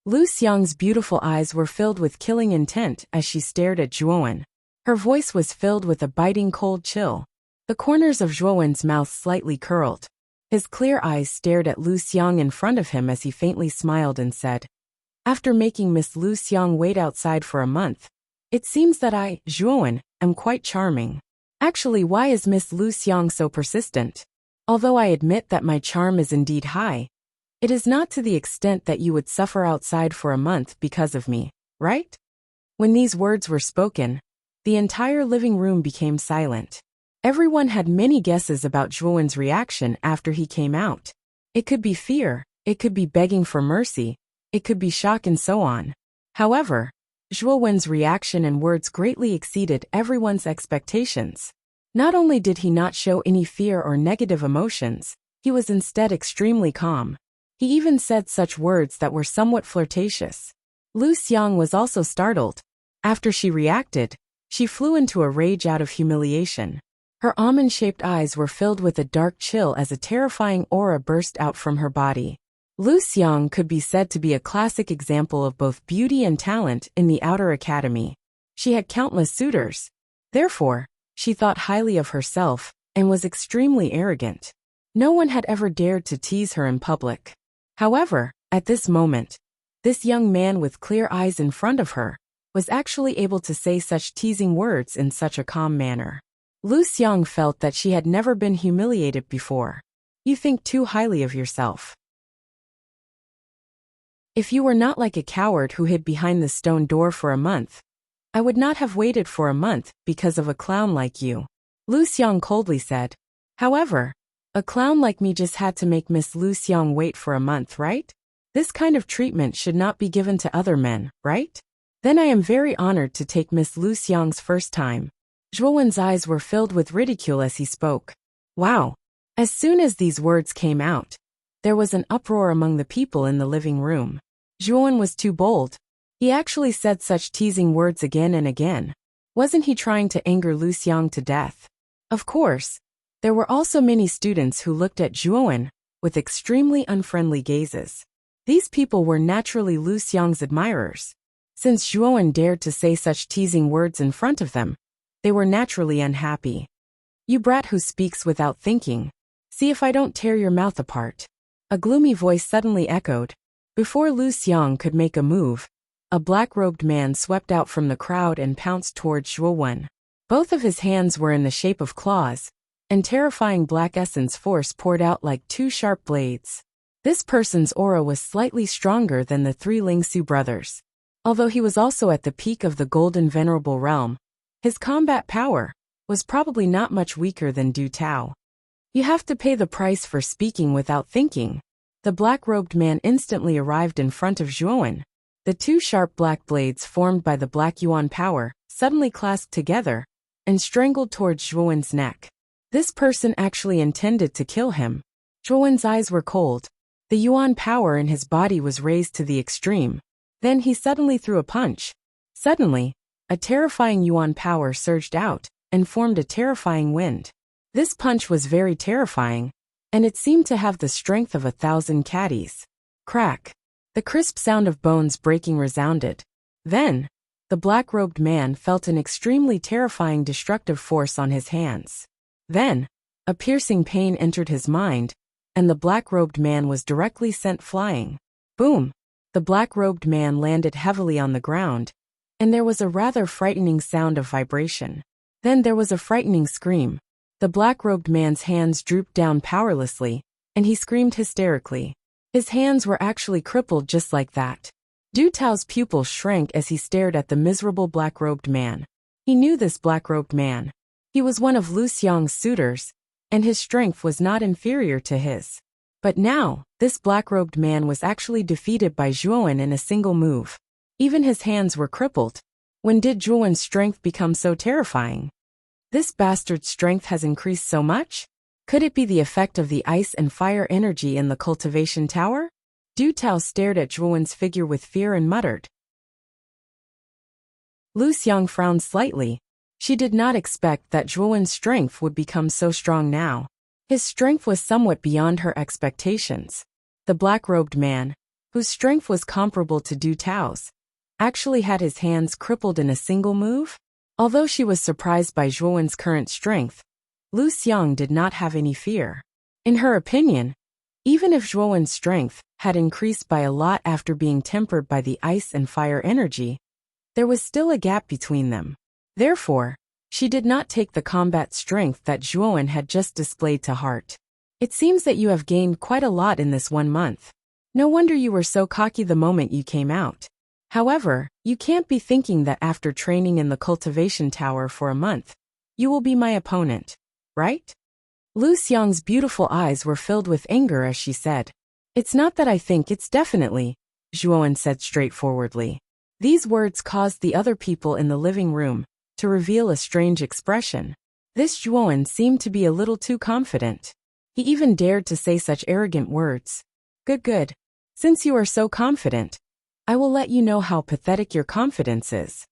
Lu Xiang's beautiful eyes were filled with killing intent as she stared at Zhuowen. Her voice was filled with a biting cold chill. The corners of Zhuowen's mouth slightly curled. His clear eyes stared at Lu Xiang in front of him as he faintly smiled and said, "After making Miss Lu Xiang wait outside for a month, it seems that I, Zhuowen, am quite charming. Actually, why is Miss Lu Xiang so persistent? Although I admit that my charm is indeed high, it is not to the extent that you would suffer outside for a month because of me, right?" When these words were spoken, the entire living room became silent. Everyone had many guesses about Zhuowen's reaction after he came out. It could be fear, it could be begging for mercy, it could be shock and so on. However, Zhuowen's reaction and words greatly exceeded everyone's expectations. Not only did he not show any fear or negative emotions, he was instead extremely calm. He even said such words that were somewhat flirtatious. Lu Xiang was also startled. After she reacted, she flew into a rage out of humiliation. Her almond-shaped eyes were filled with a dark chill as a terrifying aura burst out from her body. Lu Xiang could be said to be a classic example of both beauty and talent in the outer academy. She had countless suitors. Therefore, she thought highly of herself and was extremely arrogant. No one had ever dared to tease her in public. However, at this moment, this young man with clear eyes in front of her was actually able to say such teasing words in such a calm manner. Lu Xiang felt that she had never been humiliated before. You think too highly of yourself. If you were not like a coward who hid behind the stone door for a month, I would not have waited for a month because of a clown like you, Lu Xiang coldly said. However, a clown like me just had to make Miss Lu Xiang wait for a month, right? This kind of treatment should not be given to other men, right? Then I am very honored to take Miss Lu Xiang's first time. Zhuowen's eyes were filled with ridicule as he spoke. Wow! As soon as these words came out, there was an uproar among the people in the living room. Zhuowen was too bold. He actually said such teasing words again and again. Wasn't he trying to anger Lu Xiang to death? Of course, there were also many students who looked at Zhuowen with extremely unfriendly gazes. These people were naturally Lu Xiang's admirers. Since Zhuowen dared to say such teasing words in front of them, they were naturally unhappy. "You brat who speaks without thinking. See if I don't tear your mouth apart." A gloomy voice suddenly echoed. Before Lu Xiang could make a move, a black-robed man swept out from the crowd and pounced towards Zhuowen. Both of his hands were in the shape of claws, and terrifying black essence force poured out like two sharp blades. This person's aura was slightly stronger than the three Lingsu brothers. Although he was also at the peak of the Golden Venerable Realm, his combat power was probably not much weaker than Du Tao. "You have to pay the price for speaking without thinking." The black-robed man instantly arrived in front of Zhuowen. The two sharp black blades formed by the Black Yuan power suddenly clasped together and strangled towards Zhuowen's neck. This person actually intended to kill him. Zhuowen's eyes were cold. The Yuan power in his body was raised to the extreme. Then he suddenly threw a punch. Suddenly, a terrifying Yuan power surged out and formed a terrifying wind. This punch was very terrifying, and it seemed to have the strength of 1,000 caddies. Crack! The crisp sound of bones breaking resounded. Then, the black-robed man felt an extremely terrifying destructive force on his hands. Then, a piercing pain entered his mind, and the black-robed man was directly sent flying. Boom! The black-robed man landed heavily on the ground, and there was a rather frightening sound of vibration. Then there was a frightening scream. The black-robed man's hands drooped down powerlessly, and he screamed hysterically. His hands were actually crippled just like that. Du Tao's pupils shrank as he stared at the miserable black-robed man. He knew this black-robed man. He was one of Lu Xiang's suitors, and his strength was not inferior to his. But now, this black-robed man was actually defeated by Zhuowen in a single move. Even his hands were crippled. When did Zhuowen's strength become so terrifying? This bastard's strength has increased so much? Could it be the effect of the ice and fire energy in the cultivation tower? Du Tao stared at Zhuowen's figure with fear and muttered. Lu Xiang frowned slightly. She did not expect that Zhuowen's strength would become so strong now. His strength was somewhat beyond her expectations. The black-robed man, whose strength was comparable to Du Tao's, actually had his hands crippled in a single move? Although she was surprised by Zhuowen's current strength, Lu Xiang did not have any fear. In her opinion, even if Zhuowen's strength had increased by a lot after being tempered by the ice and fire energy, there was still a gap between them. Therefore, she did not take the combat strength that Zhuowen had just displayed to heart. "It seems that you have gained quite a lot in this 1 month. No wonder you were so cocky the moment you came out. However, you can't be thinking that after training in the cultivation tower for a month, you will be my opponent, right?" Lu Xiang's beautiful eyes were filled with anger as she said. "It's not that I think, it's definitely," Zhuowen said straightforwardly. These words caused the other people in the living room to reveal a strange expression. This Zhuowen seemed to be a little too confident. He even dared to say such arrogant words. Good. Since you are so confident, I will let you know how pathetic your confidence is."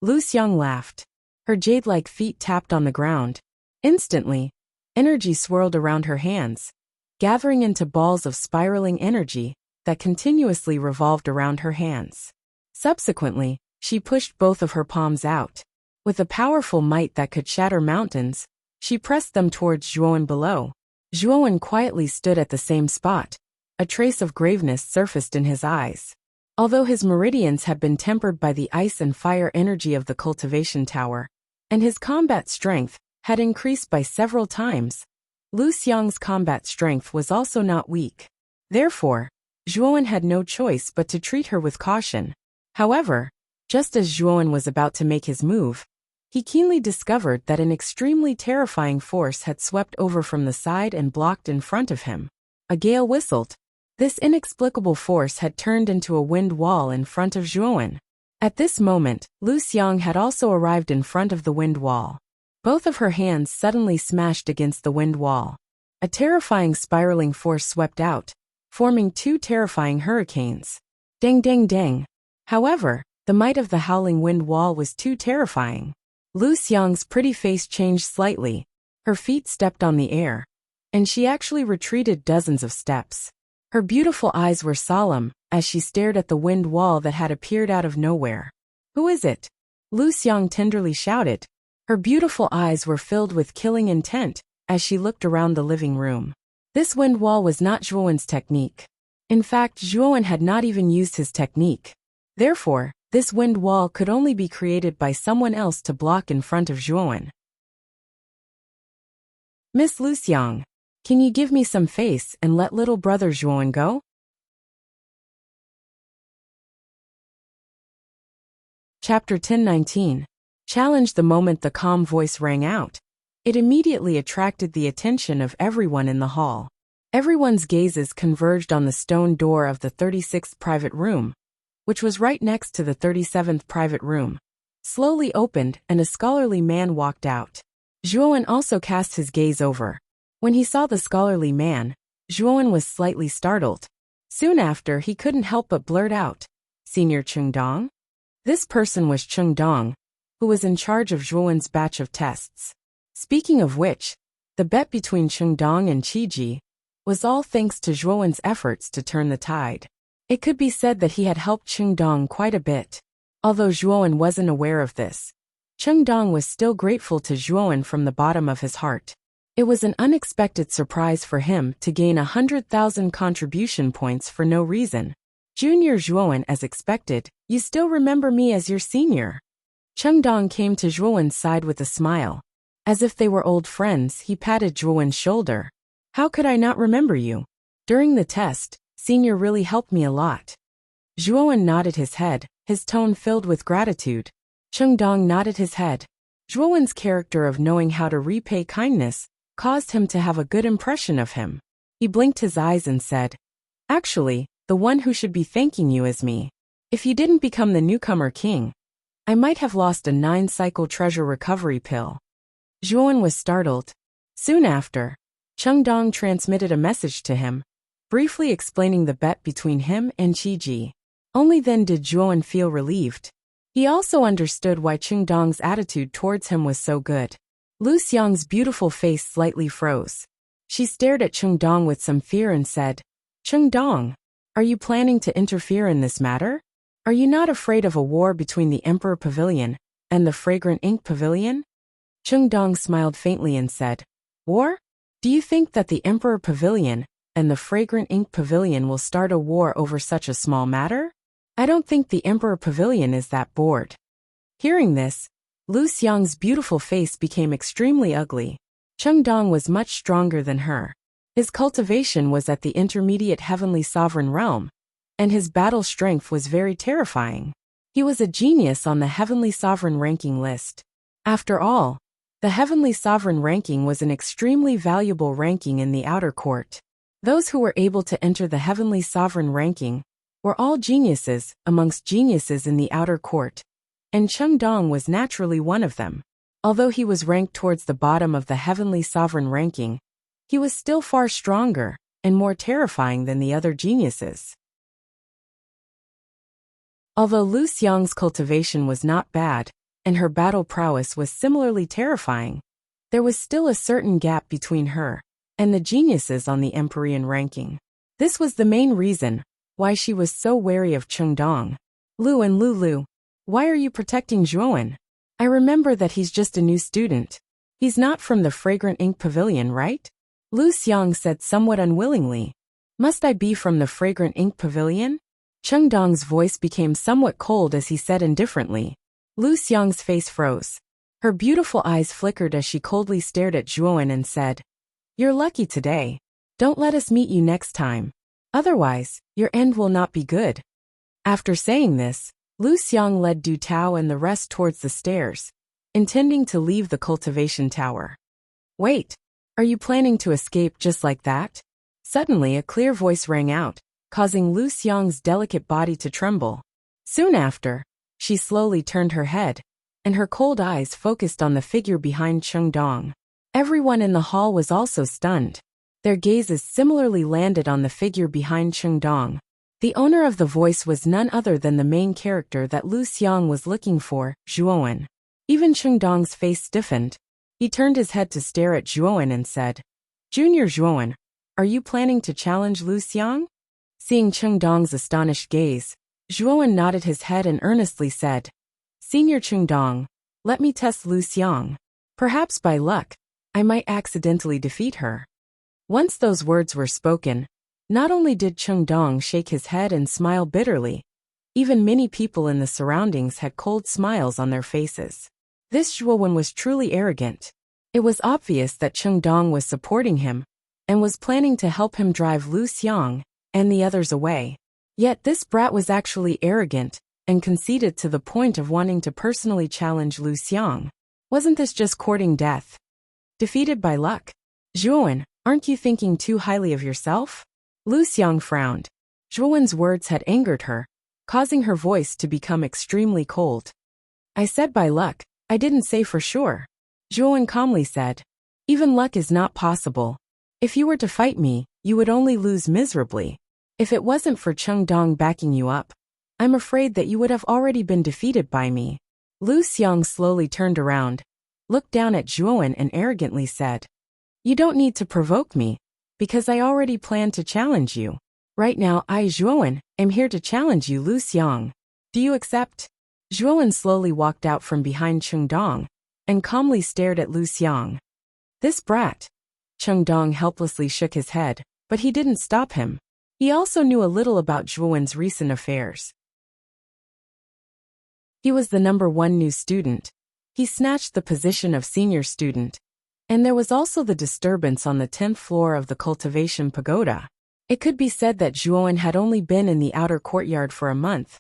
Lu Xiang laughed. Her jade-like feet tapped on the ground. Instantly, energy swirled around her hands, gathering into balls of spiraling energy that continuously revolved around her hands. Subsequently, she pushed both of her palms out. With a powerful might that could shatter mountains, she pressed them towards Zhuowen below. Zhuowen quietly stood at the same spot. A trace of graveness surfaced in his eyes. Although his meridians had been tempered by the ice and fire energy of the cultivation tower, and his combat strength had increased by several times, Lu Xiang's combat strength was also not weak. Therefore, Zhuowen had no choice but to treat her with caution. However, just as Zhuowen was about to make his move, he keenly discovered that an extremely terrifying force had swept over from the side and blocked in front of him. A gale whistled. This inexplicable force had turned into a wind wall in front of Zhuowen. At this moment, Lu Xiang had also arrived in front of the wind wall. Both of her hands suddenly smashed against the wind wall. A terrifying spiraling force swept out, forming two terrifying hurricanes. Dang dang dang. However, the might of the howling wind wall was too terrifying. Lu Xiang's pretty face changed slightly. Her feet stepped on the air, and she actually retreated dozens of steps. Her beautiful eyes were solemn as she stared at the wind wall that had appeared out of nowhere. "Who is it?" Lu Xiang tenderly shouted. Her beautiful eyes were filled with killing intent as she looked around the living room. This wind wall was not Zhuowen's technique. In fact, Zhuowen had not even used his technique. Therefore, this wind wall could only be created by someone else to block in front of Zhuowen. "Miss Lu Xiang, can you give me some face and let little brother Zhuowen go?" Chapter 10:19. Challenge. The moment the calm voice rang out, it immediately attracted the attention of everyone in the hall. Everyone's gazes converged on the stone door of the 36th private room, which was right next to the 37th private room. Slowly opened, and a scholarly man walked out. Zhuowen also cast his gaze over. When he saw the scholarly man, Zhuowen was slightly startled. Soon after, he couldn't help but blurt out, "Senior Chengdong?" This person was Chengdong, who was in charge of Zhuowen's batch of tests. Speaking of which, the bet between Chengdong and Qiji was all thanks to Zhuowen's efforts to turn the tide. It could be said that he had helped Chengdong quite a bit. Although Zhuowen wasn't aware of this, Chengdong was still grateful to Zhuowen from the bottom of his heart. It was an unexpected surprise for him to gain 100,000 contribution points for no reason. "Junior Zhuowen, as expected, you still remember me as your senior." Chengdong came to Zhuowen's side with a smile. As if they were old friends, he patted Zhuowen's shoulder. "How could I not remember you? During the test, senior really helped me a lot." Zhuowen nodded his head, his tone filled with gratitude. Chengdong nodded his head. Zhuowen's character of knowing how to repay kindness caused him to have a good impression of him. He blinked his eyes and said, "Actually, the one who should be thanking you is me. If you didn't become the newcomer king, I might have lost a 9-cycle treasure recovery pill." Zhuowen was startled. Soon after, Chengdong transmitted a message to him, briefly explaining the bet between him and Qiji. Only then did Zhuowen feel relieved. He also understood why Chengdong's attitude towards him was so good. Lu Xiang's beautiful face slightly froze. She stared at Chengdong with some fear and said, "Chengdong, are you planning to interfere in this matter? Are you not afraid of a war between the Emperor Pavilion and the Fragrant Ink Pavilion?" Chengdong smiled faintly and said, "War? Do you think that the Emperor Pavilion and the Fragrant Ink Pavilion will start a war over such a small matter? I don't think the Emperor Pavilion is that bored." Hearing this, Lu Xiang's beautiful face became extremely ugly. Chengdong was much stronger than her. His cultivation was at the intermediate heavenly sovereign realm, and his battle strength was very terrifying. He was a genius on the heavenly sovereign ranking list. After all, the heavenly sovereign ranking was an extremely valuable ranking in the outer court. Those who were able to enter the heavenly sovereign ranking were all geniuses amongst geniuses in the outer court, and Chengdong was naturally one of them. Although he was ranked towards the bottom of the heavenly sovereign ranking, he was still far stronger and more terrifying than the other geniuses. Although Lu Xiang's cultivation was not bad, and her battle prowess was similarly terrifying, there was still a certain gap between her and the geniuses on the Empyrean ranking. This was the main reason why she was so wary of Chengdong. "Lu and Lulu, why are you protecting Zhuowen? I remember that he's just a new student. He's not from the Fragrant Ink Pavilion, right?" Lu Xiang said somewhat unwillingly. "Must I be from the Fragrant Ink Pavilion?" Chengdong's voice became somewhat cold as he said indifferently. Lu Xiang's face froze. Her beautiful eyes flickered as she coldly stared at Zhuowen and said, "You're lucky today. Don't let us meet you next time. Otherwise, your end will not be good." After saying this, Lu Xiang led Du Tao and the rest towards the stairs, intending to leave the cultivation tower. "Wait, are you planning to escape just like that?" Suddenly a clear voice rang out, causing Lu Xiang's delicate body to tremble. Soon after, she slowly turned her head, and her cold eyes focused on the figure behind Chengdong. Everyone in the hall was also stunned. Their gazes similarly landed on the figure behind Chengdong. The owner of the voice was none other than the main character that Lu Xiang was looking for, Zhuowen. Even Chengdong's face stiffened. He turned his head to stare at Zhuowen and said, Junior Zhuowen, are you planning to challenge Lu Xiang? Seeing Chengdong's astonished gaze, Zhuowen nodded his head and earnestly said, Senior Chengdong, let me test Lu Xiang. Perhaps by luck, I might accidentally defeat her. Once those words were spoken, not only did Chengdong shake his head and smile bitterly, even many people in the surroundings had cold smiles on their faces. This Zhuowen was truly arrogant. It was obvious that Chengdong was supporting him and was planning to help him drive Lu Xiang and the others away. Yet this brat was actually arrogant and conceited to the point of wanting to personally challenge Lu Xiang. Wasn't this just courting death? Defeated by luck? Zhuowen, aren't you thinking too highly of yourself? Lu Xiang frowned. Zhuowen's words had angered her, causing her voice to become extremely cold. I said by luck, I didn't say for sure. Zhuowen calmly said. Even luck is not possible. If you were to fight me, you would only lose miserably. If it wasn't for Chengdong backing you up, I'm afraid that you would have already been defeated by me. Lu Xiang slowly turned around, looked down at Zhuowen and arrogantly said, You don't need to provoke me, because I already planned to challenge you. Right now I, Zhuowen, am here to challenge you, Lu Xiang. Do you accept? Zhuowen slowly walked out from behind Chengdong and calmly stared at Lu Xiang. This brat. Chengdong helplessly shook his head, but he didn't stop him. He also knew a little about Zhuowen's recent affairs. He was the #1 new student. He snatched the position of senior student. And there was also the disturbance on the 10th floor of the cultivation pagoda. It could be said that Zhuowen had only been in the outer courtyard for a month,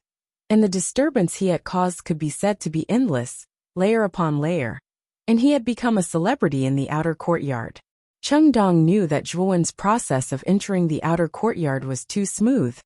and the disturbance he had caused could be said to be endless, layer upon layer, and he had become a celebrity in the outer courtyard. Chengdong knew that Zhuowen's process of entering the outer courtyard was too smooth,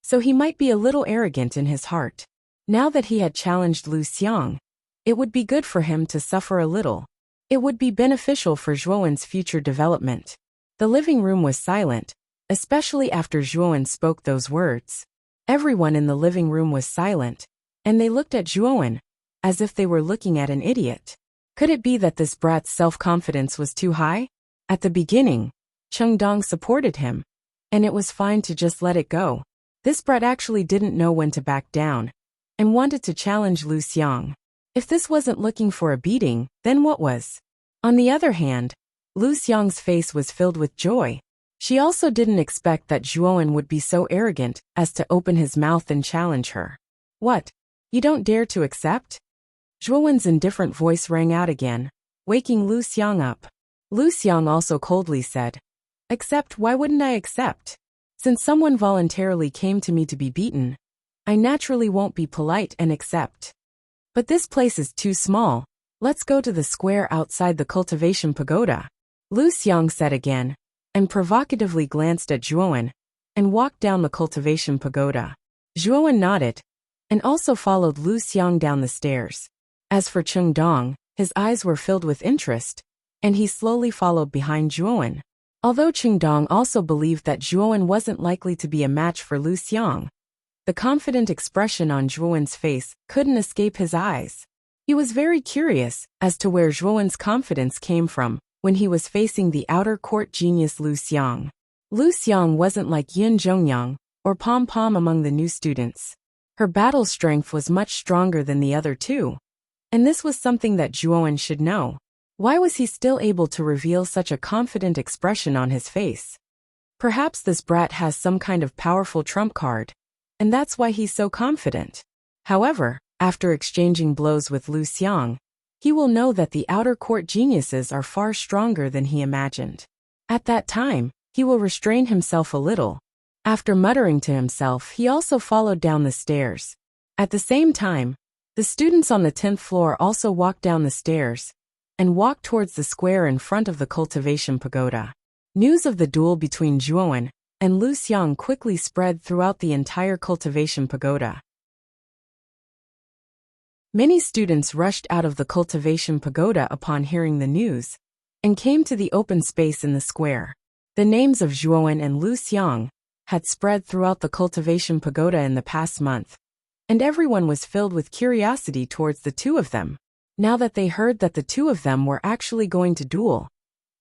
so he might be a little arrogant in his heart. Now that he had challenged Lu Xiang, it would be good for him to suffer a little. It would be beneficial for Zhuowen's future development. The living room was silent, especially after Zhuowen spoke those words. Everyone in the living room was silent, and they looked at Zhuowen, as if they were looking at an idiot. Could it be that this brat's self-confidence was too high? At the beginning, Chengdong supported him, and it was fine to just let it go. This brat actually didn't know when to back down, and wanted to challenge Lu Xiang. If this wasn't looking for a beating, then what was? On the other hand, Lu Xiang's face was filled with joy. She also didn't expect that Zhuowen would be so arrogant as to open his mouth and challenge her. What? You don't dare to accept? Zhuowen's indifferent voice rang out again, waking Lu Xiang up. Lu Xiang also coldly said, Accept? Why wouldn't I accept? Since someone voluntarily came to me to be beaten, I naturally won't be polite and accept. But this place is too small. Let's go to the square outside the cultivation pagoda. Lu Xiang said again, and provocatively glanced at Zhuowen, and walked down the cultivation pagoda. Zhuowen nodded, and also followed Lu Xiang down the stairs. As for Chengdong, his eyes were filled with interest, and he slowly followed behind Zhuowen. Although Chengdong also believed that Zhuowen wasn't likely to be a match for Lu Xiang, the confident expression on Zhuowen's face couldn't escape his eyes. He was very curious as to where Zhuowen's confidence came from when he was facing the outer court genius Lu Xiang. Lu Xiang wasn't like Yin Zhongyang or Pom Pom among the new students. Her battle strength was much stronger than the other two, and this was something that Zhuowen should know. Why was he still able to reveal such a confident expression on his face? Perhaps this brat has some kind of powerful trump card, and that's why he's so confident. However, after exchanging blows with Lu Xiang, he will know that the outer court geniuses are far stronger than he imagined. At that time, he will restrain himself a little. After muttering to himself, he also followed down the stairs. At the same time, the students on the 10th floor also walked down the stairs and walked towards the square in front of the cultivation pagoda. News of the duel between Zhuowen and Lu Xiang quickly spread throughout the entire cultivation pagoda. Many students rushed out of the cultivation pagoda upon hearing the news, and came to the open space in the square. The names of Zhuowen and Lu Xiang had spread throughout the cultivation pagoda in the past month, and everyone was filled with curiosity towards the two of them. Now that they heard that the two of them were actually going to duel,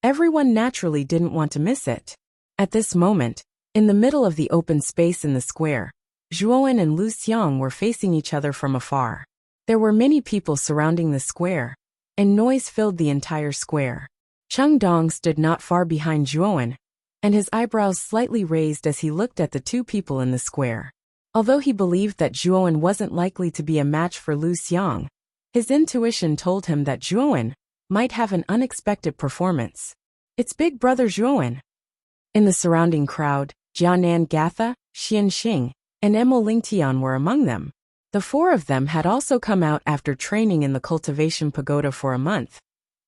everyone naturally didn't want to miss it. At this moment, in the middle of the open space in the square, Zhuowen and Lu Xiang were facing each other from afar. There were many people surrounding the square, and noise filled the entire square. Cheng Dong stood not far behind Zhuowen, and his eyebrows slightly raised as he looked at the two people in the square. Although he believed that Zhuowen wasn't likely to be a match for Lu Xiang, his intuition told him that Zhuowen might have an unexpected performance. It's big brother Zhuowen. In the surrounding crowd, Jianan Gatha, Xian Xing, and Emo Lingtian were among them. The four of them had also come out after training in the cultivation pagoda for a month,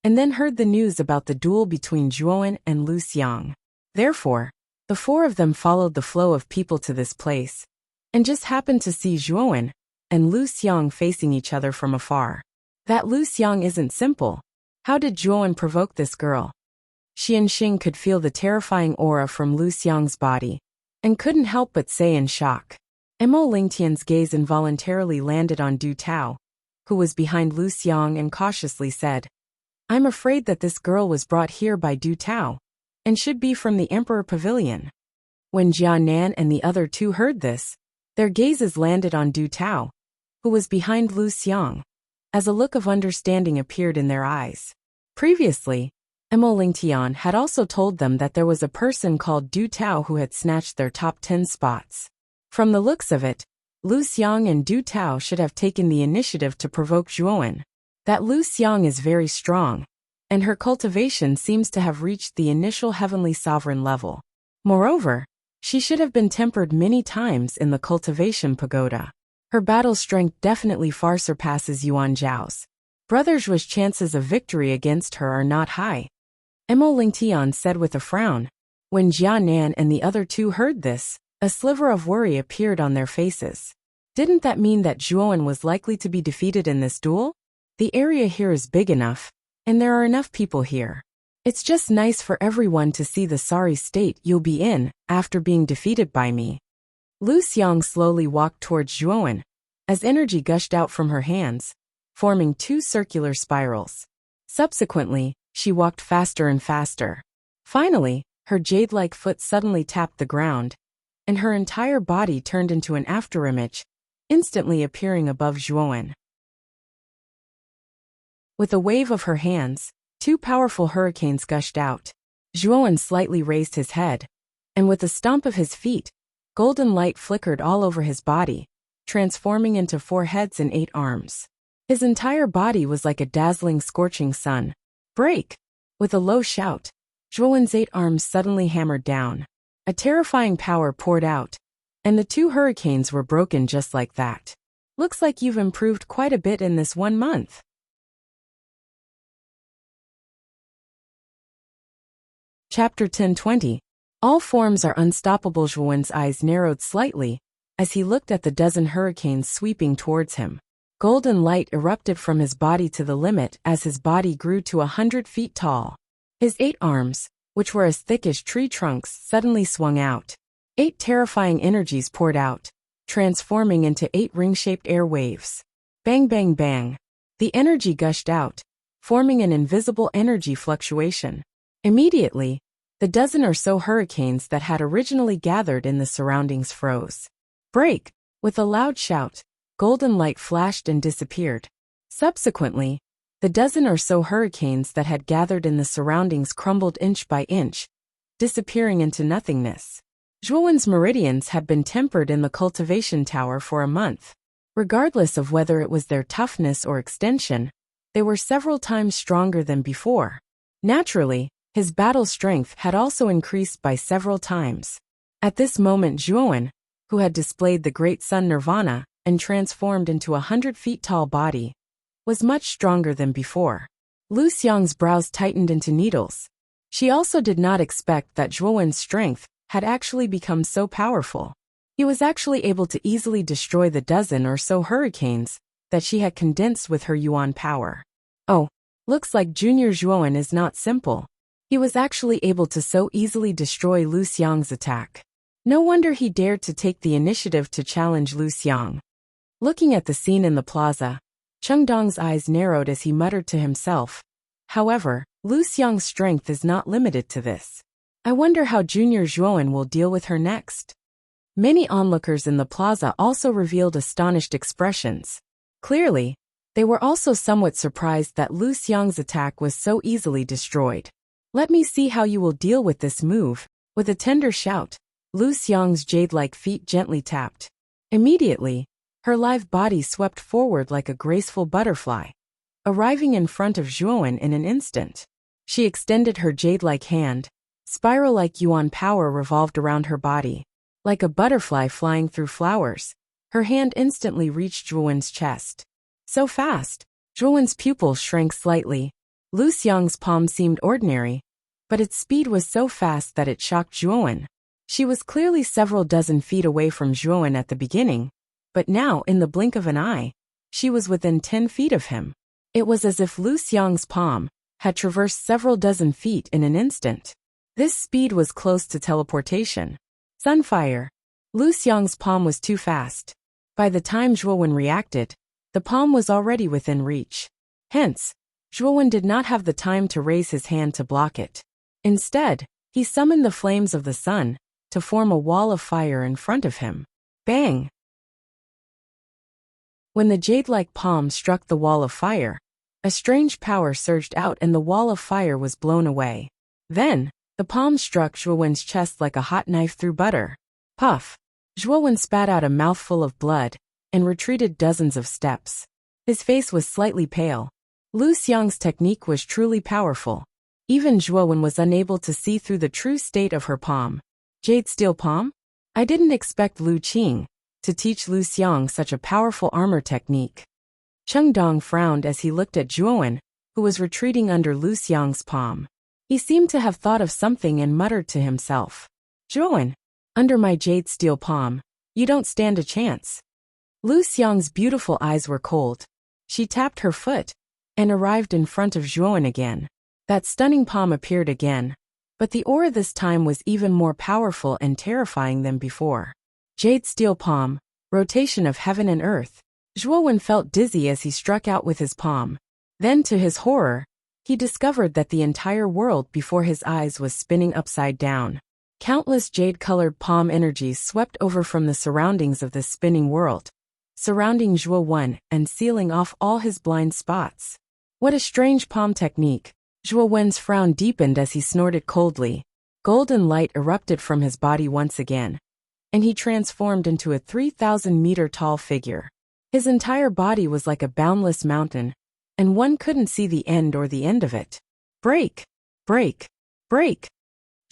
and then heard the news about the duel between Zhuowen and Lu Xiang. Therefore, the four of them followed the flow of people to this place, and just happened to see Zhuowen and Lu Xiang facing each other from afar. That Lu Xiang isn't simple. How did Zhuowen provoke this girl? Xian Xing could feel the terrifying aura from Lu Xiang's body, and couldn't help but say in shock. Emo Lingtian's gaze involuntarily landed on Du Tao, who was behind Lu Xiang, and cautiously said, "I'm afraid that this girl was brought here by Du Tao, and should be from the Emperor Pavilion." When Jianan and the other two heard this, their gazes landed on Du Tao, who was behind Lu Xiang, as a look of understanding appeared in their eyes. Previously, Emo Lingtian had also told them that there was a person called Du Tao who had snatched their top 10 spots. From the looks of it, Lu Xiang and Du Tao should have taken the initiative to provoke Zhuowen. That Lu Xiang is very strong, and her cultivation seems to have reached the initial heavenly sovereign level. Moreover, she should have been tempered many times in the cultivation pagoda. Her battle strength definitely far surpasses Yuan Zhao's. Brother Zhuo's chances of victory against her are not high, Emo Lingtian said with a frown. When Jianan and the other two heard this, a sliver of worry appeared on their faces. Didn't that mean that Zhuowen was likely to be defeated in this duel? The area here is big enough, and there are enough people here. It's just nice for everyone to see the sorry state you'll be in after being defeated by me. Lu Xiang slowly walked towards Zhuowen, as energy gushed out from her hands, forming two circular spirals. Subsequently, she walked faster and faster. Finally, her jade-like foot suddenly tapped the ground, and her entire body turned into an afterimage, instantly appearing above Zhuowen. With a wave of her hands, two powerful hurricanes gushed out. Zhuowen slightly raised his head, and with a stomp of his feet, golden light flickered all over his body, transforming into 4 heads and 8 arms. His entire body was like a dazzling scorching sun. Break! With a low shout, Zhuowen's 8 arms suddenly hammered down. A terrifying power poured out, and the 2 hurricanes were broken just like that. Looks like you've improved quite a bit in this 1 month. Chapter 1020. All forms are unstoppable. Zhuowen's eyes narrowed slightly as he looked at the dozen hurricanes sweeping towards him. Golden light erupted from his body to the limit as his body grew to 100 feet tall. His 8 arms, which were as thick as tree trunks, suddenly swung out. 8 terrifying energies poured out, transforming into 8 ring-shaped air waves. Bang bang bang. The energy gushed out, forming an invisible energy fluctuation. Immediately, the dozen or so hurricanes that had originally gathered in the surroundings froze. Break! With a loud shout, golden light flashed and disappeared. Subsequently, the dozen or so hurricanes that had gathered in the surroundings crumbled inch by inch, disappearing into nothingness. Zhuowen's meridians had been tempered in the cultivation tower for a month. Regardless of whether it was their toughness or extension, they were several times stronger than before. Naturally, his battle strength had also increased by several times. At this moment, Zhuowen, who had displayed the Great Sun Nirvana and transformed into a 100-feet-tall body, was much stronger than before. Lu Xiang's brows tightened into needles. She also did not expect that Zhuowen's strength had actually become so powerful. He was actually able to easily destroy the dozen or so hurricanes that she had condensed with her yuan power. Oh, looks like Junior Zhuowen is not simple. He was actually able to so easily destroy Lu Xiang's attack. No wonder he dared to take the initiative to challenge Lu Xiang. Looking at the scene in the plaza, Chengdong's eyes narrowed as he muttered to himself. However, Lu Xiang's strength is not limited to this. I wonder how Junior Zhuowen will deal with her next. Many onlookers in the plaza also revealed astonished expressions. Clearly, they were also somewhat surprised that Lu Xiang's attack was so easily destroyed. Let me see how you will deal with this move. With a tender shout, Lu Xiang's jade-like feet gently tapped. Immediately, her live body swept forward like a graceful butterfly, arriving in front of Zhuowen in an instant. She extended her jade-like hand. Spiral-like yuan power revolved around her body. Like a butterfly flying through flowers, her hand instantly reached Zhuowen's chest. So fast, Zhuowen's pupils shrank slightly. Lu Xiang's palm seemed ordinary, but its speed was so fast that it shocked Zhuowen. She was clearly several dozen feet away from Zhuowen at the beginning, but now, in the blink of an eye, she was within 10 feet of him. It was as if Lu Xiang's palm had traversed several dozen feet in an instant. This speed was close to teleportation. Sunfire. Lu Xiang's palm was too fast. By the time Zhuowen reacted, the palm was already within reach. Hence, Zhuowen did not have the time to raise his hand to block it. Instead, he summoned the flames of the sun to form a wall of fire in front of him. Bang! When the jade-like palm struck the wall of fire, a strange power surged out and the wall of fire was blown away. Then, the palm struck Zhuowen's chest like a hot knife through butter. Puff! Zhuowen spat out a mouthful of blood and retreated dozens of steps. His face was slightly pale. Lu Xiang's technique was truly powerful. Even Zhuowen was unable to see through the true state of her palm. Jade steel palm? I didn't expect Lu Qing to teach Lu Xiang such a powerful armor technique. Chengdong frowned as he looked at Zhuowen, who was retreating under Lu Xiang's palm. He seemed to have thought of something and muttered to himself. Zhuowen, under my jade steel palm, you don't stand a chance. Lu Xiang's beautiful eyes were cold. She tapped her foot and arrived in front of Zhuowen again. That stunning palm appeared again, but the aura this time was even more powerful and terrifying than before. Jade steel palm, rotation of heaven and earth. Zhuowen felt dizzy as he struck out with his palm. Then, to his horror, he discovered that the entire world before his eyes was spinning upside down. Countless jade-colored palm energies swept over from the surroundings of this spinning world, surrounding Zhuowen and sealing off all his blind spots. What a strange palm technique! Zhuowen's frown deepened as he snorted coldly. Golden light erupted from his body once again, and he transformed into a 3,000-meter-tall figure. His entire body was like a boundless mountain, and one couldn't see the end or the end of it. Break! Break! Break!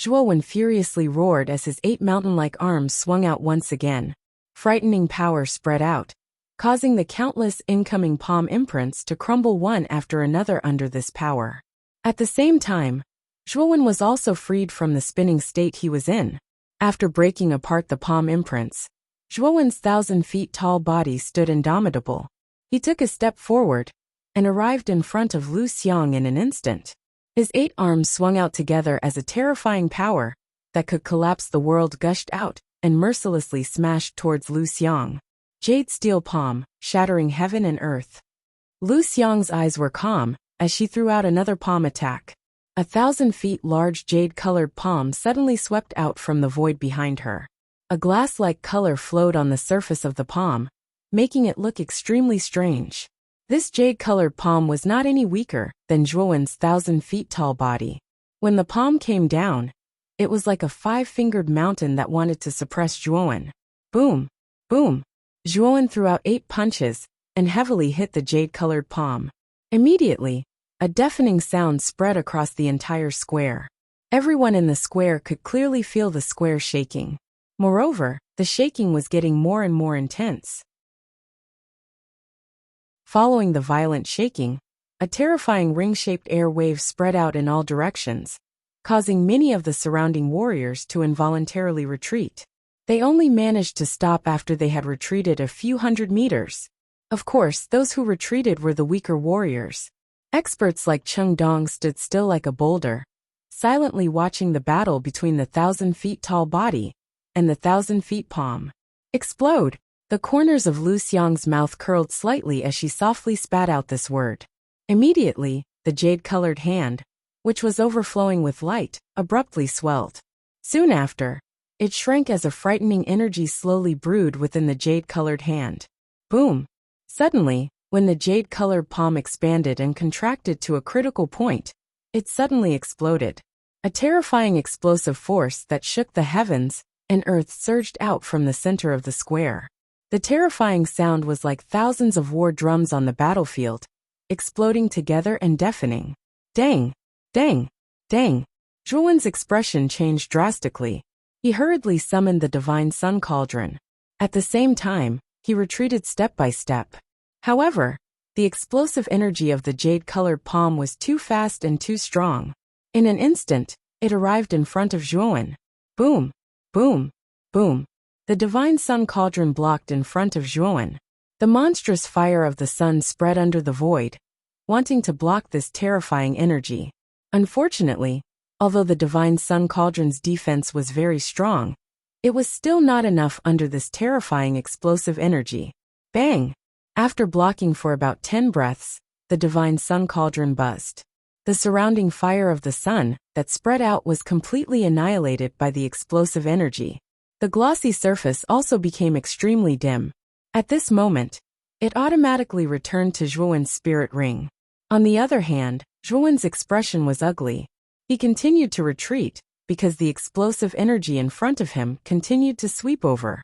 Zhuowen furiously roared as his 8 mountain-like arms swung out once again. Frightening power spread out, causing the countless incoming palm imprints to crumble one after another under this power. At the same time, Zhuowen was also freed from the spinning state he was in. After breaking apart the palm imprints, Zhuowen's 1,000 feet tall body stood indomitable. He took a step forward and arrived in front of Lu Xiang in an instant. His 8 arms swung out together as a terrifying power that could collapse the world gushed out and mercilessly smashed towards Lu Xiang. Jade steel palm, shattering heaven and earth. Lu Xiang's eyes were calm as she threw out another palm attack. 1,000 feet large jade-colored palm suddenly swept out from the void behind her. A glass-like color flowed on the surface of the palm, making it look extremely strange. This jade-colored palm was not any weaker than Zhuowen's 1,000 feet tall body. When the palm came down, it was like a 5-fingered mountain that wanted to suppress Zhuowen. Boom! Boom! Zhuowen threw out 8 punches and heavily hit the jade-colored palm. Immediately, a deafening sound spread across the entire square. Everyone in the square could clearly feel the square shaking. Moreover, the shaking was getting more and more intense. Following the violent shaking, a terrifying ring-shaped air wave spread out in all directions, causing many of the surrounding warriors to involuntarily retreat. They only managed to stop after they had retreated a few hundred meters. Of course, those who retreated were the weaker warriors. Experts like Chengdong stood still like a boulder, silently watching the battle between the 1,000 feet tall body and the 1,000 feet palm. Explode! The corners of Lu Xiang's mouth curled slightly as she softly spat out this word. Immediately, the jade-colored hand, which was overflowing with light, abruptly swelled. Soon after, it shrank as a frightening energy slowly brewed within the jade-colored hand. Boom! Suddenly, when the jade-colored palm expanded and contracted to a critical point, it suddenly exploded. A terrifying explosive force that shook the heavens and earth surged out from the center of the square. The terrifying sound was like thousands of war drums on the battlefield, exploding together and deafening. Dang! Dang! Dang! Zhuowen's expression changed drastically. He hurriedly summoned the divine sun cauldron. At the same time, he retreated step by step. However, the explosive energy of the jade-colored palm was too fast and too strong. In an instant, it arrived in front of Zhuowen. Boom! Boom! Boom! The divine sun cauldron blocked in front of Zhuowen. The monstrous fire of the sun spread under the void, wanting to block this terrifying energy. Unfortunately, although the divine sun cauldron's defense was very strong, it was still not enough under this terrifying explosive energy. Bang! After blocking for about 10 breaths, the divine sun cauldron buzzed. The surrounding fire of the sun that spread out was completely annihilated by the explosive energy. The glossy surface also became extremely dim. At this moment, it automatically returned to Zhuowen's spirit ring. On the other hand, Zhuowen's expression was ugly. He continued to retreat because the explosive energy in front of him continued to sweep over,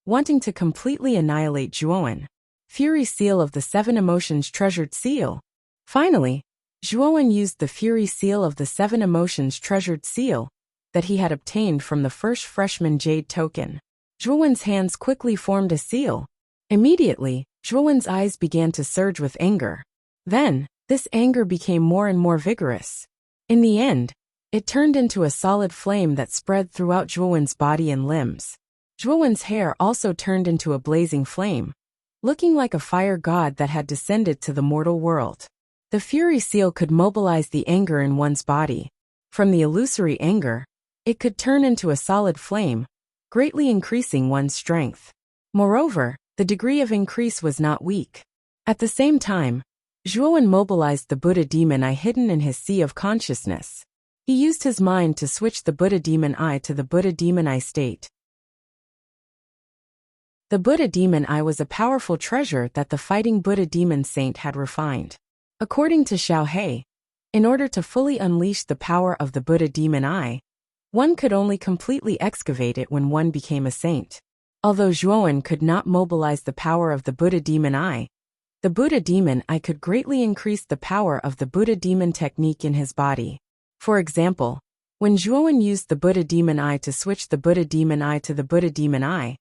wanting to completely annihilate Zhuowen. Fury Seal of the 7 Emotions Treasured Seal. Finally, Zhuowen used the Fury Seal of the 7 Emotions Treasured Seal that he had obtained from the first freshman Jade token. Zhuowen's hands quickly formed a seal. Immediately, Zhuowen's eyes began to surge with anger. Then, this anger became more and more vigorous. In the end, it turned into a solid flame that spread throughout Zhuowen's body and limbs. Zhuowen's hair also turned into a blazing flame, looking like a fire god that had descended to the mortal world. The Fury Seal could mobilize the anger in one's body. From the illusory anger, it could turn into a solid flame, greatly increasing one's strength. Moreover, the degree of increase was not weak. At the same time, Zhuowen mobilized the Buddha demon eye hidden in his sea of consciousness. He used his mind to switch the Buddha demon eye to the Buddha demon eye state. The Buddha demon eye was a powerful treasure that the fighting Buddha demon saint had refined. According to Xiao He, in order to fully unleash the power of the Buddha demon eye, one could only completely excavate it when one became a saint. Although Zhuowen could not mobilize the power of the Buddha demon eye, the Buddha demon eye could greatly increase the power of the Buddha demon technique in his body. For example, when Zhuowen used the Buddha demon eye to switch the Buddha demon eye to the Buddha demon eye,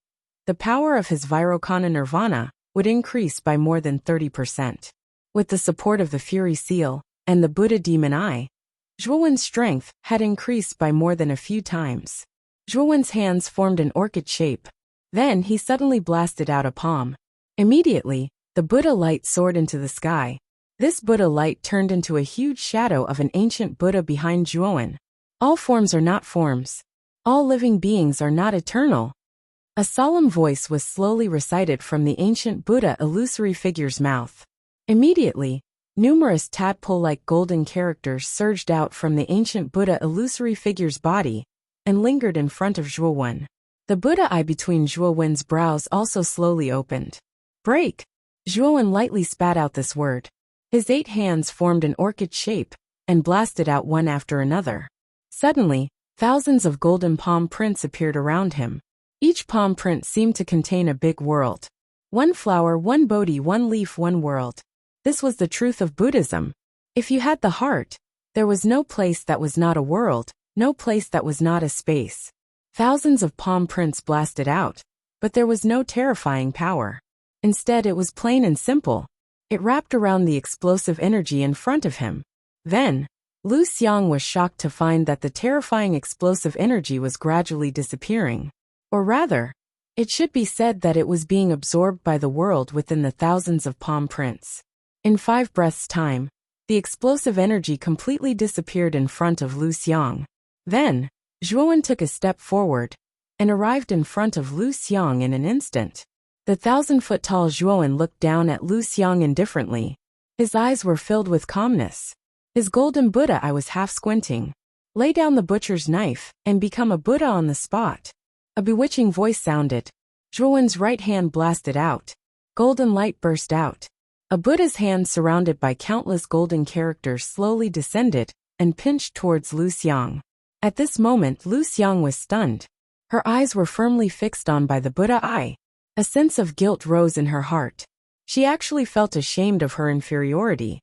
the power of his Vairocana Nirvana would increase by more than 30%. With the support of the Fury Seal and the Buddha demon eye, Zhuowen's strength had increased by more than a few times. Zhuowen's hands formed an orchid shape. Then he suddenly blasted out a palm. Immediately, the Buddha light soared into the sky. This Buddha light turned into a huge shadow of an ancient Buddha behind Zhuowen. All forms are not forms. All living beings are not eternal. A solemn voice was slowly recited from the ancient Buddha illusory figure's mouth. Immediately, numerous tadpole-like golden characters surged out from the ancient Buddha illusory figure's body and lingered in front of Zhuowen. The Buddha eye between Zhuowen's brows also slowly opened. Break! Zhuowen lightly spat out this word. His 8 hands formed an orchid shape and blasted out one after another. Suddenly, thousands of golden palm prints appeared around him. Each palm print seemed to contain a big world. One flower, one Bodhi, one leaf, one world. This was the truth of Buddhism. If you had the heart, there was no place that was not a world, no place that was not a space. Thousands of palm prints blasted out, but there was no terrifying power. Instead, it was plain and simple. It wrapped around the explosive energy in front of him. Then, Lu Xiang was shocked to find that the terrifying explosive energy was gradually disappearing. Or rather, it should be said that it was being absorbed by the world within the thousands of palm prints. In 5 breaths' time, the explosive energy completely disappeared in front of Lu Xiang. Then, Zhuowen took a step forward and arrived in front of Lu Xiang in an instant. The 1,000-foot-tall Zhuowen looked down at Lu Xiang indifferently. His eyes were filled with calmness. His golden Buddha eye was half squinting. Lay down the butcher's knife and become a Buddha on the spot. A bewitching voice sounded. Zhuowen's right hand blasted out. Golden light burst out. A Buddha's hand surrounded by countless golden characters slowly descended and pinched towards Lu Xiang. At this moment Lu Xiang was stunned. Her eyes were firmly fixed on by the Buddha eye. A sense of guilt rose in her heart. She actually felt ashamed of her inferiority.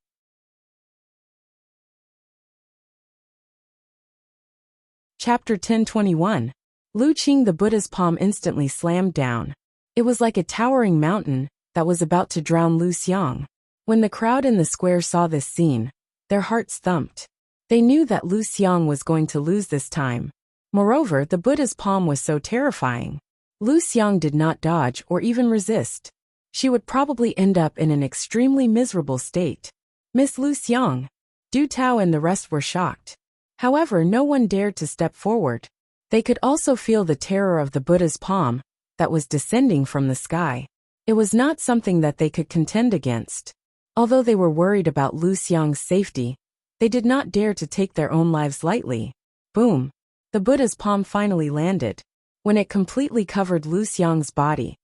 Chapter 1021. Lu Qing. The Buddha's palm instantly slammed down. It was like a towering mountain that was about to drown Lu Xiang. When the crowd in the square saw this scene, their hearts thumped. They knew that Lu Xiang was going to lose this time. Moreover, the Buddha's palm was so terrifying. Lu Xiang did not dodge or even resist. She would probably end up in an extremely miserable state. Miss Lu Xiang. Du Tao and the rest were shocked. However, no one dared to step forward. They could also feel the terror of the Buddha's palm that was descending from the sky. It was not something that they could contend against. Although they were worried about Lu Xiang's safety, they did not dare to take their own lives lightly. Boom! The Buddha's palm finally landed. When it completely covered Lu Xiang's body,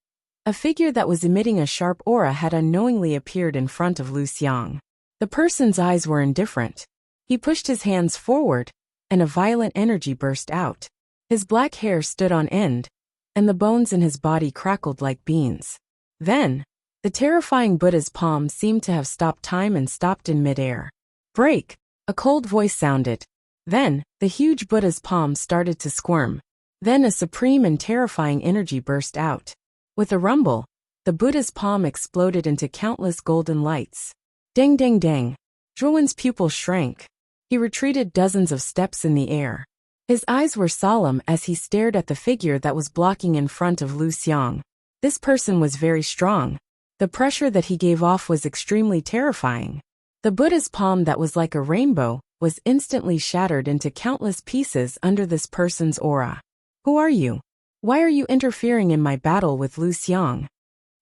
a figure that was emitting a sharp aura had unknowingly appeared in front of Lu Xiang. The person's eyes were indifferent. He pushed his hands forward, and a violent energy burst out. His black hair stood on end, and the bones in his body crackled like beans. Then, the terrifying Buddha's palm seemed to have stopped time and stopped in midair. Break! A cold voice sounded. Then, the huge Buddha's palm started to squirm. Then a supreme and terrifying energy burst out. With a rumble, the Buddha's palm exploded into countless golden lights. Dang dang dang! Zhuowen's pupils shrank. He retreated dozens of steps in the air. His eyes were solemn as he stared at the figure that was blocking in front of Lu Xiang. This person was very strong. The pressure that he gave off was extremely terrifying. The Buddha's palm that was like a rainbow was instantly shattered into countless pieces under this person's aura. Who are you? Why are you interfering in my battle with Lu Xiang?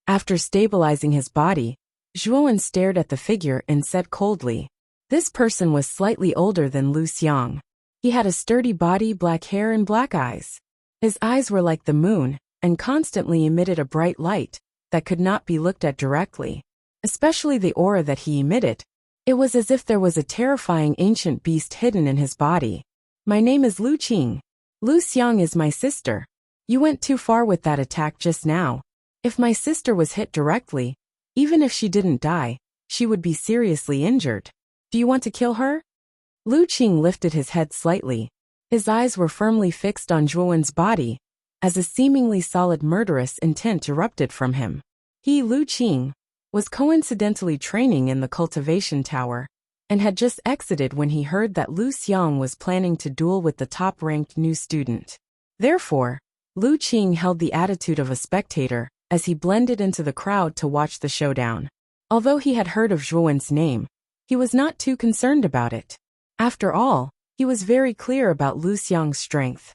After stabilizing his body, Zhuowen stared at the figure and said coldly. This person was slightly older than Lu Xiang. He had a sturdy body, black hair, and black eyes. His eyes were like the moon and constantly emitted a bright light that could not be looked at directly. Especially the aura that he emitted. It was as if there was a terrifying ancient beast hidden in his body. My name is Lu Qing. Lu Xiang is my sister. You went too far with that attack just now. If my sister was hit directly, even if she didn't die, she would be seriously injured. Do you want to kill her? Lu Qing lifted his head slightly. His eyes were firmly fixed on Zhuowen's body, as a seemingly solid murderous intent erupted from him. He, Lu Qing, was coincidentally training in the cultivation tower, and had just exited when he heard that Lu Xiang was planning to duel with the top-ranked new student. Therefore, Lu Qing held the attitude of a spectator as he blended into the crowd to watch the showdown. Although he had heard of Zhuowen's name, he was not too concerned about it. After all, he was very clear about Lu Xiang's strength.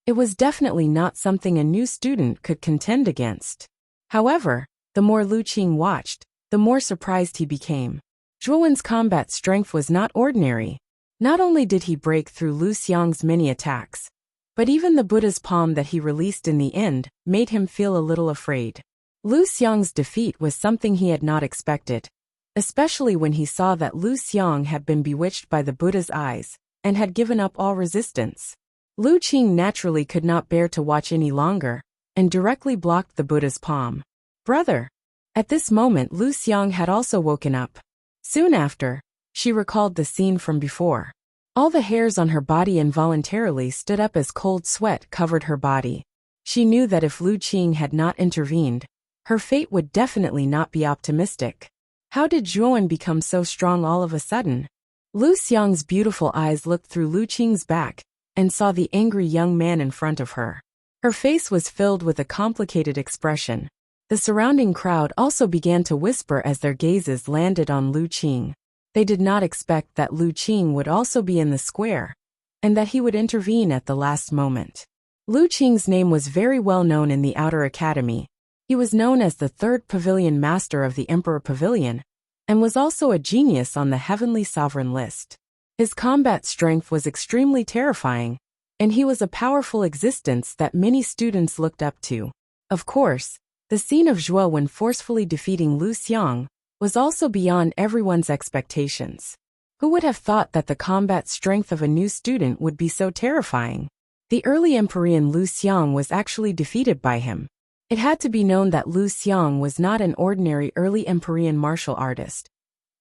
It was definitely not something a new student could contend against. However, the more Lu Qing watched, the more surprised he became. Zhuowen's combat strength was not ordinary. Not only did he break through Lu Xiang's many attacks, but even the Buddha's palm that he released in the end made him feel a little afraid. Lu Xiang's defeat was something he had not expected, especially when he saw that Lu Xiang had been bewitched by the Buddha's eyes and had given up all resistance. Lu Qing naturally could not bear to watch any longer, and directly blocked the Buddha's palm. Brother! At this moment Lu Xiang had also woken up. Soon after, she recalled the scene from before. All the hairs on her body involuntarily stood up as cold sweat covered her body. She knew that if Lu Qing had not intervened, her fate would definitely not be optimistic. How did Zhuowen become so strong all of a sudden? Lu Xiang's beautiful eyes looked through Lu Qing's back and saw the angry young man in front of her. Her face was filled with a complicated expression. The surrounding crowd also began to whisper as their gazes landed on Lu Qing. They did not expect that Lu Qing would also be in the square, and that he would intervene at the last moment. Lu Qing's name was very well known in the Outer Academy. He was known as the third pavilion master of the Emperor Pavilion, and was also a genius on the Heavenly Sovereign list. His combat strength was extremely terrifying, and he was a powerful existence that many students looked up to. Of course, the scene of Zhuo Wen forcefully defeating Lu Xiang was also beyond everyone's expectations. Who would have thought that the combat strength of a new student would be so terrifying? The early Emperor Lu Xiang was actually defeated by him. It had to be known that Lu Xiang was not an ordinary early Emperor martial artist,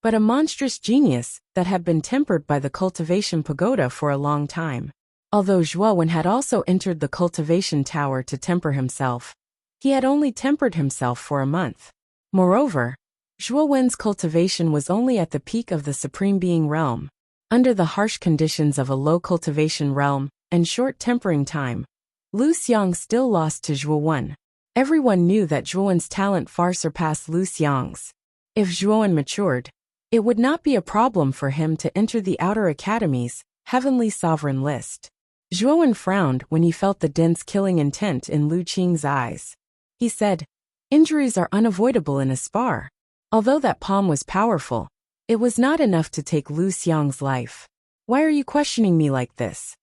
but a monstrous genius that had been tempered by the cultivation pagoda for a long time. Although Zhuo Wen had also entered the cultivation tower to temper himself, he had only tempered himself for a month. Moreover, Zhuo Wen's cultivation was only at the peak of the Supreme Being realm. Under the harsh conditions of a low cultivation realm and short tempering time, Lu Xiang still lost to Zhuo Wen. Everyone knew that Zhuo Wen's talent far surpassed Lu Xiang's. If Zhuo Wen matured, it would not be a problem for him to enter the Outer Academy's Heavenly Sovereign list. Zhuo Wen frowned when he felt the dense killing intent in Lu Qing's eyes. He said, "Injuries are unavoidable in a spar." Although that palm was powerful, it was not enough to take Lu Xiang's life. "Why are you questioning me like this?"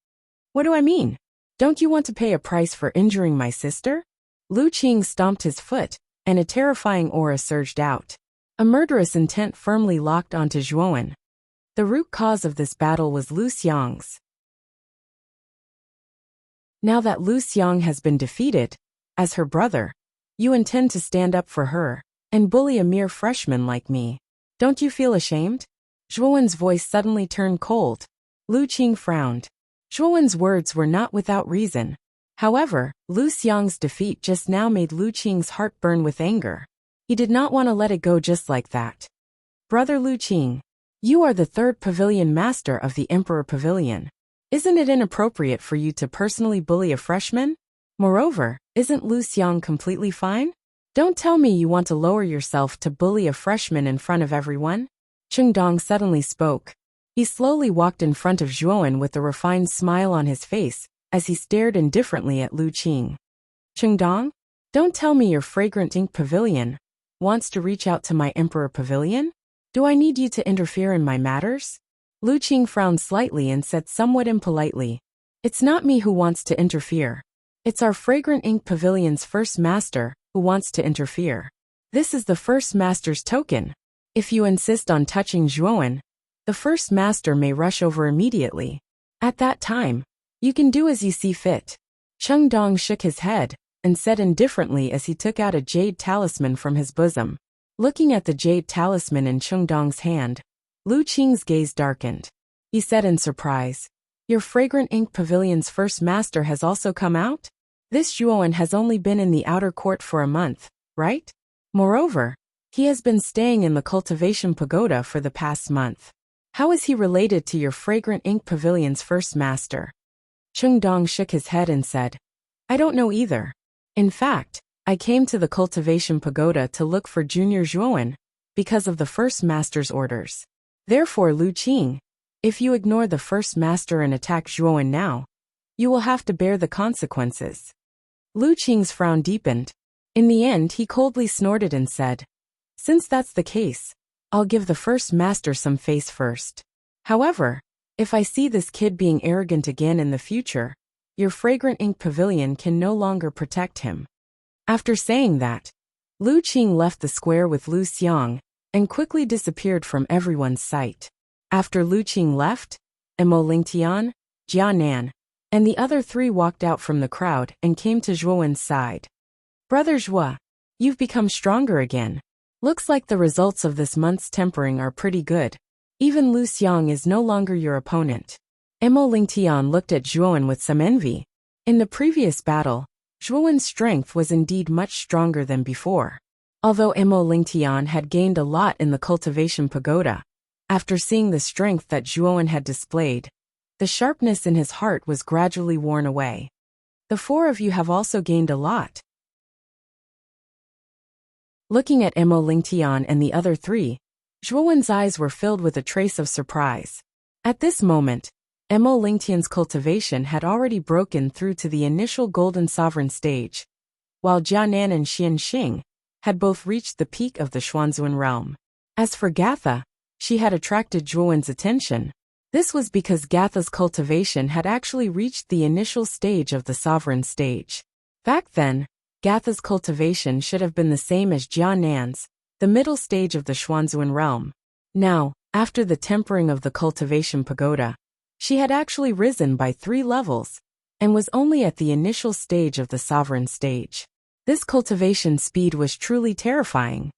"What do I mean? Don't you want to pay a price for injuring my sister?" Lu Qing stomped his foot, and a terrifying aura surged out. A murderous intent firmly locked onto Zhuo Wen. The root cause of this battle was Lu Xiang's. Now that Lu Xiang has been defeated, as her brother, you intend to stand up for her and bully a mere freshman like me. Don't you feel ashamed? Zhuo Wen's voice suddenly turned cold. Lu Qing frowned. Zhuo Wen's words were not without reason. However, Lu Xiang's defeat just now made Lu Qing's heart burn with anger. He did not want to let it go just like that. "Brother Lu Qing, you are the third pavilion master of the Emperor Pavilion. Isn't it inappropriate for you to personally bully a freshman? Moreover, isn't Lu Xiang completely fine? Don't tell me you want to lower yourself to bully a freshman in front of everyone." Cheng Dong suddenly spoke. He slowly walked in front of Zhuo Wen with a refined smile on his face, as he stared indifferently at Lu Qing. "Cheng Dong, don't tell me your Fragrant Ink Pavilion wants to reach out to my Emperor Pavilion? Do I need you to interfere in my matters?" Lu Qing frowned slightly and said somewhat impolitely, "It's not me who wants to interfere. It's our Fragrant Ink Pavilion's first master who wants to interfere. This is the first master's token. If you insist on touching Zhuo Wen, the first master may rush over immediately. At that time, you can do as you see fit." Cheng Dong shook his head and said indifferently as he took out a jade talisman from his bosom. Looking at the jade talisman in Cheng Dong's hand, Lu Qing's gaze darkened. He said in surprise, "Your Fragrant Ink Pavilion's first master has also come out? This Zhuo Wen has only been in the outer court for a month, right? Moreover, he has been staying in the cultivation pagoda for the past month. How is he related to your Fragrant Ink Pavilion's first master?" Cheng Dong shook his head and said, "I don't know either. In fact, I came to the cultivation pagoda to look for Junior Zhuo Wen because of the first master's orders. Therefore, Lu Qing, if you ignore the first master and attack Zhuo Wen now, you will have to bear the consequences." Lu Qing's frown deepened. In the end, he coldly snorted and said, "Since that's the case, I'll give the first master some face first. However, if I see this kid being arrogant again in the future, your Fragrant Ink Pavilion can no longer protect him." After saying that, Lu Qing left the square with Lu Xiang and quickly disappeared from everyone's sight. After Lu Qing left, Emo Lingtian, Jia Nan, and the other three walked out from the crowd and came to Zhuo Wen's side. "Brother Zhuo, you've become stronger again. Looks like the results of this month's tempering are pretty good. Even Lu Xiang is no longer your opponent." Emo Lingtian looked at Zhuo Wen with some envy. In the previous battle, Zhuo Wen's strength was indeed much stronger than before. Although Emo Lingtian had gained a lot in the cultivation pagoda, after seeing the strength that Zhuo Wen had displayed, the sharpness in his heart was gradually worn away. "The four of you have also gained a lot." Looking at Emo Lingtian and the other three, Zhuo Wen's eyes were filled with a trace of surprise. At this moment, Mo Lingtian's cultivation had already broken through to the initial golden sovereign stage, while Jianan and Xianxing had both reached the peak of the Xuanzuan realm. As for Gatha, she had attracted Zhuowen's attention. This was because Gatha's cultivation had actually reached the initial stage of the sovereign stage. Back then, Gatha's cultivation should have been the same as Jianan's, the middle stage of the Xuanzuan realm. Now, after the tempering of the cultivation pagoda, she had actually risen by 3 levels, and was only at the initial stage of the sovereign stage. This cultivation speed was truly terrifying.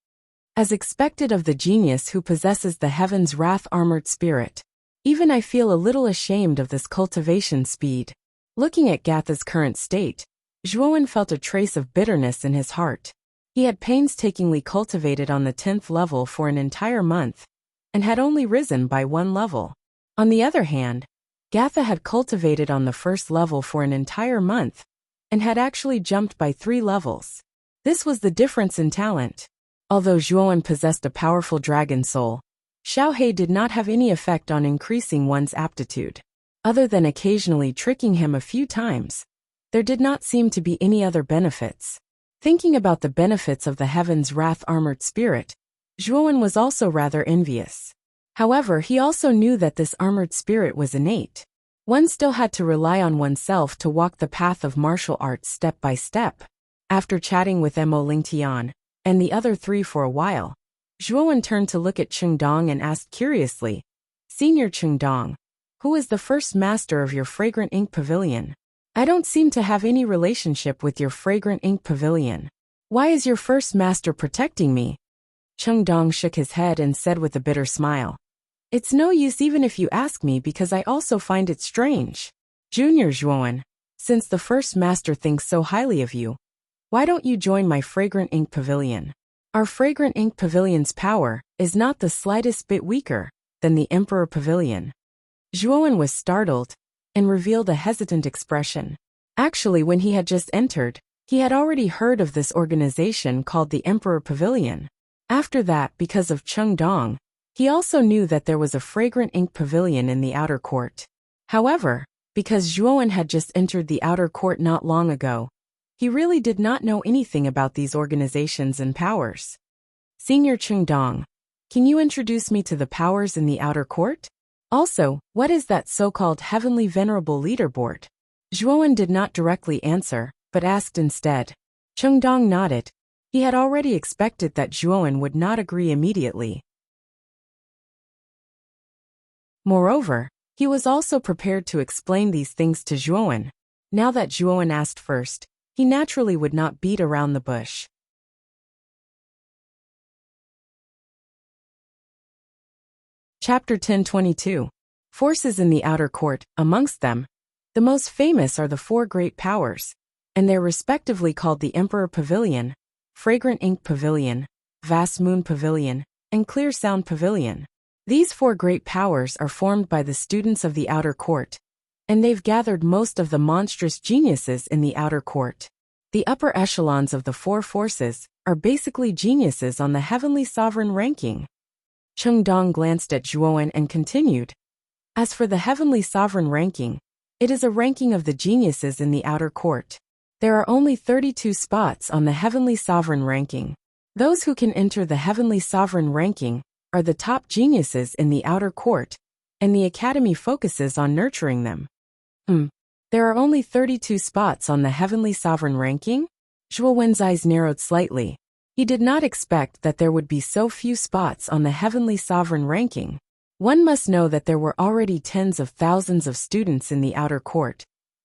As expected of the genius who possesses the heaven's wrath-armored spirit, even I feel a little ashamed of this cultivation speed. Looking at Gatha's current state, Zhuowen felt a trace of bitterness in his heart. He had painstakingly cultivated on the 10th level for an entire month, and had only risen by 1 level. On the other hand, Gatha had cultivated on the 1st level for an entire month, and had actually jumped by 3 levels. This was the difference in talent. Although Zhuowen possessed a powerful dragon soul, Xiaohe did not have any effect on increasing one's aptitude. Other than occasionally tricking him a few times, there did not seem to be any other benefits. Thinking about the benefits of the heaven's wrath-armored spirit, Zhuowen was also rather envious. However, he also knew that this armored spirit was innate. One still had to rely on oneself to walk the path of martial arts step by step. After chatting with Mo Lingtian and the other 3 for a while, Zhuowen turned to look at Chengdong and asked curiously, "Senior Chengdong, who is the first master of your fragrant ink pavilion? I don't seem to have any relationship with your fragrant ink pavilion. Why is your first master protecting me?" Chengdong shook his head and said with a bitter smile, "It's no use even if you ask me, because I also find it strange. Junior Zhuowen, since the first master thinks so highly of you, why don't you join my fragrant ink pavilion? Our fragrant ink pavilion's power is not the slightest bit weaker than the Emperor Pavilion." Zhuowen was startled and revealed a hesitant expression. Actually, when he had just entered, he had already heard of this organization called the Emperor Pavilion. After that, because of Chengdong, he also knew that there was a fragrant ink pavilion in the outer court. However, because Zhuowen had just entered the outer court not long ago, he really did not know anything about these organizations and powers. "Senior Chengdong, can you introduce me to the powers in the outer court? Also, what is that so-called heavenly venerable leaderboard?" Zhuowen did not directly answer, but asked instead. Chengdong nodded. He had already expected that Zhuowen would not agree immediately. Moreover, he was also prepared to explain these things to Zhuowen. Now that Zhuowen asked first, he naturally would not beat around the bush. Chapter 1022. Forces in the outer court. Amongst them, the most famous are the 4 great powers, and they're respectively called the Emperor Pavilion, Fragrant Ink Pavilion, Vast Moon Pavilion, and Clear Sound Pavilion. These 4 great powers are formed by the students of the outer court, and they've gathered most of the monstrous geniuses in the outer court. The upper echelons of the 4 forces are basically geniuses on the heavenly sovereign ranking. Chengdong glanced at Zhuowen and continued. As for the heavenly sovereign ranking, it is a ranking of the geniuses in the outer court. There are only 32 spots on the heavenly sovereign ranking. Those who can enter the heavenly sovereign ranking are the top geniuses in the outer court, and the academy focuses on nurturing them. There are only 32 spots on the heavenly sovereign ranking? Zhuowen's eyes narrowed slightly. He did not expect that there would be so few spots on the heavenly sovereign ranking. One must know that there were already tens of thousands of students in the outer court,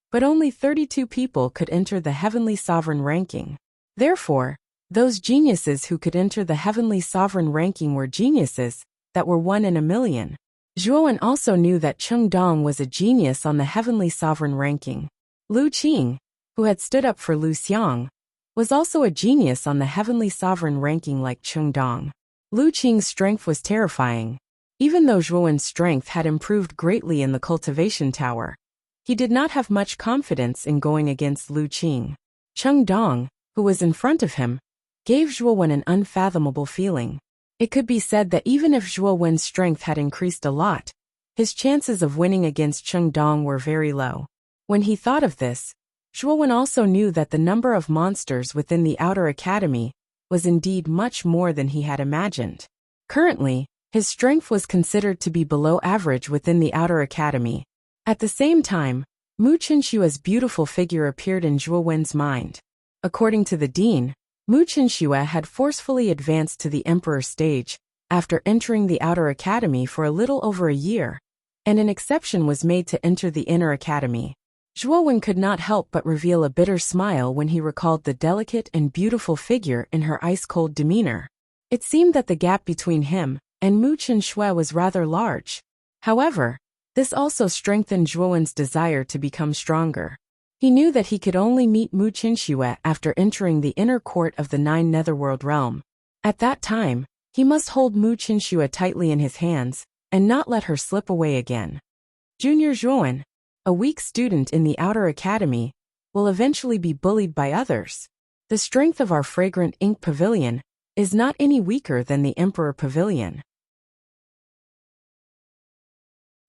but only 32 people could enter the heavenly sovereign ranking. Therefore, those geniuses who could enter the heavenly sovereign ranking were geniuses that were 1 in a million. Zhuowen also knew that Chengdong was a genius on the heavenly sovereign ranking. Lu Qing, who had stood up for Lu Xiang, was also a genius on the heavenly sovereign ranking like Chengdong. Lu Qing's strength was terrifying. Even though Zhuowen's strength had improved greatly in the cultivation tower, he did not have much confidence in going against Lu Qing. Chengdong, who was in front of him, gave Zhuowen an unfathomable feeling. It could be said that even if Zhuowen's strength had increased a lot, his chances of winning against Chengdong were very low. When he thought of this, Zhuowen also knew that the number of monsters within the outer academy was indeed much more than he had imagined. Currently, his strength was considered to be below average within the outer academy. At the same time, Mu Qinshue's beautiful figure appeared in Zhuowen's mind. According to the dean, Mu Qinshu had forcefully advanced to the emperor stage after entering the outer academy for a little over a year, and an exception was made to enter the inner academy. Zhuowen could not help but reveal a bitter smile when he recalled the delicate and beautiful figure in her ice-cold demeanor. It seemed that the gap between him and Mu Qinshu was rather large. However, this also strengthened Zhuowen's desire to become stronger. He knew that he could only meet Mu Qinshu after entering the inner court of the 9 Netherworld realm. At that time, he must hold Mu Qinshu tightly in his hands and not let her slip away again. Junior Zhuowen, a weak student in the outer academy, will eventually be bullied by others. The strength of our fragrant ink pavilion is not any weaker than the Emperor Pavilion.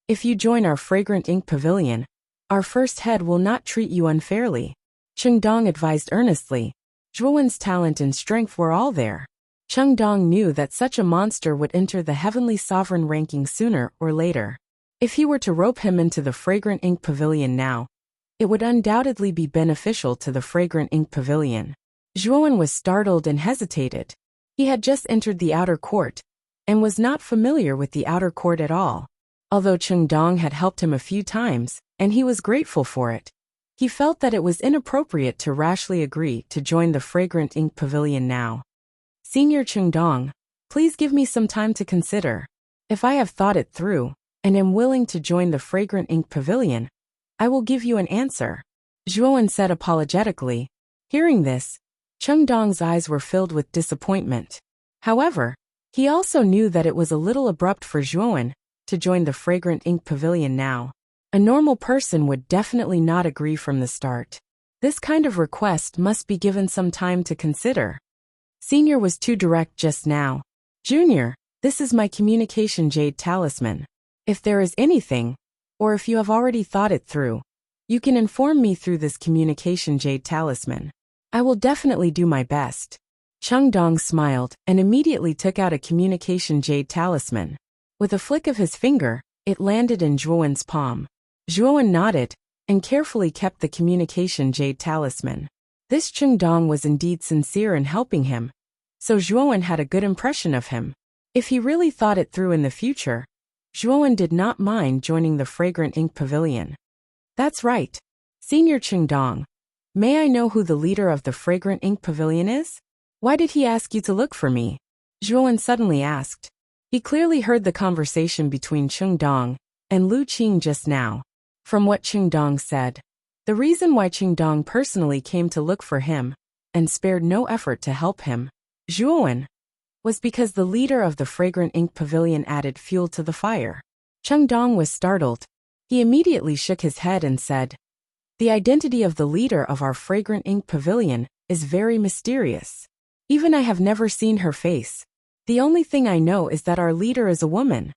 If you join our fragrant ink pavilion, our first head will not treat you unfairly, Chengdong advised earnestly. Zhuowen's talent and strength were all there. Chengdong knew that such a monster would enter the heavenly sovereign ranking sooner or later. If he were to rope him into the fragrant ink pavilion now, it would undoubtedly be beneficial to the fragrant ink pavilion. Zhuowen was startled and hesitated. He had just entered the outer court, and was not familiar with the outer court at all. Although Chengdong had helped him a few times, and he was grateful for it, he felt that it was inappropriate to rashly agree to join the fragrant ink pavilion now. Senior Chengdong, please give me some time to consider. If I have thought it through, and am willing to join the fragrant ink pavilion, I will give you an answer, Zhuowen said apologetically. Hearing this, Chengdong's eyes were filled with disappointment. However, he also knew that it was a little abrupt for Zhuowen to join the fragrant ink pavilion now. A normal person would definitely not agree from the start. This kind of request must be given some time to consider. Senior was too direct just now. Junior, this is my communication jade talisman. If there is anything, or if you have already thought it through, you can inform me through this communication jade talisman. I will definitely do my best. Chengdong smiled and immediately took out a communication jade talisman. With a flick of his finger, it landed in Zhuowen's palm. Zhuowen nodded and carefully kept the communication jade talisman. This Chengdong was indeed sincere in helping him, so Zhuowen had a good impression of him. If he really thought it through in the future, Zhuowen did not mind joining the fragrant ink pavilion. That's right. Senior Chengdong, may I know who the leader of the fragrant ink pavilion is? Why did he ask you to look for me? Zhuowen suddenly asked. He clearly heard the conversation between Chengdong and Lu Qing just now. From what Chengdong said, the reason why Chengdong personally came to look for him, and spared no effort to help him, Zhuowen, was because the leader of the fragrant ink pavilion added fuel to the fire. Chengdong was startled. He immediately shook his head and said, the identity of the leader of our fragrant ink pavilion is very mysterious. Even I have never seen her face. The only thing I know is that our leader is a woman.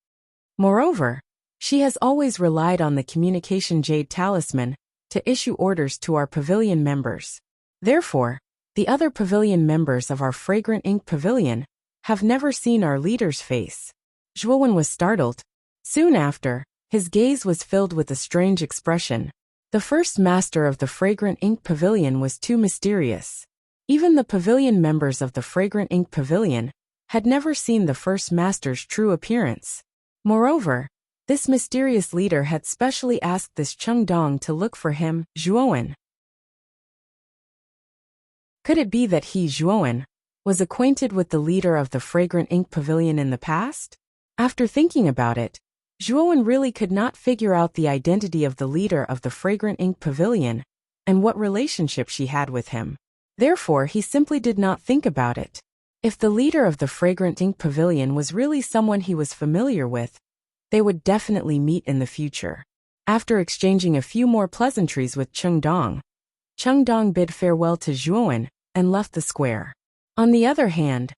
Moreover, she has always relied on the communication jade talisman to issue orders to our pavilion members. Therefore, the other pavilion members of our fragrant ink pavilion have never seen our leader's face. Zhuowen was startled. Soon after, his gaze was filled with a strange expression. The first master of the fragrant ink pavilion was too mysterious. Even the pavilion members of the fragrant ink pavilion had never seen the first master's true appearance. Moreover, this mysterious leader had specially asked this Chengdong to look for him, Zhuowen. Could it be that he, Zhuowen, was acquainted with the leader of the fragrant ink pavilion in the past? After thinking about it, Zhuowen really could not figure out the identity of the leader of the fragrant ink pavilion and what relationship she had with him. Therefore, he simply did not think about it. If the leader of the fragrant ink pavilion was really someone he was familiar with, they would definitely meet in the future. After exchanging a few more pleasantries with Chengdong bid farewell to Zhuowen and left the square. On the other hand,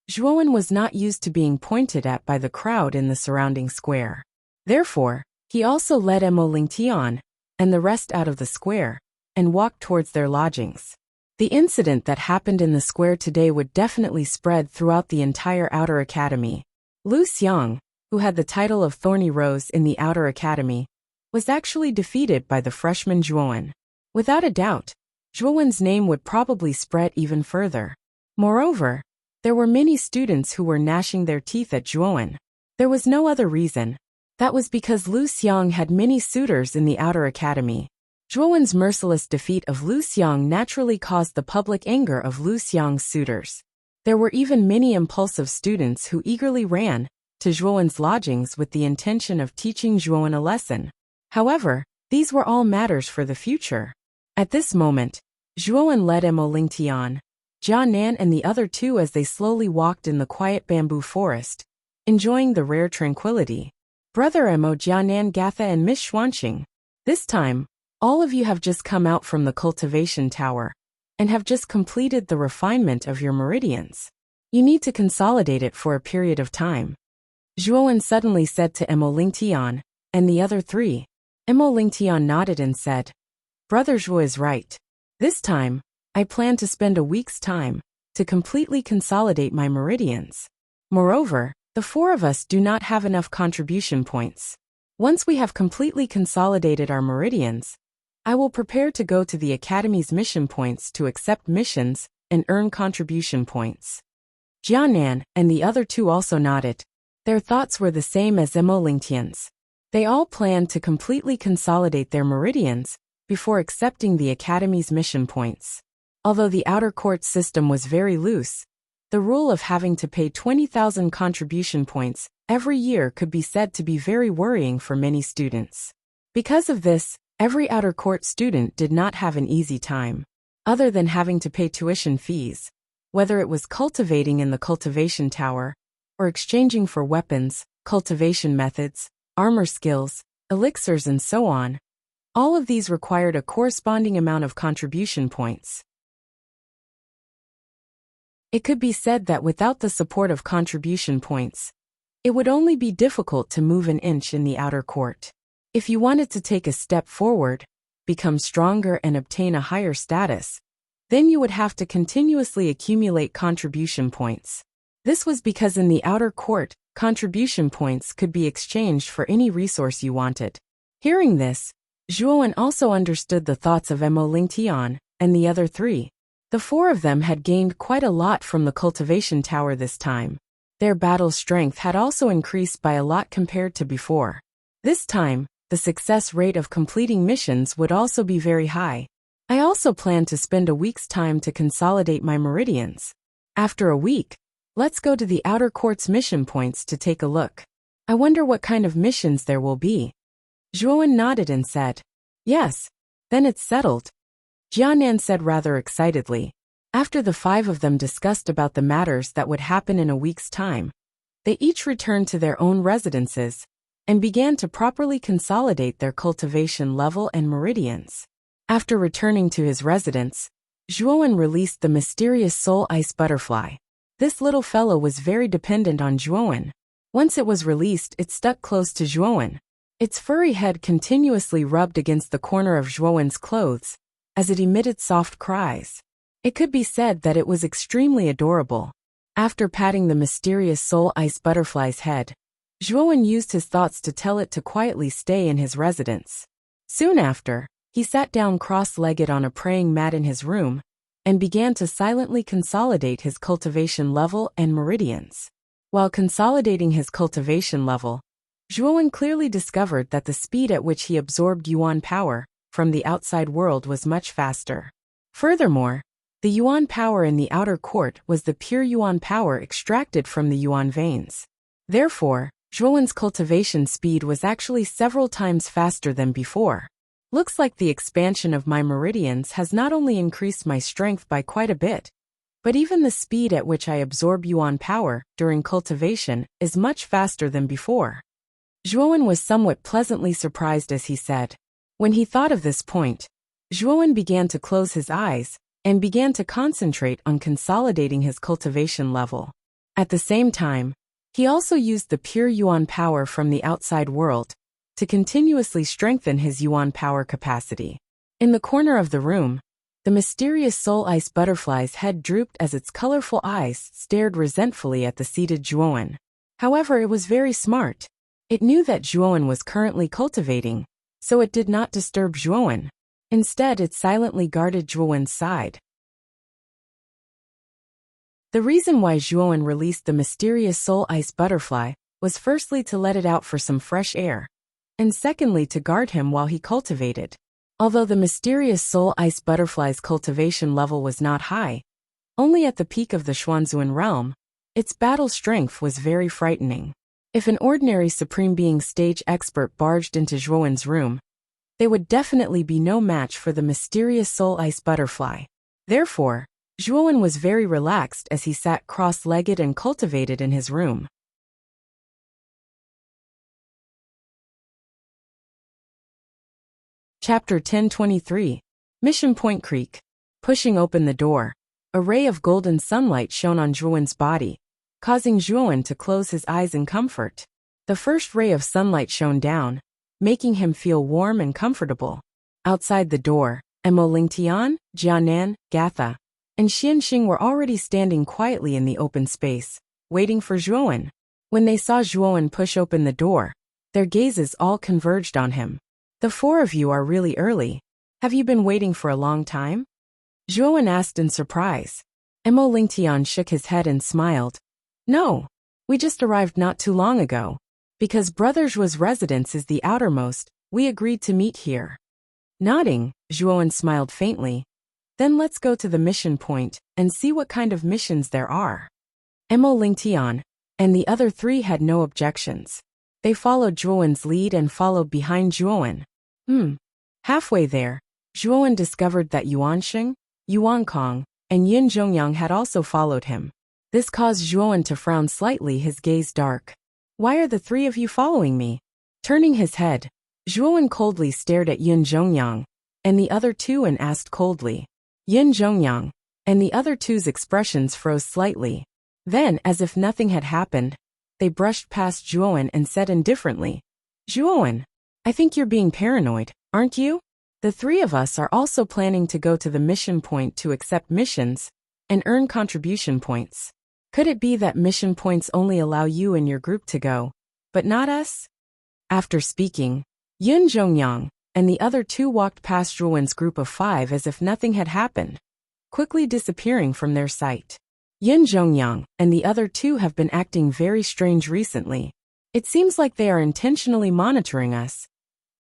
Zhuowen was not used to being pointed at by the crowd in the surrounding square. Therefore, He also led Mo Lingtian and the rest out of the square and walked towards their lodgings. The incident that happened in the square today would definitely spread throughout the entire Outer Academy. Lu Xiang, who had the title of Thorny Rose in the Outer Academy, was actually defeated by the freshman Zhuowen. Without a doubt, Zhuowen's name would probably spread even further. Moreover, there were many students who were gnashing their teeth at Zhuowen. There was no other reason. That was because Lu Xiang had many suitors in the Outer Academy. Zhuowen's merciless defeat of Lu Xiang naturally caused the public anger of Lu Xiang's suitors. There were even many impulsive students who eagerly ran to Zhuowen's lodgings with the intention of teaching Zhuowen a lesson. However, these were all matters for the future. At this moment, Zhuowen led Mo Lingtian, Jia Nan and the other two as they slowly walked in the quiet bamboo forest, enjoying the rare tranquility. Brother Mo, Jia Nan, Gatha and Miss Xuanqing. This time, all of you have just come out from the cultivation tower and have just completed the refinement of your meridians. You need to consolidate it for a period of time. Zhuowen suddenly said to Mo Lingtian and the other three. Mo Lingtian nodded and said, Brother Zhuo is right. This time, I plan to spend a week's time to completely consolidate my meridians. Moreover, the four of us do not have enough contribution points. Once we have completely consolidated our meridians, I will prepare to go to the Academy's mission points to accept missions and earn contribution points. Jianan and the other two also nodded. Their thoughts were the same as Mo Lingtian's. They all planned to completely consolidate their meridians before accepting the Academy's mission points. Although the outer court system was very loose, the rule of having to pay 20,000 contribution points every year could be said to be very worrying for many students. Because of this, every outer court student did not have an easy time. Other than having to pay tuition fees, whether it was cultivating in the cultivation tower, or exchanging for weapons, cultivation methods, armor skills, elixirs and so on, all of these required a corresponding amount of contribution points. It could be said that without the support of contribution points, it would only be difficult to move an inch in the outer court. If you wanted to take a step forward, become stronger and obtain a higher status, then you would have to continuously accumulate contribution points. This was because in the outer court, contribution points could be exchanged for any resource you wanted. Hearing this, Zhuowen also understood the thoughts of Mo Lingtian and the other three. The four of them had gained quite a lot from the cultivation tower this time. Their battle strength had also increased by a lot compared to before. This time, the success rate of completing missions would also be very high. I also plan to spend a week's time to consolidate my meridians. After a week, let's go to the outer court's mission points to take a look. I wonder what kind of missions there will be. Zhuowen nodded and said, Yes, then it's settled. Jianan said rather excitedly. After the five of them discussed about the matters that would happen in a week's time, they each returned to their own residences and began to properly consolidate their cultivation level and meridians. After returning to his residence, Zhuowen released the mysterious soul ice butterfly. This little fellow was very dependent on Zhuowen. Once it was released, it stuck close to Zhuowen. Its furry head continuously rubbed against the corner of Zhuowen's clothes as it emitted soft cries. It could be said that it was extremely adorable. After patting the mysterious soul ice butterfly's head, Zhuowen used his thoughts to tell it to quietly stay in his residence. Soon after, he sat down cross-legged on a praying mat in his room and began to silently consolidate his cultivation level and meridians. While consolidating his cultivation level, Zhuowen clearly discovered that the speed at which he absorbed yuan power from the outside world was much faster. Furthermore, the yuan power in the outer court was the pure yuan power extracted from the yuan veins. Therefore, Zhuowen's cultivation speed was actually several times faster than before. Looks like the expansion of my meridians has not only increased my strength by quite a bit, but even the speed at which I absorb yuan power during cultivation is much faster than before. Zhuowen was somewhat pleasantly surprised as he said. When he thought of this point, Zhuowen began to close his eyes and began to concentrate on consolidating his cultivation level. At the same time, he also used the pure yuan power from the outside world to continuously strengthen his yuan power capacity. In the corner of the room, the mysterious soul ice butterfly's head drooped as its colorful eyes stared resentfully at the seated Zhuowen. However, it was very smart. It knew that Zhuowen was currently cultivating, so it did not disturb Zhuowen. Instead, it silently guarded Zhuowen's side. The reason why Zhuowen released the mysterious soul ice butterfly was firstly to let it out for some fresh air, and secondly to guard him while he cultivated. Although the mysterious soul ice butterfly's cultivation level was not high, only at the peak of the Xuanzuan realm, its battle strength was very frightening. If an ordinary Supreme Being stage expert barged into Zhuowen's room, they would definitely be no match for the mysterious soul ice butterfly. Therefore, Zhuowen was very relaxed as he sat cross-legged and cultivated in his room. Chapter 1023. Mission Point Creek. Pushing open the door, a ray of golden sunlight shone on Zhuowen's body, causing Zhuowen to close his eyes in comfort. The first ray of sunlight shone down, making him feel warm and comfortable. Outside the door, Mo Lingtian, Jianan, Gatha, and Xianxing were already standing quietly in the open space, waiting for Zhuowen. When they saw Zhuowen push open the door, their gazes all converged on him. "The four of you are really early. Have you been waiting for a long time?" Zhuowen asked in surprise. Mo Lingtian shook his head and smiled. "No, we just arrived not too long ago. Because Brother Zhuo's residence is the outermost, we agreed to meet here." Nodding, Zhuowen smiled faintly. "Then let's go to the mission point and see what kind of missions there are." Mo Lingtian and the other three had no objections. They followed Zhuowen's lead and followed behind Zhuowen. Halfway there, Zhuowen discovered that Yuanxing, Yuankong, and Yin Zhongyang had also followed him. This caused Zhuowen to frown slightly, his gaze dark. "Why are the three of you following me?" Turning his head, Zhuowen coldly stared at Yin Zhongyang and the other two and asked coldly. Yin Zhongyang and the other two's expressions froze slightly. Then, as if nothing had happened, they brushed past Zhuowen and said indifferently, "Zhuowen, I think you're being paranoid, aren't you? The three of us are also planning to go to the mission point to accept missions and earn contribution points. Could it be that mission points only allow you and your group to go, but not us?" After speaking, Yin Zhongyang and the other two walked past Zhuowen's group of 5 as if nothing had happened, quickly disappearing from their sight. Yin Zhongyang and the other two have been acting very strange recently. It seems like they are intentionally monitoring us,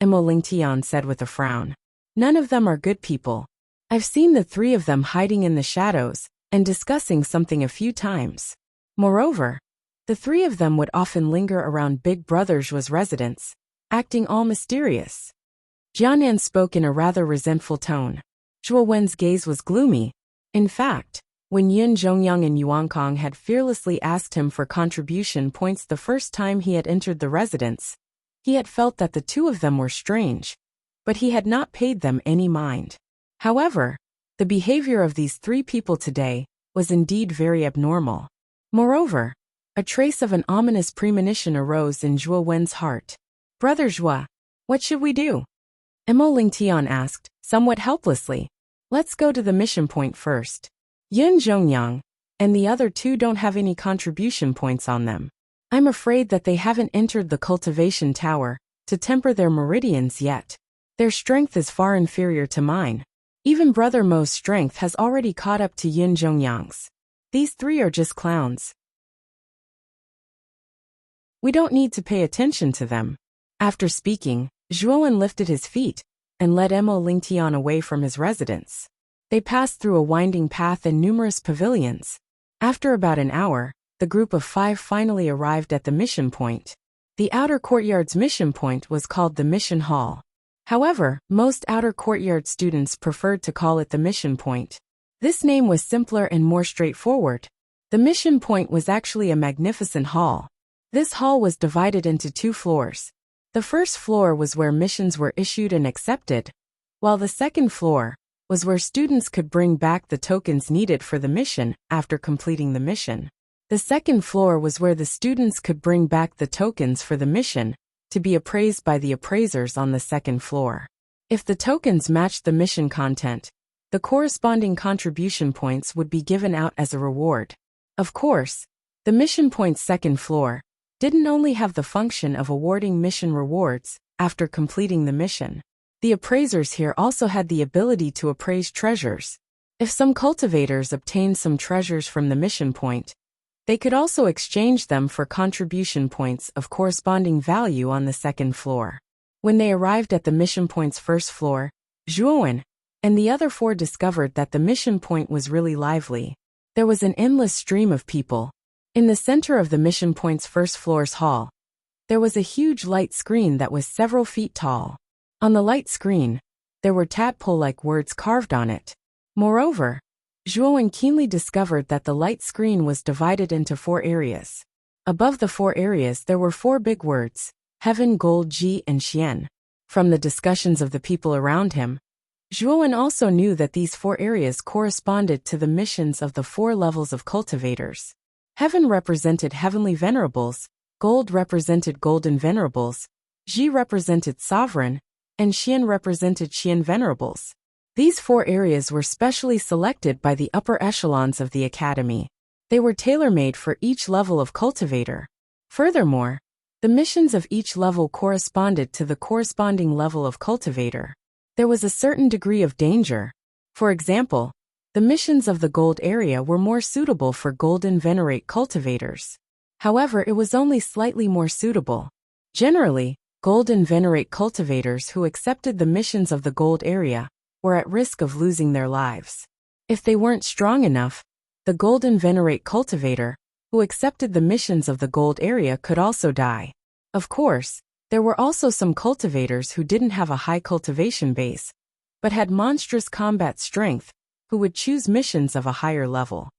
Mo Lingtian said with a frown. "None of them are good people. I've seen the three of them hiding in the shadows and discussing something a few times. Moreover, the three of them would often linger around Big Brother Zhuo's residence, acting all mysterious." Jianan spoke in a rather resentful tone. Zhuo Wen's gaze was gloomy. In fact, when Yin Zhongyang and Yuankong had fearlessly asked him for contribution points the first time he had entered the residence, he had felt that the two of them were strange, but he had not paid them any mind. However, the behavior of these three people today was indeed very abnormal. Moreover, a trace of an ominous premonition arose in Zhuo Wen's heart. "Brother Zhuo, what should we do?" Mo Lingtian asked, somewhat helplessly. "Let's go to the mission point first. Yin Zhongyang and the other two don't have any contribution points on them. I'm afraid that they haven't entered the cultivation tower to temper their meridians yet. Their strength is far inferior to mine. Even Brother Mo's strength has already caught up to Yin Zhongyang's. These three are just clowns. We don't need to pay attention to them." After speaking, Zhuowen lifted his feet and led Mo Lingtian away from his residence. They passed through a winding path and numerous pavilions. After about an hour, the group of 5 finally arrived at the mission point. The outer courtyard's mission point was called the Mission Hall. However, most outer courtyard students preferred to call it the mission point. This name was simpler and more straightforward. The mission point was actually a magnificent hall. This hall was divided into 2 floors. The first floor was where missions were issued and accepted, while the second floor was where students could bring back the tokens needed for the mission after completing the mission. The second floor was where the students could bring back the tokens for the mission to be appraised by the appraisers on the second floor. If the tokens matched the mission content, the corresponding contribution points would be given out as a reward. Of course, the mission points second floor didn't only have the function of awarding mission rewards after completing the mission. The appraisers here also had the ability to appraise treasures. If some cultivators obtained some treasures from the mission point, they could also exchange them for contribution points of corresponding value on the second floor. When they arrived at the mission point's first floor, Zhuowen and the other four discovered that the mission point was really lively. There was an endless stream of people. In the center of the mission point's first floor's hall, there was a huge light screen that was several feet tall. On the light screen, there were tadpole-like words carved on it. Moreover, Zhuowen keenly discovered that the light screen was divided into 4 areas. Above the 4 areas there were 4 big words: heaven, gold, ji, and xian. From the discussions of the people around him, Zhuowen also knew that these 4 areas corresponded to the missions of the 4 levels of cultivators. Heaven represented heavenly venerables, gold represented golden venerables, ji represented sovereign, and xian represented xian venerables. These 4 areas were specially selected by the upper echelons of the academy. They were tailor-made for each level of cultivator. Furthermore, the missions of each level corresponded to the corresponding level of cultivator. There was a certain degree of danger. For example, the missions of the gold area were more suitable for golden venerate cultivators. However, it was only slightly more suitable. Generally, golden venerate cultivators who accepted the missions of the gold area were at risk of losing their lives. If they weren't strong enough, the golden venerate cultivator who accepted the missions of the gold area could also die. Of course, there were also some cultivators who didn't have a high cultivation base, but had monstrous combat strength, who would choose missions of a higher level.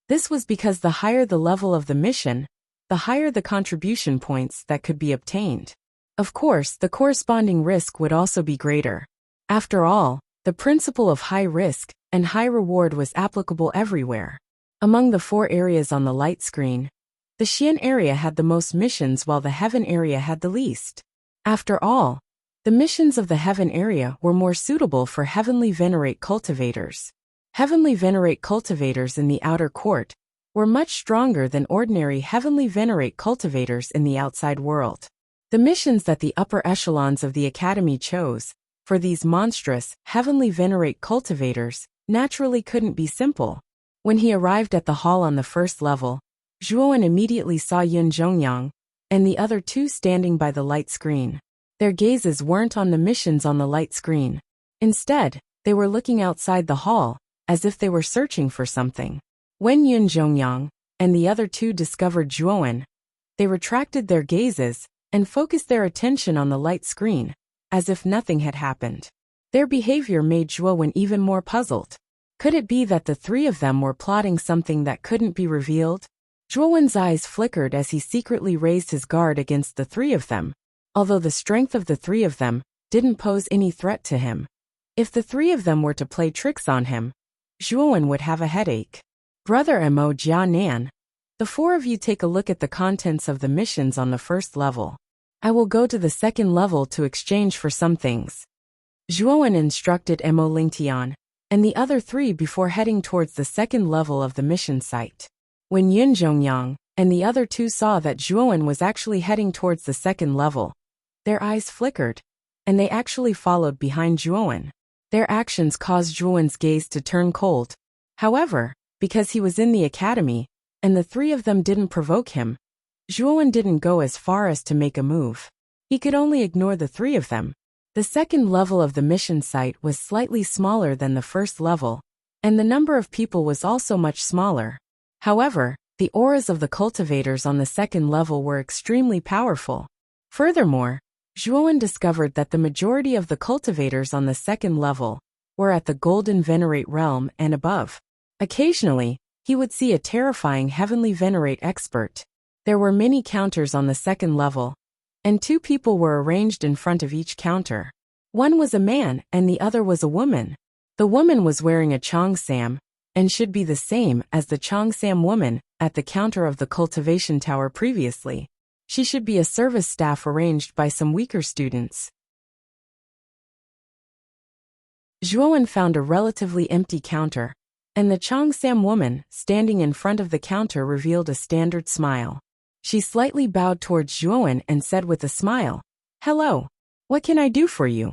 This was because the higher the level of the mission, the higher the contribution points that could be obtained. Of course, the corresponding risk would also be greater. After all, the principle of high risk and high reward was applicable everywhere. Among the 4 areas on the light screen, the Xian area had the most missions while the Heaven area had the least. After all, the missions of the Heaven area were more suitable for heavenly venerate cultivators. Heavenly venerate cultivators in the outer court were much stronger than ordinary heavenly venerate cultivators in the outside world. The missions that the upper echelons of the academy chose for these monstrous heavenly venerate cultivators naturally couldn't be simple. When he arrived at the hall on the first level, Zhuowen immediately saw Yun Zhongyang and the other 2 standing by the light screen. Their gazes weren't on the missions on the light screen. Instead, they were looking outside the hall, as if they were searching for something. When Yun Zhongyang and the other 2 discovered Zhuowen, they retracted their gazes and focused their attention on the light screen, as if nothing had happened. Their behavior made Zhuowen even more puzzled. Could it be that the 3 of them were plotting something that couldn't be revealed? Zhuowen's eyes flickered as he secretly raised his guard against the 3 of them, although the strength of the 3 of them didn't pose any threat to him. If the 3 of them were to play tricks on him, Zhuowen would have a headache. Brother Mo Jia Nan, the 4 of you take a look at the contents of the missions on the first level. I will go to the second level to exchange for some things. Zhuowen instructed Mo Lingtian and the other 3 before heading towards the second level of the mission site. When Yun Zhongyang and the other 2 saw that Zhuowen was actually heading towards the second level, their eyes flickered, and they actually followed behind Zhuowen. Their actions caused Zhuowen's gaze to turn cold. However, because he was in the academy, and the 3 of them didn't provoke him, Zhuowen didn't go as far as to make a move. He could only ignore the 3 of them. The second level of the mission site was slightly smaller than the first level, and the number of people was also much smaller. However, the auras of the cultivators on the second level were extremely powerful. Furthermore, Zhuowen discovered that the majority of the cultivators on the second level were at the Golden Venerate realm and above. Occasionally, he would see a terrifying Heavenly Venerate expert. There were many counters on the second level, and 2 people were arranged in front of each counter. One was a man and the other was a woman. The woman was wearing a cheongsam, and should be the same as the cheongsam woman at the counter of the cultivation tower previously. She should be a service staff arranged by some weaker students. Zhuowen found a relatively empty counter, and the Cheongsam woman, standing in front of the counter, revealed a standard smile. She slightly bowed towards Zhuowen and said with a smile, "Hello. What can I do for you?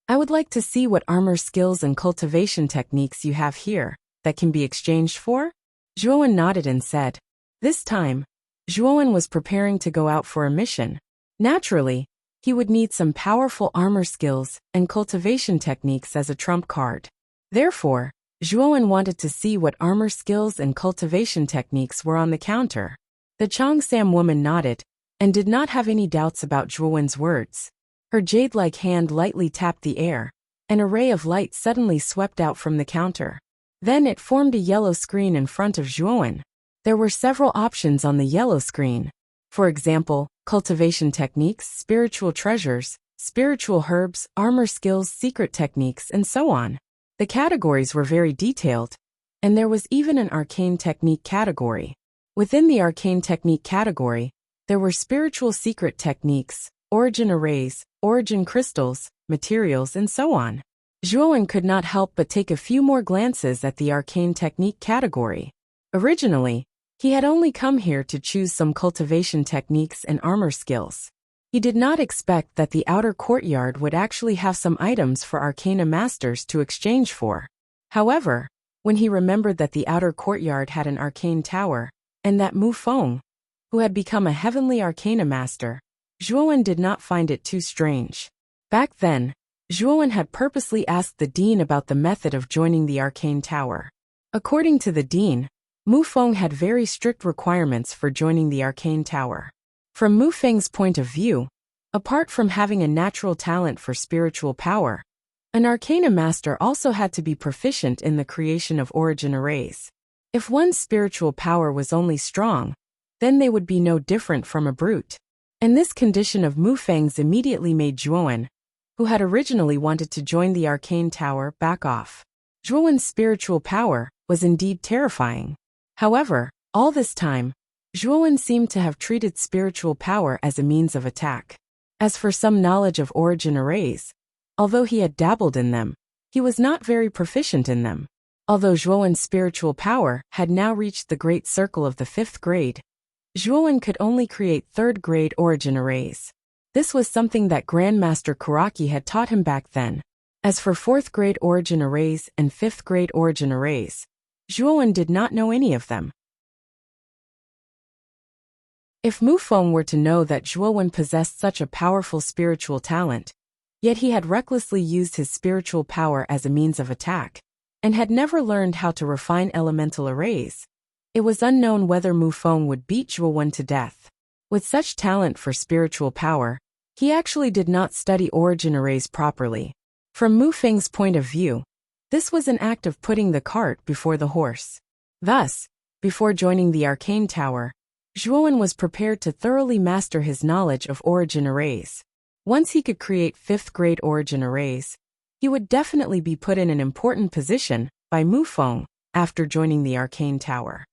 I would like to see what armor skills and cultivation techniques you have here that can be exchanged for?" Zhuowen nodded and said. This time, Zhuowen was preparing to go out for a mission. Naturally, he would need some powerful armor skills and cultivation techniques as a trump card. Therefore, Zhuowen wanted to see what armor skills and cultivation techniques were on the counter. The Cheongsam woman nodded and did not have any doubts about Zhuowen's words. Her jade-like hand lightly tapped the air. An array of light suddenly swept out from the counter. Then it formed a yellow screen in front of Zhuowen. There were several options on the yellow screen. For example, cultivation techniques, spiritual treasures, spiritual herbs, armor skills, secret techniques, and so on. The categories were very detailed, and there was even an arcane technique category. Within the arcane technique category, there were spiritual secret techniques, origin arrays, origin crystals, materials, and so on. Zhuowen could not help but take a few more glances at the arcane technique category. Originally, he had only come here to choose some cultivation techniques and armor skills. He did not expect that the outer courtyard would actually have some items for arcana masters to exchange for. However, when he remembered that the outer courtyard had an arcane tower, and that Mu Feng, who had become a heavenly arcana master, Zhuowen did not find it too strange. Back then, Zhuowen had purposely asked the dean about the method of joining the arcane tower. According to the dean, Mu Feng had very strict requirements for joining the arcane tower. From Mu Feng's point of view, apart from having a natural talent for spiritual power, an arcana master also had to be proficient in the creation of origin arrays. If one's spiritual power was only strong, then they would be no different from a brute. And this condition of Mu Feng's immediately made Zhuowen, who had originally wanted to join the arcane tower, back off. Zhuowen's spiritual power was indeed terrifying. However, all this time, Zhuowen seemed to have treated spiritual power as a means of attack. As for some knowledge of origin arrays, although he had dabbled in them, he was not very proficient in them. Although Zhuowen's spiritual power had now reached the great circle of the 5th grade, Zhuowen could only create 3rd grade origin arrays. This was something that Grandmaster Kuraki had taught him back then. As for 4th grade origin arrays and 5th grade origin arrays, Zhuowen did not know any of them. If Mu Feng were to know that Zhuowen possessed such a powerful spiritual talent, yet he had recklessly used his spiritual power as a means of attack, and had never learned how to refine elemental arrays, it was unknown whether Mu Feng would beat Zhuowen to death. With such talent for spiritual power, he actually did not study origin arrays properly. From Mu Feng's point of view, this was an act of putting the cart before the horse. Thus, before joining the arcane tower, Zhuowen was prepared to thoroughly master his knowledge of origin arrays. Once he could create 5th grade origin arrays, he would definitely be put in an important position by Mu Feng after joining the arcane tower.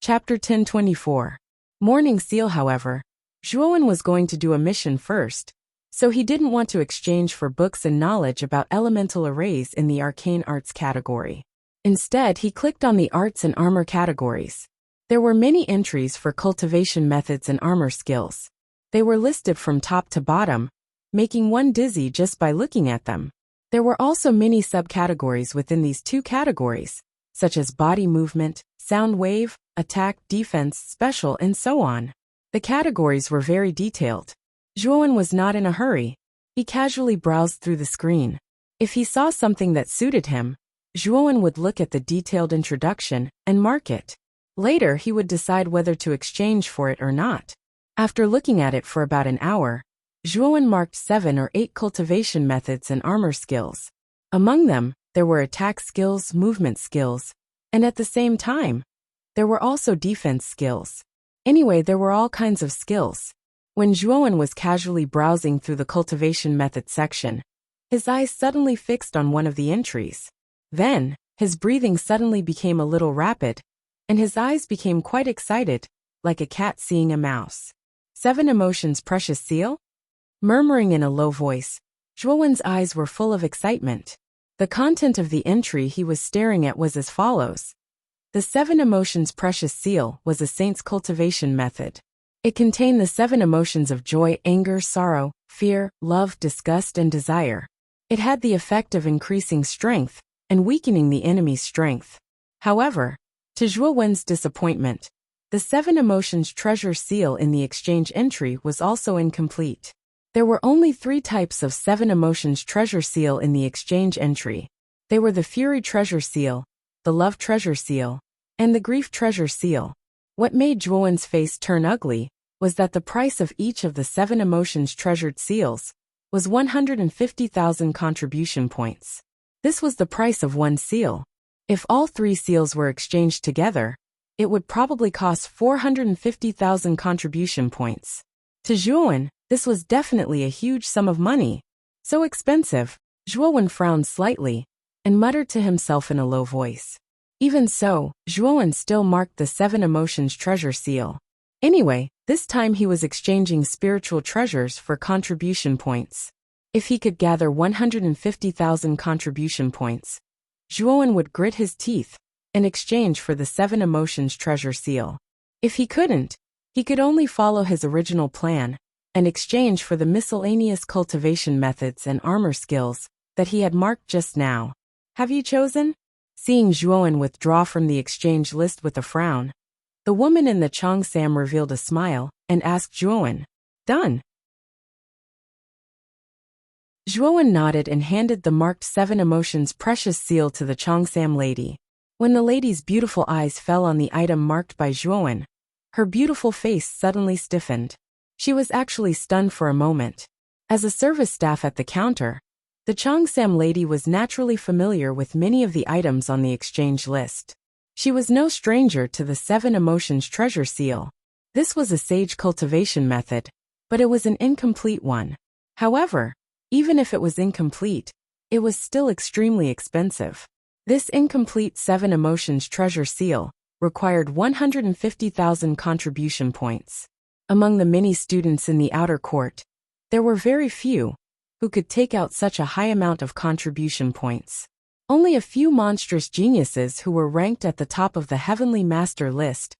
Chapter 1024. Morning Seal. However, Zhuowen was going to do a mission first, so he didn't want to exchange for books and knowledge about elemental arrays in the arcane arts category. Instead, he clicked on the arts and armor categories. There were many entries for cultivation methods and armor skills. They were listed from top to bottom, making one dizzy just by looking at them. There were also many subcategories within these two categories, such as body movement, sound wave, attack, defense, special, and so on. The categories were very detailed. Zhuowen was not in a hurry. He casually browsed through the screen. If he saw something that suited him, Zhuowen would look at the detailed introduction and mark it. Later, he would decide whether to exchange for it or not. After looking at it for about an hour, Zhuowen marked 7 or 8 cultivation methods and armor skills. Among them, there were attack skills, movement skills, and at the same time, there were also defense skills. Anyway, there were all kinds of skills. When Zhuowen was casually browsing through the cultivation method section, his eyes suddenly fixed on one of the entries. Then, His breathing suddenly became a little rapid, and his eyes became quite excited, like a cat seeing a mouse. 7 Emotions Precious Seal? Murmuring in a low voice, Zhuowen's eyes were full of excitement. The content of the entry he was staring at was as follows. The 7 Emotions Precious Seal was a saint's cultivation method. It contained the 7 emotions of joy, anger, sorrow, fear, love, disgust, and desire. It had the effect of increasing strength and weakening the enemy's strength. However, to Zhuowen's disappointment, the 7 Emotions Treasure Seal in the exchange entry was also incomplete. There were only 3 types of 7 Emotions Treasure Seal in the exchange entry. They were the Fury Treasure Seal, the Love Treasure Seal, and the Grief Treasure Seal. What made Zhuowen's face turn ugly was that the price of each of the 7 Emotions Treasured Seals was 150,000 contribution points. This was the price of one seal. If all 3 seals were exchanged together, it would probably cost 450,000 contribution points. To Zhuowen, this was definitely a huge sum of money. So expensive. Zhuowen frowned slightly and muttered to himself in a low voice. Even so, Zhuowen still marked the 7 Emotions Treasure Seal. Anyway, this time he was exchanging spiritual treasures for contribution points. If he could gather 150,000 contribution points, Zhuowen would grit his teeth in exchange for the 7 Emotions Treasure Seal. If he couldn't, he could only follow his original plan and exchange for the miscellaneous cultivation methods and armor skills that he had marked just now. Have you chosen? Seeing Zhuowen withdraw from the exchange list with a frown, the woman in the cheongsam revealed a smile and asked Zhuowen, "Done." Zhuowen nodded and handed the marked 7 Emotions Precious Seal to the cheongsam lady. When the lady's beautiful eyes fell on the item marked by Zhuowen, her beautiful face suddenly stiffened. She was actually stunned for a moment. As a service staff at the counter, the cheongsam lady was naturally familiar with many of the items on the exchange list. She was no stranger to the 7 Emotions Treasure Seal. This was a sage cultivation method, but it was an incomplete one. However, even if it was incomplete, it was still extremely expensive. This incomplete 7 Emotions Treasure Seal required 150,000 contribution points. Among the many students in the outer court, there were very few who could take out such a high amount of contribution points. Only a few monstrous geniuses who were ranked at the top of the Heavenly Master list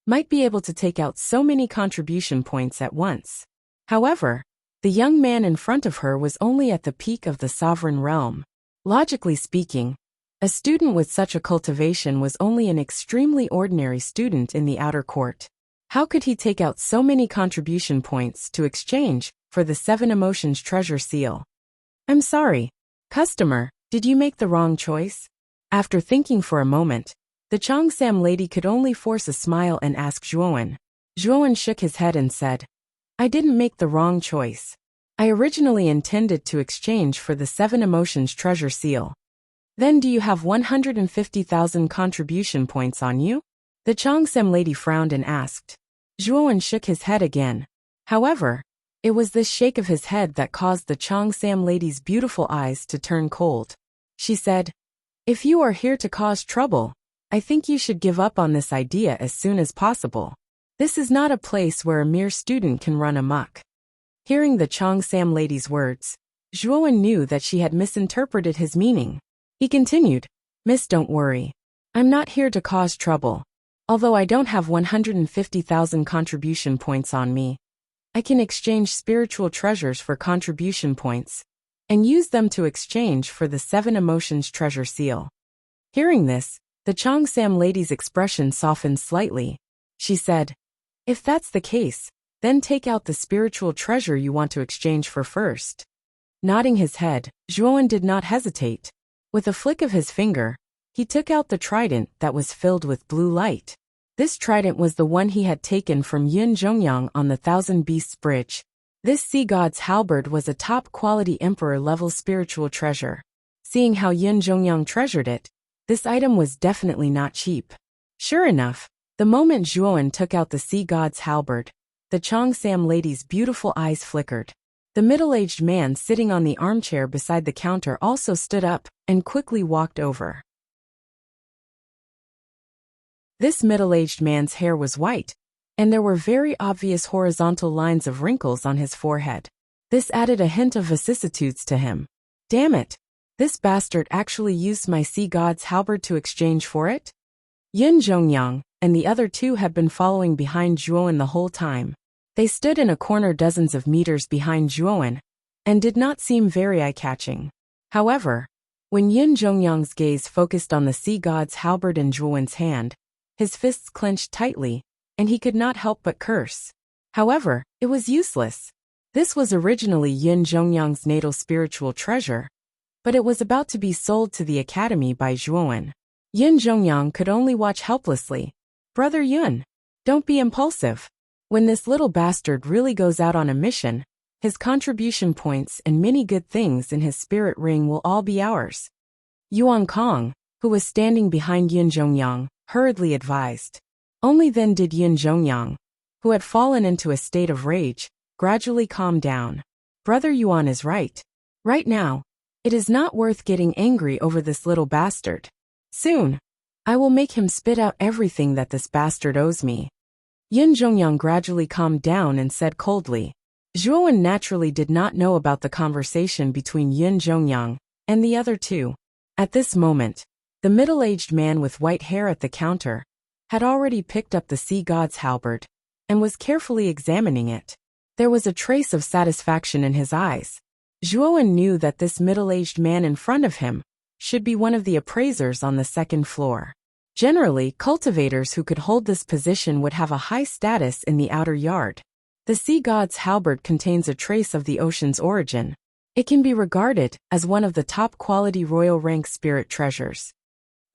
might be able to take out so many contribution points at once. However, the young man in front of her was only at the peak of the sovereign realm. Logically speaking, a student with such a cultivation was only an extremely ordinary student in the outer court. How could he take out so many contribution points to exchange for the 7 Emotions Treasure Seal? I'm sorry, customer, did you make the wrong choice? After thinking for a moment, the cheongsam lady could only force a smile and ask Zhuowen. Zhuowen shook his head and said, I didn't make the wrong choice. I originally intended to exchange for the 7 Emotions Treasure Seal. Then do you have 150,000 contribution points on you? The cheongsam lady frowned and asked. Zhuowen shook his head again. However, it was this shake of his head that caused the cheongsam lady's beautiful eyes to turn cold. She said, If you are here to cause trouble, I think you should give up on this idea as soon as possible. This is not a place where a mere student can run amok. Hearing the cheongsam lady's words, Zhuowen knew that she had misinterpreted his meaning. He continued, Miss, don't worry. I'm not here to cause trouble. Although I don't have 150,000 contribution points on me, I can exchange spiritual treasures for contribution points and use them to exchange for the 7 Emotions Treasure Seal. Hearing this, the cheongsam lady's expression softened slightly. She said, If that's the case, then take out the spiritual treasure you want to exchange for first. Nodding his head, Zhuowen did not hesitate. With a flick of his finger, he took out the trident that was filled with blue light. This trident was the one he had taken from Yun Zhongyang on the Thousand Beasts Bridge. This sea god's halberd was a top-quality emperor-level spiritual treasure. Seeing how Yun Zhongyang treasured it, this item was definitely not cheap. Sure enough, the moment Zhuowen took out the sea god's halberd, the cheongsam lady's beautiful eyes flickered. The middle-aged man sitting on the armchair beside the counter also stood up and quickly walked over. This middle-aged man's hair was white, and there were very obvious horizontal lines of wrinkles on his forehead. This added a hint of vicissitudes to him. Damn it! This bastard actually used my sea god's halberd to exchange for it? Yin Zhongyang and the other two had been following behind Zhuowen the whole time. They stood in a corner dozens of meters behind Zhuowen, and did not seem very eye-catching. However, when Yin Zhongyang's gaze focused on the sea god's halberd in Zhuowen's hand, his fists clenched tightly, and he could not help but curse. However, it was useless. This was originally Yin Zhongyang's natal spiritual treasure, but it was about to be sold to the academy by Zhuowen. Yin Zhongyang could only watch helplessly. Brother Yun, don't be impulsive. When this little bastard really goes out on a mission, his contribution points and many good things in his spirit ring will all be ours. Yuan Kong, who was standing behind Yin Zhongyang, hurriedly advised. Only then did Yin Zhongyang, who had fallen into a state of rage, gradually calm down. Brother Yuan is right. Right now, it is not worth getting angry over this little bastard. Soon, I will make him spit out everything that this bastard owes me. Yin Zhongyang gradually calmed down and said coldly. Zhuowen naturally did not know about the conversation between Yin Zhongyang and the other two. At this moment, the middle-aged man with white hair at the counter had already picked up the sea god's halberd and was carefully examining it. There was a trace of satisfaction in his eyes. Zhuowen knew that this middle-aged man in front of him should be one of the appraisers on the second floor. Generally, cultivators who could hold this position would have a high status in the outer yard. The sea god's halberd contains a trace of the ocean's origin. It can be regarded as one of the top-quality royal rank spirit treasures.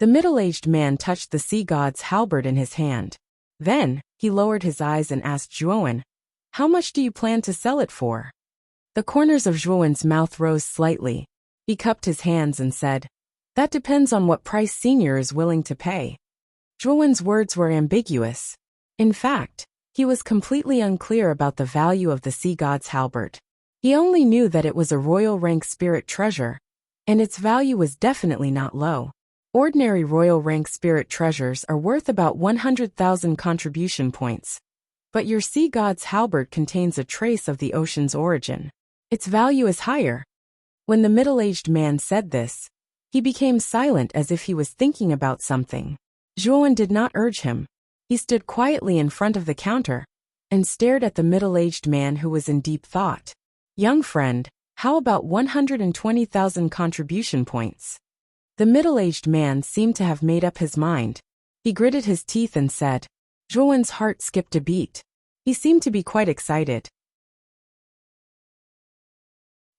The middle-aged man touched the sea god's halberd in his hand. Then, he lowered his eyes and asked Zhuowen, "How much do you plan to sell it for?" The corners of Zhuowen's mouth rose slightly. He cupped his hands and said, "That depends on what price Senior is willing to pay." Zhuowen's words were ambiguous. In fact, he was completely unclear about the value of the sea god's halberd. He only knew that it was a royal rank spirit treasure, and its value was definitely not low. Ordinary royal rank spirit treasures are worth about 100,000 contribution points. But your sea god's halberd contains a trace of the ocean's origin. Its value is higher. When the middle-aged man said this, he became silent as if he was thinking about something. Zhuowen did not urge him. He stood quietly in front of the counter and stared at the middle-aged man who was in deep thought. "Young friend, how about 120,000 contribution points?" The middle-aged man seemed to have made up his mind. He gritted his teeth and said. Zhuowen's heart skipped a beat. He seemed to be quite excited.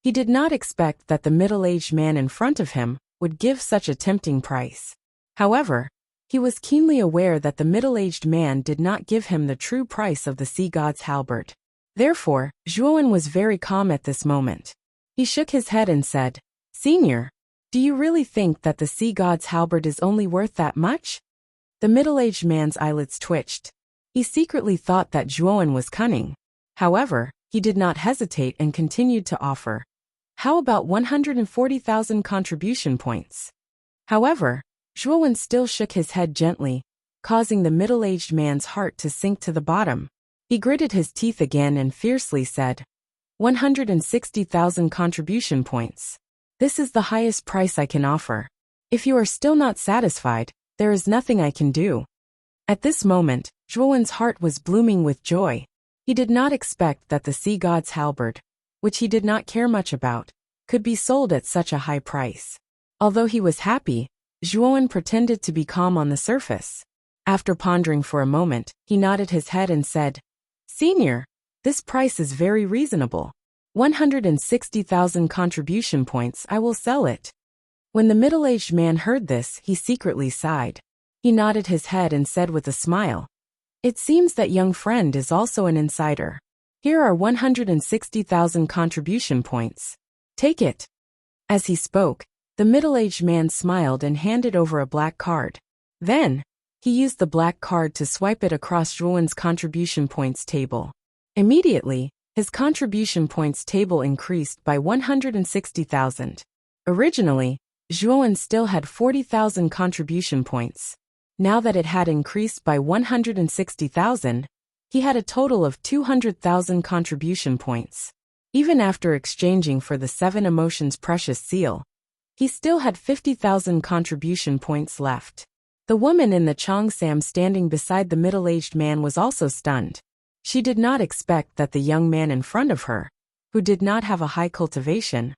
He did not expect that the middle-aged man in front of him would give such a tempting price. However, he was keenly aware that the middle-aged man did not give him the true price of the sea god's halberd. Therefore, Zhuowen was very calm at this moment. He shook his head and said, "Senior, do you really think that the sea god's halberd is only worth that much?" The middle-aged man's eyelids twitched. He secretly thought that Zhuowen was cunning. However, he did not hesitate and continued to offer. "How about 140,000 contribution points?" However, Zhuowen still shook his head gently, causing the middle-aged man's heart to sink to the bottom. He gritted his teeth again and fiercely said, 160,000 contribution points. This is the highest price I can offer. If you are still not satisfied, there is nothing I can do. At this moment, Zhuowen's heart was blooming with joy. He did not expect that the sea god's halberd, which he did not care much about, could be sold at such a high price. Although he was happy, Zhuowen pretended to be calm on the surface. After pondering for a moment, he nodded his head and said, "Senior, this price is very reasonable. 160,000 contribution points, I will sell it." When the middle-aged man heard this, he secretly sighed. He nodded his head and said with a smile, "It seems that young friend is also an insider. Here are 160,000 contribution points. Take it." As he spoke, the middle-aged man smiled and handed over a black card. Then, he used the black card to swipe it across Zhuowen's contribution points table. Immediately, his contribution points table increased by 160,000. Originally, Zhuowen still had 40,000 contribution points. Now that it had increased by 160,000, he had a total of 200,000 contribution points. Even after exchanging for the 7 Emotions Precious Seal, he still had 50,000 contribution points left. The woman in the cheongsam standing beside the middle-aged man was also stunned. She did not expect that the young man in front of her, who did not have a high cultivation,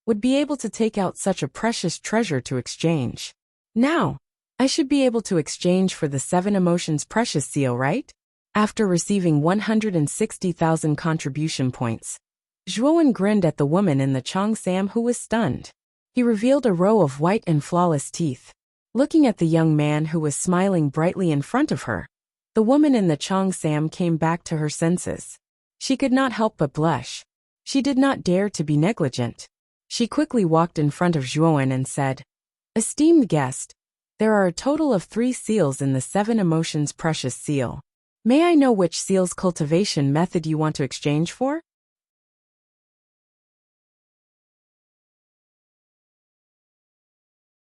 would be able to take out such a precious treasure to exchange. Now, I should be able to exchange for the 7 Emotions Precious Seal, right? After receiving 160,000 contribution points, Zhuowen grinned at the woman in the cheongsam who was stunned. He revealed a row of white and flawless teeth. Looking at the young man who was smiling brightly in front of her, the woman in the cheongsam came back to her senses. She could not help but blush. She did not dare to be negligent. She quickly walked in front of Zhuowen and said, "Esteemed guest, there are a total of 3 seals in the 7 Emotions Precious Seal. May I know which seal's cultivation method you want to exchange for?"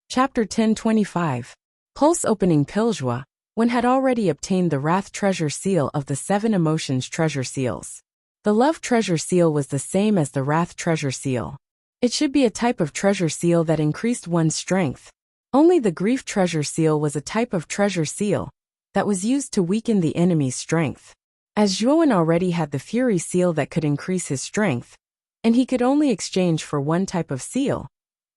Chapter 1025. Pulse Opening Piljua. One had already obtained the Wrath Treasure Seal of the 7 Emotions Treasure Seals. The Love Treasure Seal was the same as the Wrath Treasure Seal. It should be a type of treasure seal that increased one's strength. Only the Grief Treasure Seal was a type of treasure seal that was used to weaken the enemy's strength. As Zhuowen already had the Fury Seal that could increase his strength, and he could only exchange for one type of seal,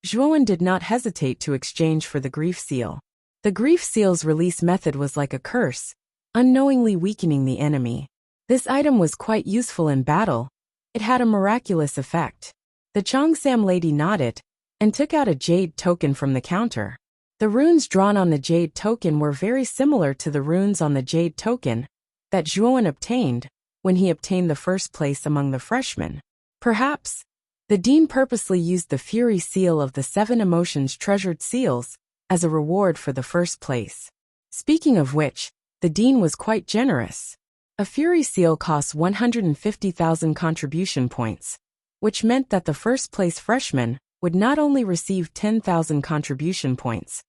Zhuowen did not hesitate to exchange for the Grief Seal. The Grief Seal's release method was like a curse, unknowingly weakening the enemy. This item was quite useful in battle. It had a miraculous effect. The cheongsam lady nodded and took out a jade token from the counter. The runes drawn on the jade token were very similar to the runes on the jade token that Zhuowen obtained when he obtained the first place among the freshmen. Perhaps the dean purposely used the Fury Seal of the 7 Emotions Treasured Seals as a reward for the first place. Speaking of which, the dean was quite generous. A Fury Seal costs 150,000 contribution points, which meant that the first place freshman would not only receive 10,000 contribution points,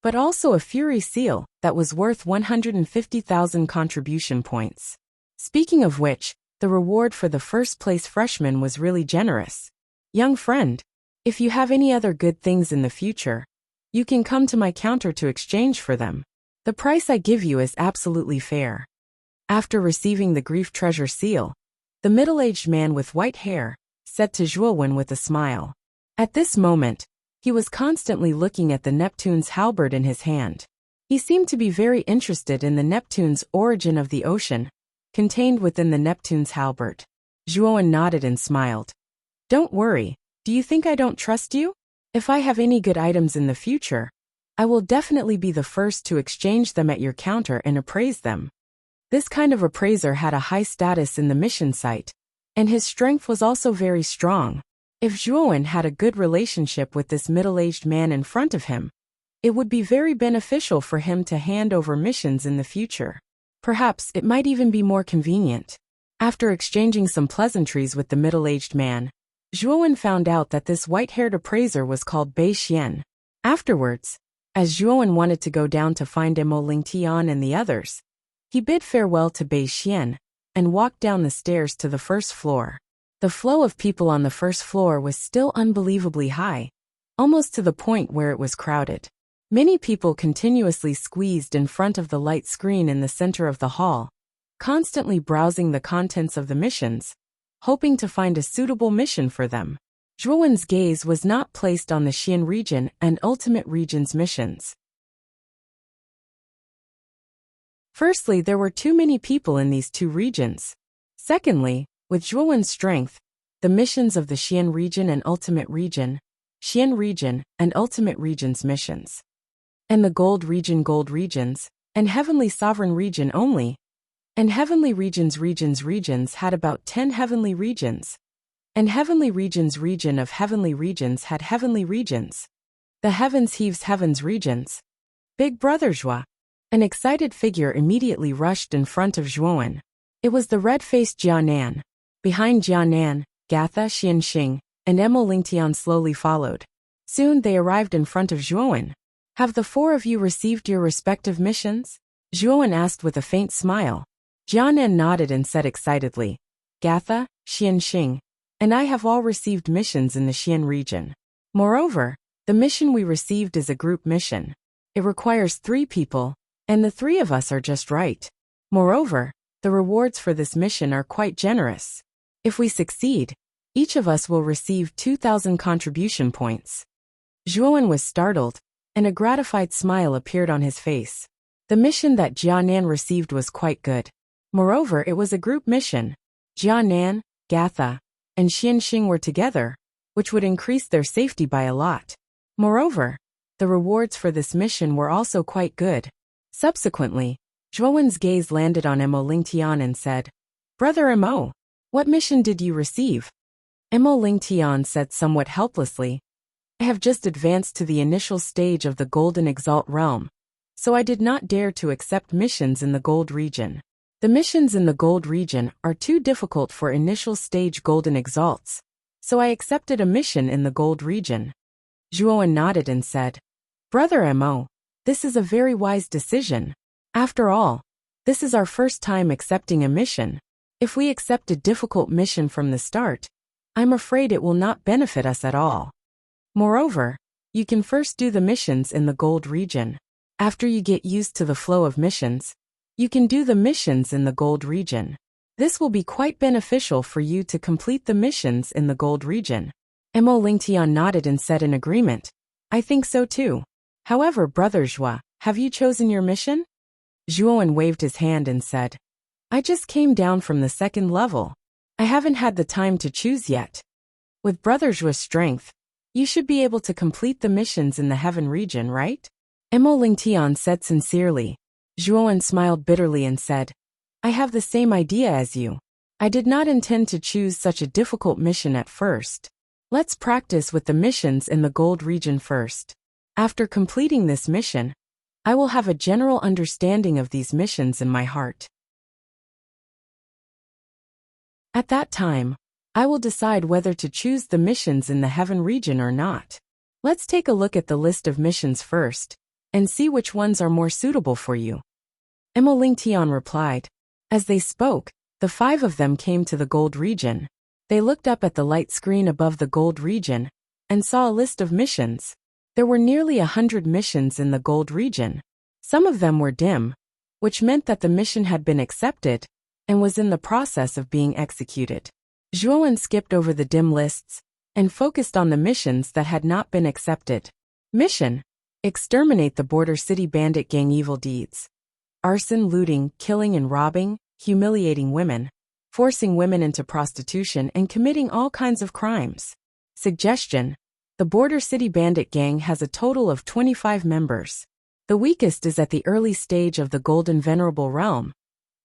but also a Fury Seal that was worth 150,000 contribution points. Speaking of which, the reward for the first place freshman was really generous. Young friend, if you have any other good things in the future, you can come to my counter to exchange for them. The price I give you is absolutely fair. After receiving the Grief Treasure Seal, the middle-aged man with white hair said to Zhuowen with a smile. At this moment, he was constantly looking at the Neptune's halberd in his hand. He seemed to be very interested in the Neptune's origin of the ocean, contained within the Neptune's halberd. Zhuowen nodded and smiled. "Don't worry, do you think I don't trust you? If I have any good items in the future, I will definitely be the first to exchange them at your counter and appraise them." This kind of appraiser had a high status in the mission site, and his strength was also very strong. If Zhuowen had a good relationship with this middle-aged man in front of him, it would be very beneficial for him to hand over missions in the future. Perhaps it might even be more convenient. After exchanging some pleasantries with the middle-aged man, Zhuowen found out that this white-haired appraiser was called Bei Xian. Afterwards, as Zhuowen wanted to go down to find Emo Lingtian and the others, he bid farewell to Bei Xian and walked down the stairs to the first floor. The flow of people on the first floor was still unbelievably high, almost to the point where it was crowded. Many people continuously squeezed in front of the light screen in the center of the hall, constantly browsing the contents of the missions, hoping to find a suitable mission for them. Zhuowen's gaze was not placed on the Xian region and Ultimate Region's missions. Firstly, there were too many people in these two regions. Secondly, with Zhuowen's strength, the missions of the Xian region and Ultimate Region, Xian region and Ultimate Region's missions, and the Gold regions, and Heavenly Sovereign region only, and Heavenly regions had about 10 heavenly regions, and Heavenly region's region of heavenly regions had heavenly regions. The Heavens Heaves Heavens regions. Big Brother Zhua. An excited figure immediately rushed in front of Zhuowen. It was the red-faced Jianan. Behind Jianan, Gatha Xianxing and Emo Lingtian slowly followed. Soon they arrived in front of Zhuowen. Have the four of you received your respective missions? Zhuowen asked with a faint smile. Jianan nodded and said excitedly, Gatha, Xianxing, and I have all received missions in the Xian region. Moreover, the mission we received is a group mission. It requires 3 people, and the 3 of us are just right. Moreover, the rewards for this mission are quite generous. If we succeed, each of us will receive 2,000 contribution points. Zhuowen was startled, and a gratified smile appeared on his face. The mission that Jianan received was quite good. Moreover, it was a group mission. Jianan, Gatha, and Xianxing were together, which would increase their safety by a lot. Moreover, the rewards for this mission were also quite good. Subsequently, Zhuowen's gaze landed on Mo Lingtian and said, Brother Mo, what mission did you receive? Mo Lingtian said somewhat helplessly, I have just advanced to the initial stage of the Golden Exalt realm, so I did not dare to accept missions in the Gold region. The missions in the Gold region are too difficult for initial stage Golden Exalts, so I accepted a mission in the Gold region. Zhuowen nodded and said, Brother Mo, this is a very wise decision. After all, this is our first time accepting a mission. If we accept a difficult mission from the start, I'm afraid it will not benefit us at all. Moreover, you can first do the missions in the Gold region. After you get used to the flow of missions, you can do the missions in the Gold region. This will be quite beneficial for you to complete the missions in the Gold region. Mo Lingtian nodded and said in agreement, I think so too. However, Brother Zhua, have you chosen your mission? Zhuowen waved his hand and said, I just came down from the 2nd level. I haven't had the time to choose yet. With Brother Zhua's strength, you should be able to complete the missions in the Heaven region, right? Mo Lingtian said sincerely. Zhuowen smiled bitterly and said, I have the same idea as you. I did not intend to choose such a difficult mission at first. Let's practice with the missions in the Gold region first. After completing this mission, I will have a general understanding of these missions in my heart. At that time, I will decide whether to choose the missions in the Heaven region or not. Let's take a look at the list of missions first, and see which ones are more suitable for you. Mo Lingtian replied. As they spoke, the 5 of them came to the Gold region. They looked up at the light screen above the Gold region, and saw a list of missions. There were nearly 100 missions in the Gold region. Some of them were dim, which meant that the mission had been accepted, and was in the process of being executed. Zhuowen skipped over the dim lists, and focused on the missions that had not been accepted. Mission: exterminate the border city bandit gang evil deeds. Arson, looting, killing and robbing, humiliating women, forcing women into prostitution and committing all kinds of crimes. Suggestion: the border city bandit gang has a total of 25 members. The weakest is at the early stage of the Golden Venerable Realm,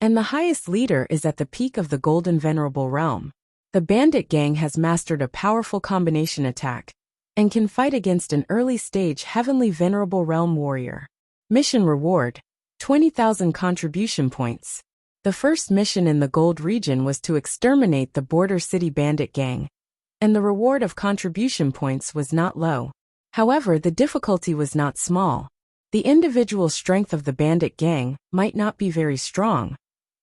and the highest leader is at the peak of the Golden Venerable Realm. The bandit gang has mastered a powerful combination attack, and can fight against an early stage Heavenly Venerable Realm warrior. Mission reward: 20,000 contribution points. The first mission in the Gold region was to exterminate the border city bandit gang, and the reward of contribution points was not low. However, the difficulty was not small. The individual strength of the bandit gang might not be very strong,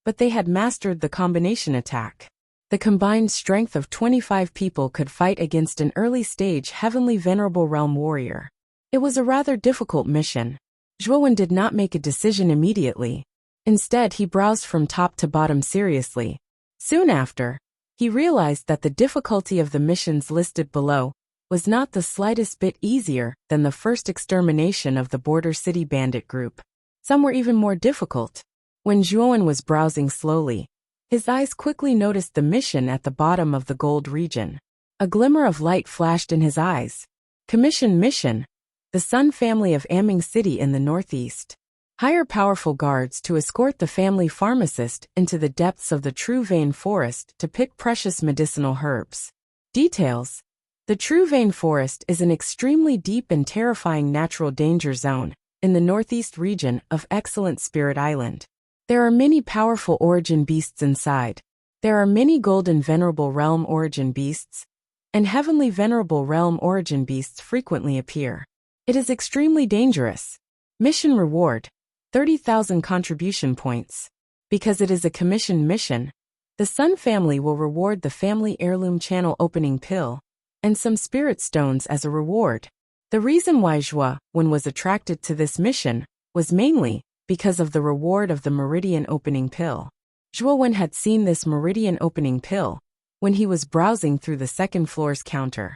but they had mastered the combination attack. The combined strength of 25 people could fight against an early-stage Heavenly Venerable Realm warrior. It was a rather difficult mission. Zhuowen did not make a decision immediately. Instead, he browsed from top to bottom seriously. Soon after, he realized that the difficulty of the missions listed below was not the slightest bit easier than the first extermination of the border city bandit group. Some were even more difficult. When Zhuowen was browsing slowly, his eyes quickly noticed the mission at the bottom of the Gold region. A glimmer of light flashed in his eyes. Commission mission: the Sun family of Aming City in the northeast. Hire powerful guards to escort the family pharmacist into the depths of the True Vein Forest to pick precious medicinal herbs. Details: the True Vein Forest is an extremely deep and terrifying natural danger zone in the northeast region of Excellent Spirit Island. There are many powerful origin beasts inside. There are many Golden Venerable Realm origin beasts, and Heavenly Venerable Realm origin beasts frequently appear. It is extremely dangerous. Mission reward: 30,000 contribution points. Because it is a commissioned mission, the Sun family will reward the family heirloom channel opening pill and some spirit stones as a reward. The reason why Wuxia was attracted to this mission was mainly because of the reward of the meridian opening pill. Wuxia had seen this meridian opening pill when he was browsing through the second floor's counter.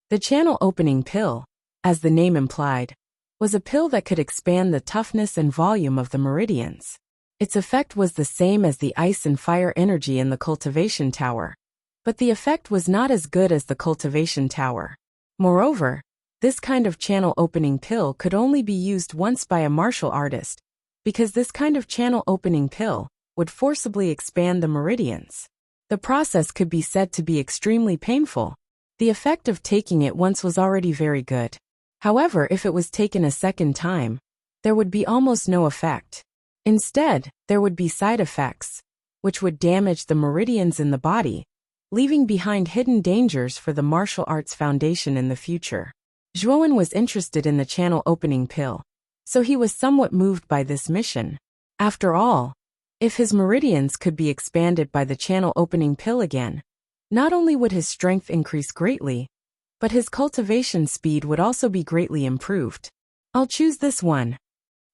The channel opening pill, as the name implied, was a pill that could expand the toughness and volume of the meridians. Its effect was the same as the ice and fire energy in the cultivation tower, but the effect was not as good as the cultivation tower. Moreover, this kind of channel opening pill could only be used once by a martial artist, because this kind of channel opening pill would forcibly expand the meridians. The process could be said to be extremely painful. The effect of taking it once was already very good. However, if it was taken a second time, there would be almost no effect. Instead, there would be side effects, which would damage the meridians in the body, leaving behind hidden dangers for the martial arts foundation in the future. Wuxia was interested in the channel opening pill, so he was somewhat moved by this mission. After all, if his meridians could be expanded by the channel opening pill again, not only would his strength increase greatly, but his cultivation speed would also be greatly improved. I'll choose this one.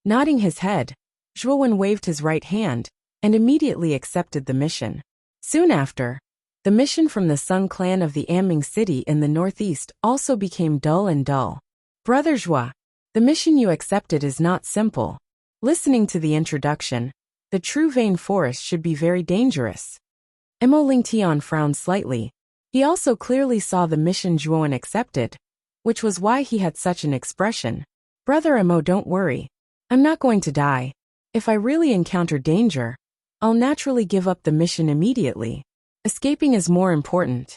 Nodding his head, Wuxia waved his right hand and immediately accepted the mission. Soon after, the mission from the Sun clan of the Anming city in the northeast also became dull and dull. Brother Wuxia, the mission you accepted is not simple. Listening to the introduction, the true vein forest should be very dangerous. Mo Lingtian frowned slightly. He also clearly saw the mission Wuxia accepted, which was why he had such an expression. Brother Mo, don't worry. I'm not going to die. If I really encounter danger, I'll naturally give up the mission immediately. Escaping is more important.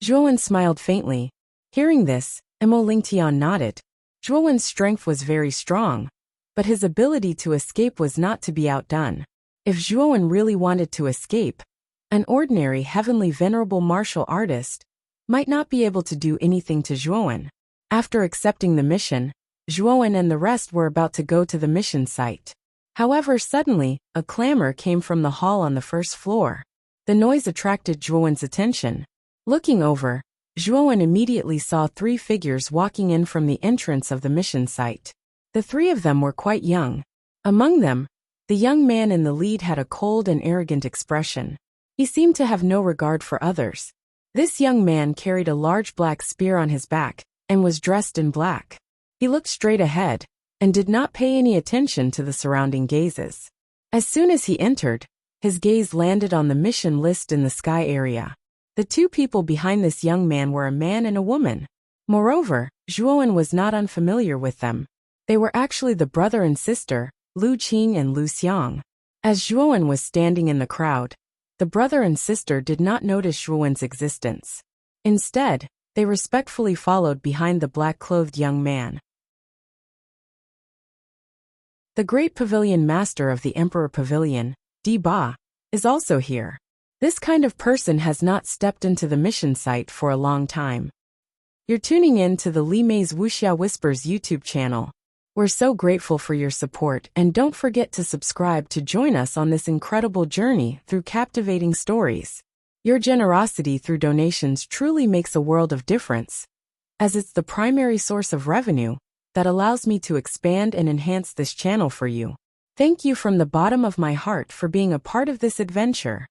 Wuxia smiled faintly. Hearing this, Mo Lingtian nodded. Wuxia's strength was very strong, but his ability to escape was not to be outdone. If Wuxia really wanted to escape, an ordinary heavenly venerable martial artist might not be able to do anything to Wuxia. After accepting the mission, Wuxia and the rest were about to go to the mission site. However, suddenly, a clamor came from the hall on the first floor. The noise attracted Wuxia's attention. Looking over, Wuxia immediately saw 3 figures walking in from the entrance of the mission site. The 3 of them were quite young. Among them, the young man in the lead had a cold and arrogant expression. He seemed to have no regard for others. This young man carried a large black spear on his back and was dressed in black. He looked straight ahead and did not pay any attention to the surrounding gazes. As soon as he entered, his gaze landed on the mission list in the sky area. The 2 people behind this young man were a man and a woman. Moreover, Wuxia was not unfamiliar with them. They were actually the brother and sister, Lu Qing and Lu Xiang. As Wuxia was standing in the crowd, the brother and sister did not notice Wuxia's existence. Instead, they respectfully followed behind the black-clothed young man. The great pavilion master of the Emperor Pavilion, Di Ba, is also here. This kind of person has not stepped into the mission site for a long time. You're tuning in to the Li Mei's Wuxia Whispers YouTube channel. We're so grateful for your support, and don't forget to subscribe to join us on this incredible journey through captivating stories. Your generosity through donations truly makes a world of difference, as it's the primary source of revenue that allows me to expand and enhance this channel for you. Thank you from the bottom of my heart for being a part of this adventure.